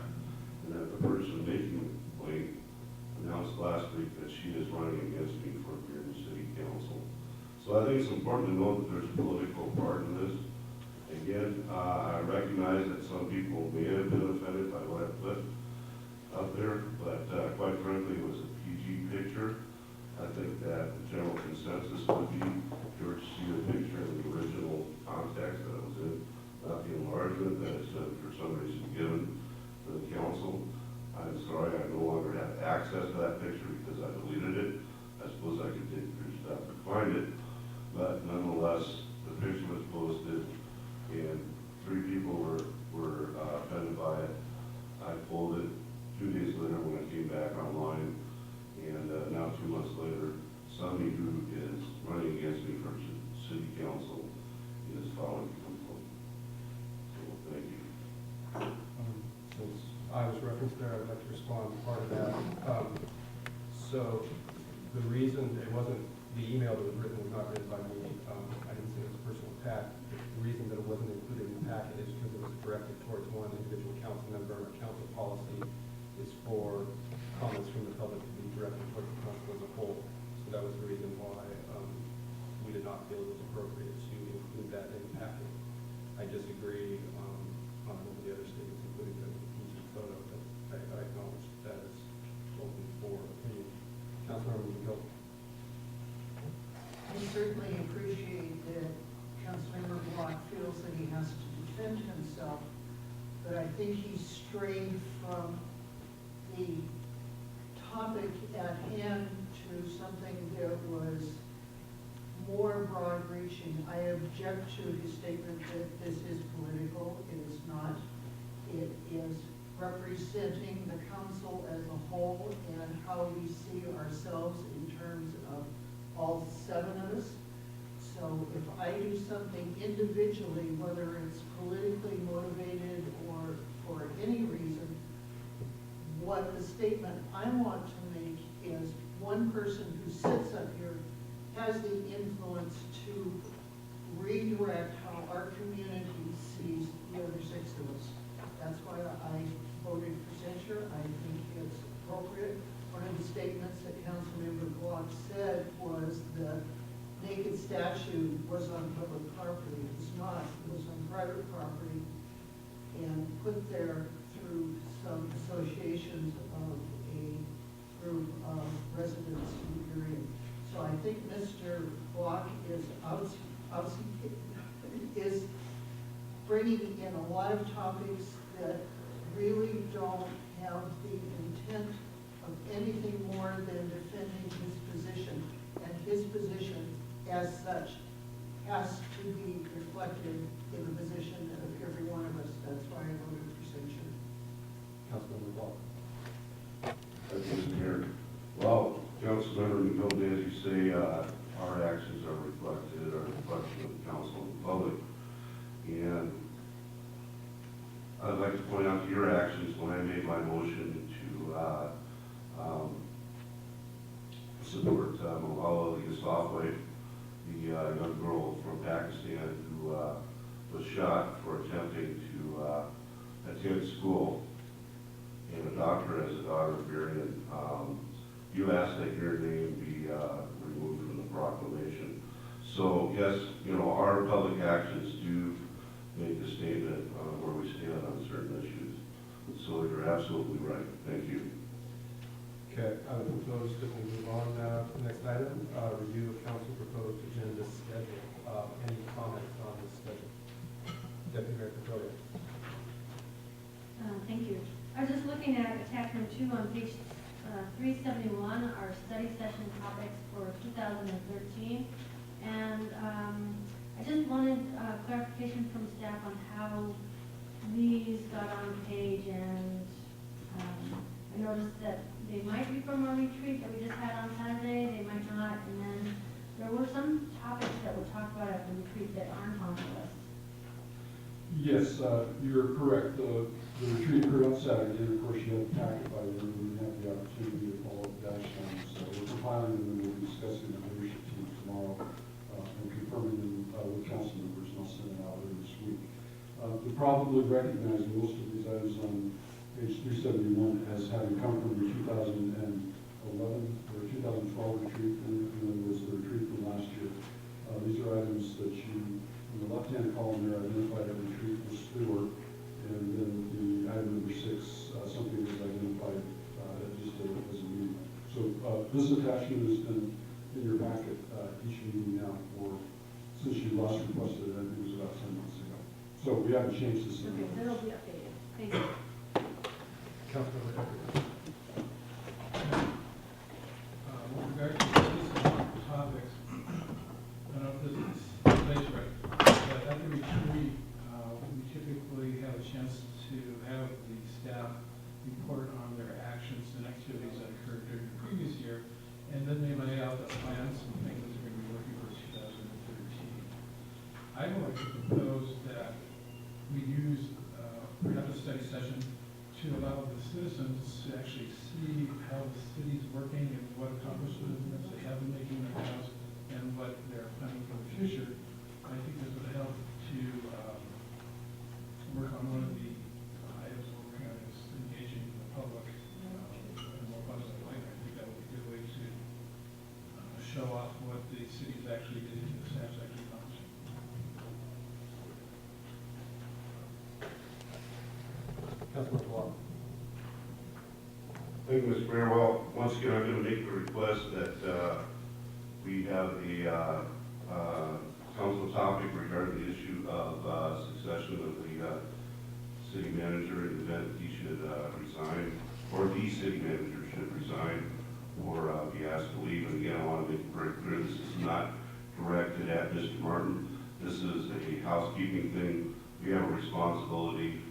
and that the person making the complaint announced last week that she is running against me for Burien City Council. So I think it's important to note that there's a political part in this. Again, I recognize that some people may have been offended by what I put up there, but quite frankly, it was a PG picture. I think that the general consensus would be if you were to see the picture in the original context that it was in, not the enlargement that it's for some reason given to the council. I'm sorry, I no longer have access to that picture because I deleted it. I suppose I could dig through stuff to find it, but nonetheless, the picture was posted and 3 people were offended by it. I pulled it 2 days later when I came back online, and now 2 months later, somebody who is running against me for city council is filing a complaint. So, thank you. Since I was referenced there, I'd like to respond to part of that. So the reason it wasn't, the email that was written was not written by me. I didn't say it was a personal attack. The reason that it wasn't included in the packet is because it was directed towards one individual council member. Our council policy is for comments from the public to be directed towards the council as a whole. So that was the reason why we did not feel it was appropriate to include that in the packet. I disagree on one of the other statements, including the PG photo, but I acknowledge that is open for opinion. Councilmember McGill. I certainly appreciate that Councilmember Block feels that defend himself, but I think he strayed from the topic at hand to something that was more broad-reaching. I object to his statement that this is political. It is not. It is representing the council as a whole and how we see ourselves in terms of all 7 of us. So if I do something individually, whether it's politically motivated or for any reason, what the statement I want to make is one person who sits up here has the influence to redirect how our community sees the other 6 of us. That's why I voted for censure. I think it's appropriate. One of the statements that Councilmember Glock said was the naked statue was on public property. It was not. It was on private property and put there through some associations of a group of residents in Burien. So I think Mr. Glock is bringing in a lot of topics that really don't have the intent of anything more than defending his position. And his position, as such, has to be reflected in the position of every one of us. That's why I voted for censure. Councilmember Block. Thank you, Mr. Mayor. Well, Councilmember McNulty, as you say, our actions are reflected, are a reflection of the council and the public. And I'd like to point out to your actions when I made my motion to support Malala Yousafzai, the young girl from Pakistan who was shot for attempting to attend school and a doctor as a daughter of Burien. You asked that your name be removed from the proclamation. So yes, our public actions do make a statement on where we stand on certain issues. So you're absolutely right. Thank you. Okay, I would propose that we move on now to the next item, review of council proposed agenda schedule. Any comments on the schedule? Deputy Mayor Petrolia. Thank you. I was just looking at attachment 2 on page 371, our study session topics for 2013. And I just wanted clarification from staff on how these got on the page, and I noticed that they might be from our retreat that we just had on Saturday, they might not, and then there were some topics that were talked about at the retreat that aren't on the list. Yes, you're correct. The retreat occurred on Saturday, and of course you had the packet by then, and you have the opportunity to follow up dash them. So we're compiling them, and we'll be discussing the leadership team tomorrow and confirming them with council members, and I'll send it out later this week. You probably recognize most of these items on page 371 as having come from the 2011 or 2012 retreat, and then was the retreat from last year. These are items that you, in the left-hand column there, identified a retreat with Stewart, and then the item number 6, something was identified just as a meeting. So this attachment has been in your packet each meeting now since you last requested it. I think it was about 10 months ago. So we haven't changed this. Okay, that'll be updated. Thank you. Councilmember Petrolia. With regard to these topics, I don't know if this is place right, but at the retreat, we typically have a chance to have the staff report on their actions and activities that occurred during the previous year, and then they lay out the plans and things that are going to be working for 2013. I would like to propose that we have a study session to allow the citizens to actually see how the city's working and what accomplishments they have been making in the past and what they're planning for the future. I think this would help to work on one of the items we're working on is engaging the public in a more positive light. I think that would be a good way to show off what the city's actually doing and the staff's actually accomplishing. Councilmember Block. Thank you, Mr. Mayor. Well, once again, I'm going to make the request that we have the council topic regarding the issue of succession of the city manager in the event he should resign, or the city manager should resign, or be asked to leave. And again, I want to make it very clear, this is not directed at Mr. Martin. This is a housekeeping thing. We have a responsibility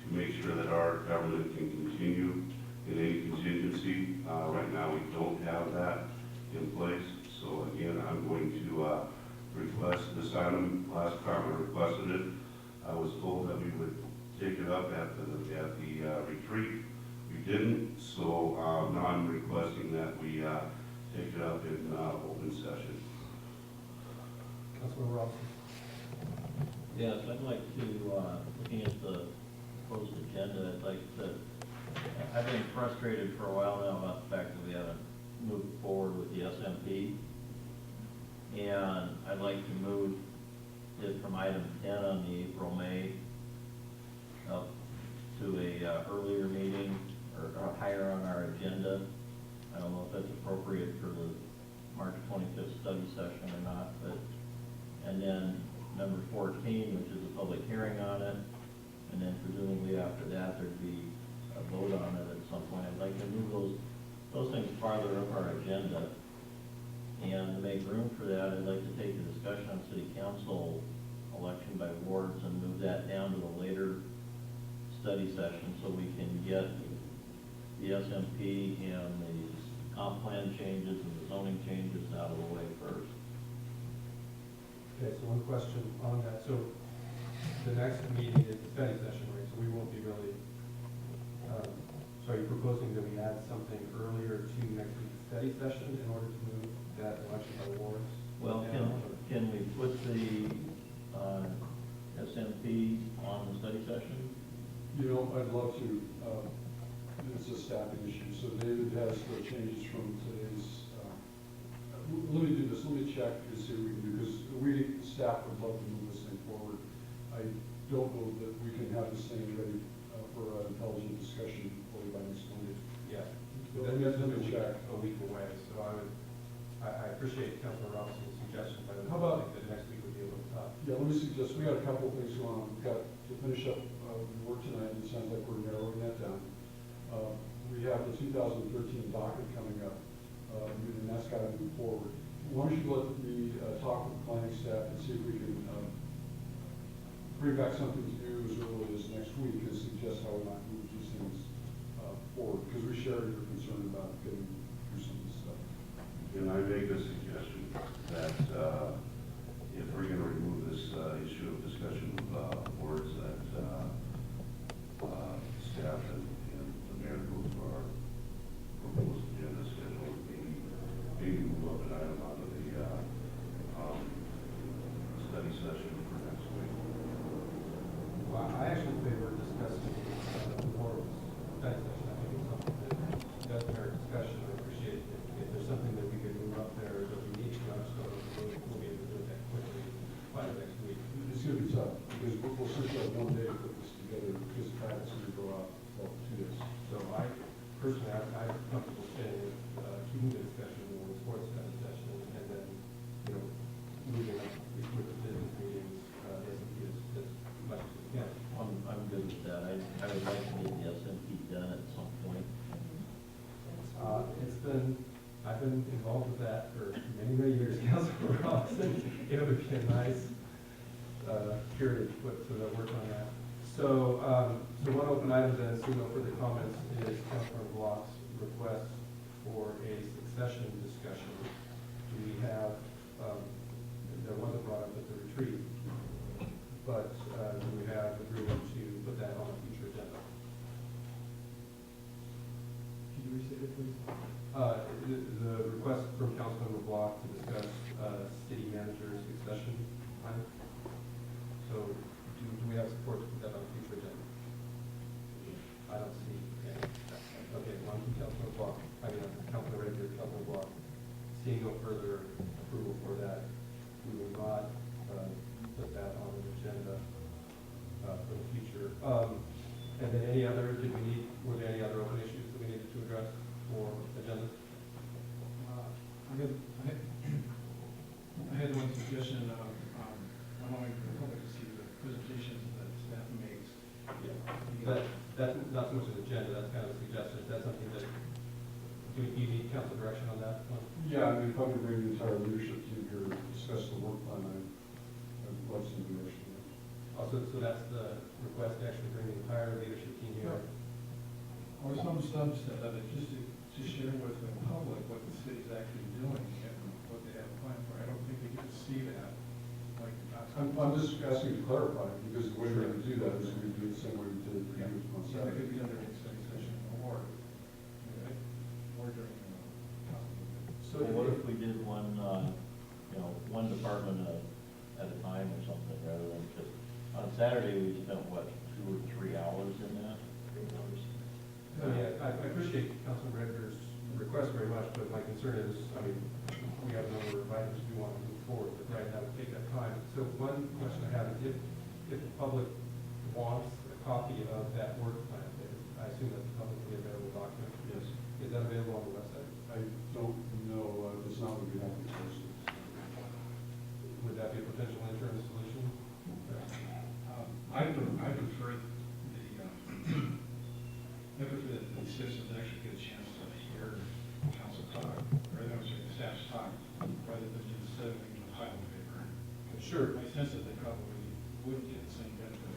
to make sure that our government can continue in any contingency. Right now, we don't have that in place. So again, I'm going to request this item. Last time I requested it, I was told that we would take it up at the retreat. We didn't, so now I'm requesting that we take it up in open session. Councilman Robinson. Yes, I'd like to, looking at the proposed agenda, I'd like to, I've been frustrated for a while now about the fact that we haven't moved forward with the SMP. And I'd like to move it from item 10 on the April-May up to a earlier meeting or higher on our agenda. I don't know if that's appropriate for the March 25th study session or not, but, and then number 14, which is a public hearing on it, and then presumably after that there'd be a vote on it at some point. I'd like to move those things farther up our agenda. And to make room for that, I'd like to take the discussion on city council election by wards and move that down to a later study session so we can get the SMP and the comp plan changes and the zoning changes out of the way first. Okay, so one question on that. So the next meeting is the study session, right? So we won't be really, so are you proposing that we add something earlier to next week's study session in order to move that election by wards? Well, can we put the SMP on the study session? You know, I'd love to. It's a staffing issue. So David has the changes from today's. Let me do this. Let me check and see what we can do, because we, staff, would love to move this thing forward. I don't know that we can have this thing ready for an intelligent discussion probably by next Monday. Yeah. Let me check. A week away, so I appreciate Councilor Robinson's suggestion, but How about- I think that next week would be a little tough. Yeah, let me suggest, we got a couple of things going on. We've got to finish up work tonight. It sounds like we're narrowing that down. We have the 2013 docket coming up, and that's got to move forward. Why don't you let me talk with planning staff and see if we can bring back something to do as early as next week and suggest how we might move these things forward, because we share your concern about getting through some of this stuff. Can I make a suggestion that if we're going to remove this issue of discussion of words, that staff and the mayor go to our proposed agenda schedule, maybe move up an item out of the study session for next week. Well, I actually favor discussing the wards study session. I think it's something that does merit discussion. I appreciate it. If there's something that we could move up there that we need to understand, we'll be able to do it that quickly by the next week. It's going to be tough, because we'll simply have one day to put this together, because Pat's going to go out for 2 days. So I personally, I'm comfortable staying with, keeping the discussion in the sports study session, and then, you know, moving up with the business meetings, as much as we can. I'm good with that. I would like to get the SMP done at some point. I've been involved with that for many, many years, Councilor Robinson. It would be a nice period to put to the work on that. So, so one open item then, so no further comments, is Councilor Block's request for a succession discussion. We have, there wasn't brought up at the retreat, but we have agreement to put that on a future agenda. Can you restate it, please? The request from Councilmember Block to discuss city manager succession plan. So do we have support to put that on a future agenda? I don't see any. Okay, one from Councilmember Block, Councilor Rager, Councilmember Block. Seeing no further approval for that, we will not put that on the agenda for the future. And then any other, were there any other open issues that we needed to address for agenda? I had one suggestion of allowing the public to see the presentations that staff makes. Yeah. That's not so much an agenda, that's kind of a suggestion. Is that something that, do you need council direction on that one? Yeah, I mean, if I could bring the entire leadership team here to discuss the work plan, I'd love some direction. Also, so that's the request to actually bring the entire leadership team here? Or some subset of it, just to share with the public what the city's actually doing and what they have planned for. I don't think they get to see that. Like, I'm just asking to clarify, because the way we're going to do that is we do it the same way we did for you on yeah, that Saturday. could be under a study session or during council meeting. So Well, what if we did one, one department at a time or something, rather than just, on Saturday, we spent, what, 2 or 3 hours in that? 3 hours? I mean, I appreciate Councilman Redner's request very much, but my concern is, I mean, we have a number of items we want to move forward, but right now would take that time. So one question I have is if the public wants a copy of that work plan, I assume that's a publicly available document. Yes. Is that available on the website? I don't know, it's not what we have in person. Would that be a potential interim solution? I prefer that the citizens actually get a chance to hear council talk, or the staff talk, rather than just sitting in a pile of paper. Sure. My sense is they probably wouldn't get the same benefit.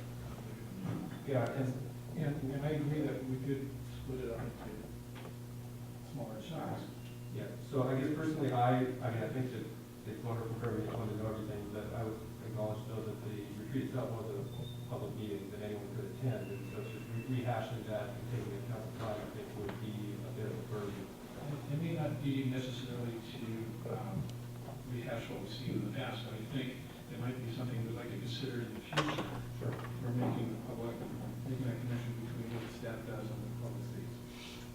Yeah, and And I agree that we could split it up into smaller chunks. yeah, so I guess personally, I mean, I think that it's wonderful for everyone to know everything, but I would acknowledge though that the retreat itself was a public meeting that anyone could attend, and so just rehashing that and taking into account the time, I think would be a bit of a burden. It may not be necessarily to rehash what we've seen in the past, but I think it might be something we'd like to consider in the future. Sure. For making the public, making that connection between what the staff does and what the public sees.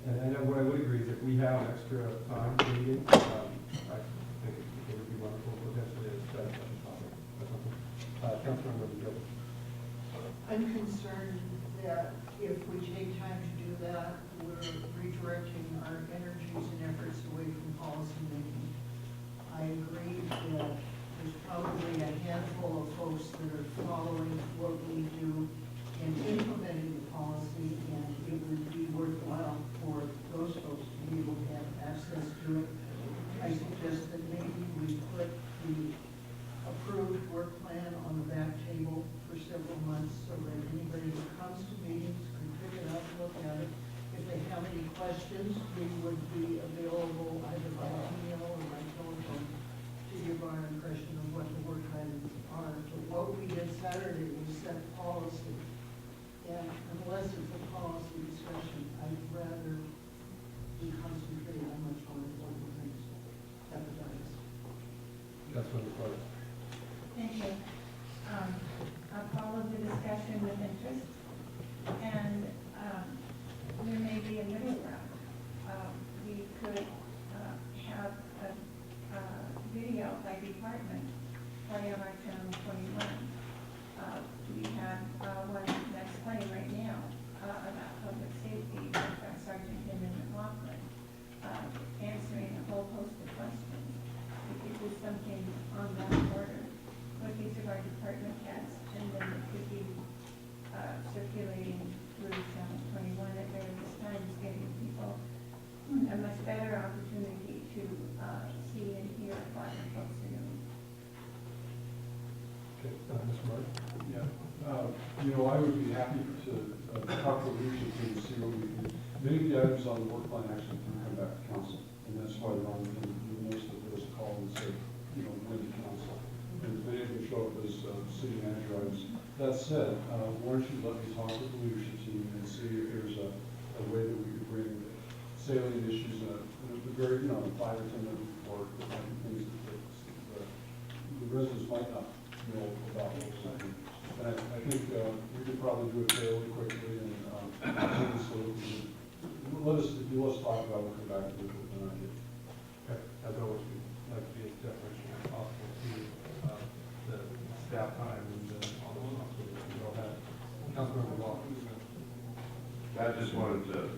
And I know what I would agree is if we have extra time for meeting, I think it would be wonderful potentially to set up a topic or something. Councilmember Gilbert. I'm concerned that if we take time to do that, we're redirecting our energies and efforts away from policymaking. I agree that there's probably a handful of folks that are following what we do and implementing the policy, and it would be worthwhile for those folks to be able to have access to it. I suggest that maybe we put the approved work plan on the back table for several months so that anybody who comes to meetings can pick it up and look at it. If they have any questions, we would be available either by email or by telephone to give our impression of what the work items are. But what we did Saturday was set policy. And unless it's a policy discussion, I'd rather we concentrate on much more important things at the dais. That's what it's like. Thank you. I followed the discussion with interest, and there may be a middle ground. We could have a video by department play on our channel 21. We have one that's playing right now about public safety with our Sergeant Tim and McLaughlin, answering a whole host of questions. We could do something on that order with each of our department heads, and then it could be circulating through Channel 21 at various times, giving people a much better opportunity to see and hear what the folks are doing. Okay, Mr. Martin? Yeah, I would be happy to talk to the leadership team to see what we can. Many of the items on the work plan actually do come back to council, and that's why they're on most of those calls and say, when to council. And many of them show up as city manager items. That said, why don't you let me talk with the leadership team and see if there's a way that we could bring salient issues in a very, 5 or 10 minute report, things that the residents might not know about what's happening. And I think we could probably do it fairly quickly and so let us talk about what we're back to an idea. Okay, as always, we'd like to be as deferential as possible to the staff time and all those responsibilities we all have. Councilmember Law. I just wanted to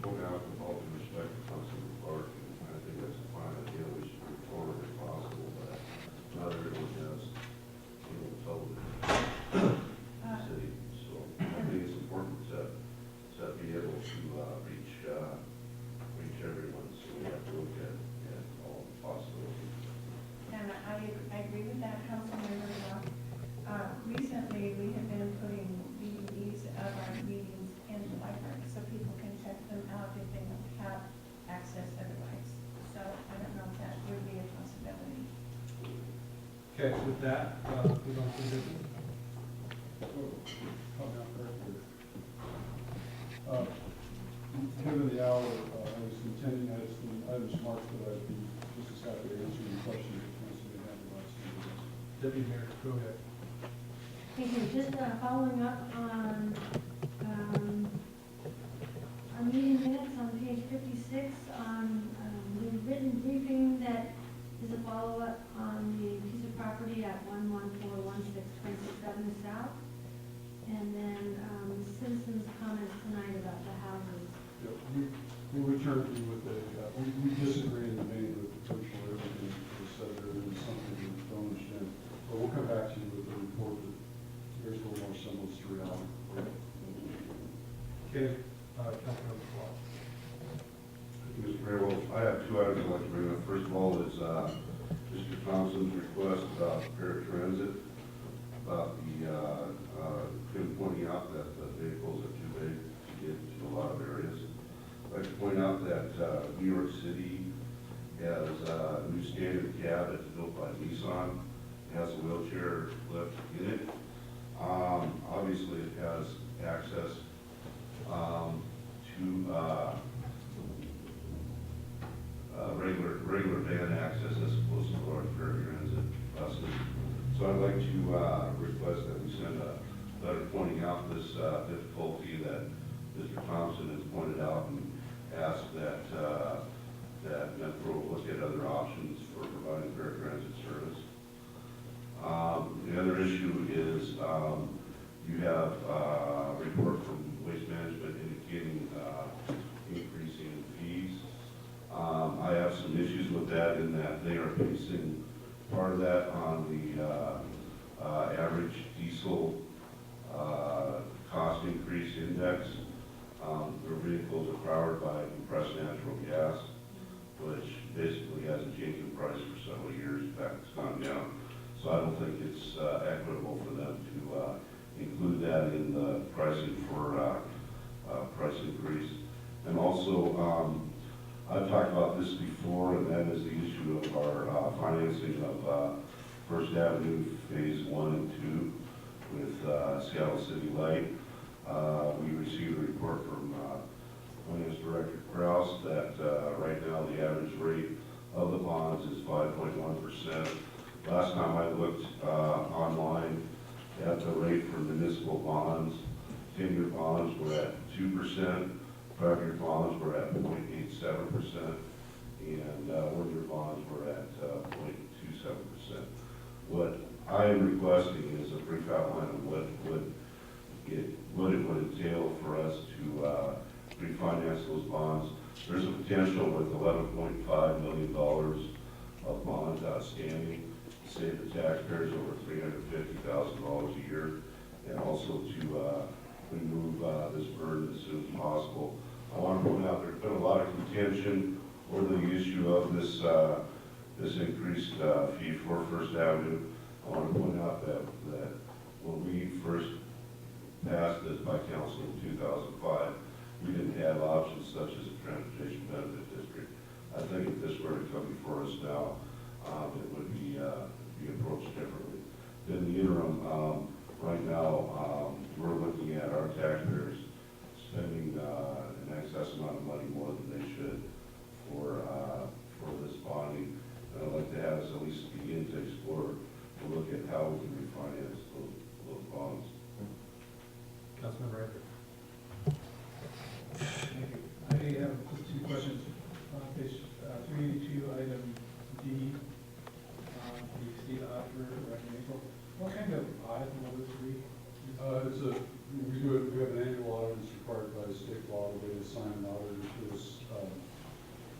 point out with all due respect to Councilman Clark, and I think that's a fine idea, we should move forward if possible, but not everyone has cable television in the city, so I think it's important to Okay, with that, move on to the business. Given the hour, I was intending, I had some items marked that I'd be just as happy to answer any questions that council may have about some of this. Deputy Mayor, go ahead. Thank you. Just following up on our meeting minutes on page 56 on the written briefing that is a follow-up on the piece of property at 11416 26th Avenue South. And then citizens' comments tonight about the houses. Yep, we returned to you with a, we disagree in the main with virtually everything that was said there, and something that we don't understand. But we'll come back to you with a report that there's a little more semblance to reality. Okay, Councilmember Clark. Thank you, Mr. Mayor. Well, I have two items I'd like to bring up. First of all is Mr. Thompson's request about paratransit, about the him pointing out that the vehicles are too big to get to a lot of areas. I'd like to point out that New York City has a new standard cab that's built by Nissan. It has a wheelchair lift in it. Obviously, it has access to regular van access as opposed to large paratransit buses. So I'd like to request that we send a letter pointing out this difficulty that Mr. Thompson has pointed out, and ask that that Metro look at other options for providing paratransit service. The other issue is you have a report from Waste Management indicating increasing fees. I have some issues with that in that they are basing part of that on the average diesel cost increase index. Their vehicles are powered by compressed natural gas, which basically hasn't changed in price for several years. In fact, it's gone down. So I don't think it's equitable for them to include that in the pricing for price increase. And also, I've talked about this before, and that is the issue of our financing of First Avenue Phase 1 and 2 with Seattle City Light. We received a report from Finance Director Krause that right now the average rate of the bonds is 5.1%. Last time I looked online at the rate for municipal bonds, 10-year bonds were at 2%, 5-year bonds were at 0.87%, and 1-year bonds were at 0.27%. What I am requesting is a brief outline of what it would entail for us to refinance those bonds. There's a potential with $11.5 million of bonds outstanding to save the taxpayers over $350,000 a year, and also to remove this burden as soon as possible. I want to point out there's been a lot of contention over the issue of this this increased fee for First Avenue. I want to point out that when we first passed this by council in 2005, we didn't have options such as a transportation benefit district. I think if this were to come before us now, it would be approached differently. In the interim, right now, we're looking at our taxpayers spending an excess amount of money more than they should for this bonding. And I'd like to have us at least begin to explore, to look at how we can refinance those bonds. Councilmember Edwards. Thank you. I have just two questions. Page 382, item D, the state auditor recommendation. What kind of audit will this be? We have an annual audit that's required by the state law. They assign an auditor to us,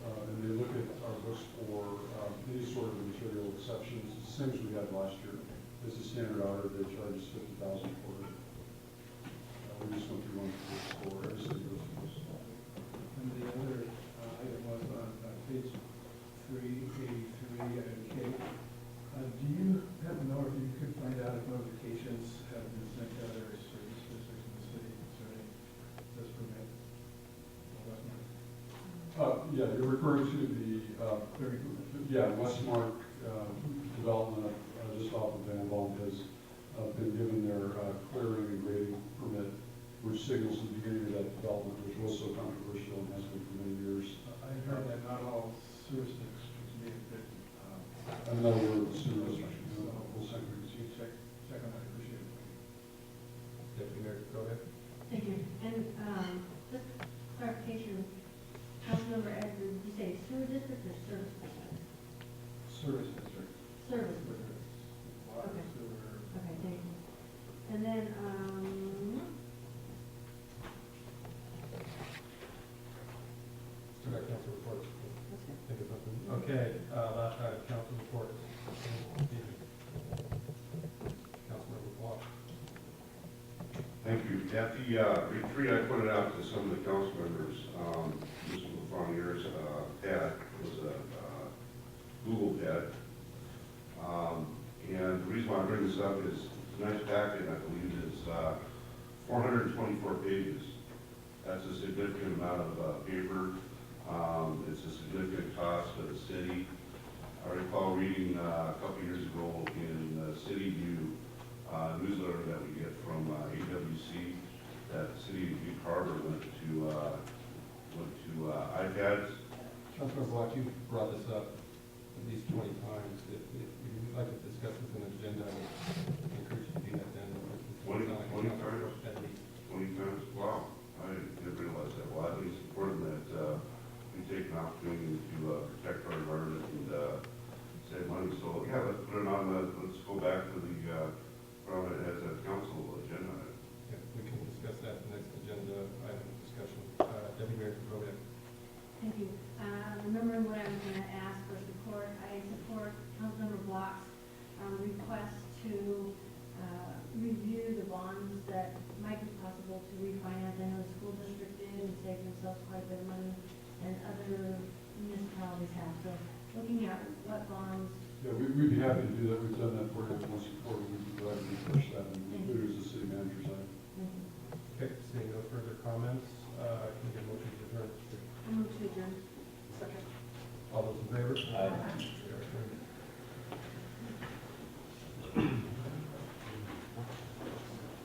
and they look at our books for any sort of material exceptions. It's the same as we had last year. It's a standard audit. They charge us $50,000 for it. We just went through one for every city goes through this. And the other item was on page 383, item K. Do you happen to know if you could find out if notifications have been sent to other service districts in the city concerning this permit? Yeah, you're referring to the Westmark development just off Deputy Mayor, go ahead. Thank you. And, just clarification, Councilmember Edwards, did you say sewer district or service district? Service district. Service district. Water, Okay. sewer. Okay, thank you. And then, Still got council reports. that's good. Think of something. Okay, last item, council reports. Councilmember Block. Thank you. At the retreat, I pointed out to some of the council members, Mr. LaFawnier's pad was a Google pad. And the reason why I bring this up is it's a nice packet, I believe it's 424 pages. That's a significant amount of paper. It's a significant cost to the city. I recall reading a couple years ago in the City View newsletter that we get from AWC that the city of Butte Harbor went to iPads. Councilmember Block, you brought this up at least 20 times. If you'd like to discuss this in an agenda, I would encourage you to do that then. 20 It's not like times? council report that week. 20 times? Wow, I didn't realize that. Well, I think it's important that we take an opportunity to protect our environment and save money. So, yeah, let's put it on let's go back to the, from it as a council agenda item. Yeah, we can discuss that in the next agenda item discussion. Deputy Mayor, go ahead. Thank you. Remembering what I was going to ask for support, I support Councilmember Block's request to review the bonds that might be possible to refinance. I know the school district did and saved themselves quite a bit of money, and other municipalities have. So looking at what bonds. Yeah, we'd be happy to do that. We've done that for you once before. We'd be glad to refresh that and include it as the city manager side. Okay, seeing no further comments, can we get a motion to adjourn? I move to adjourn. Second. All those in favor? Aye.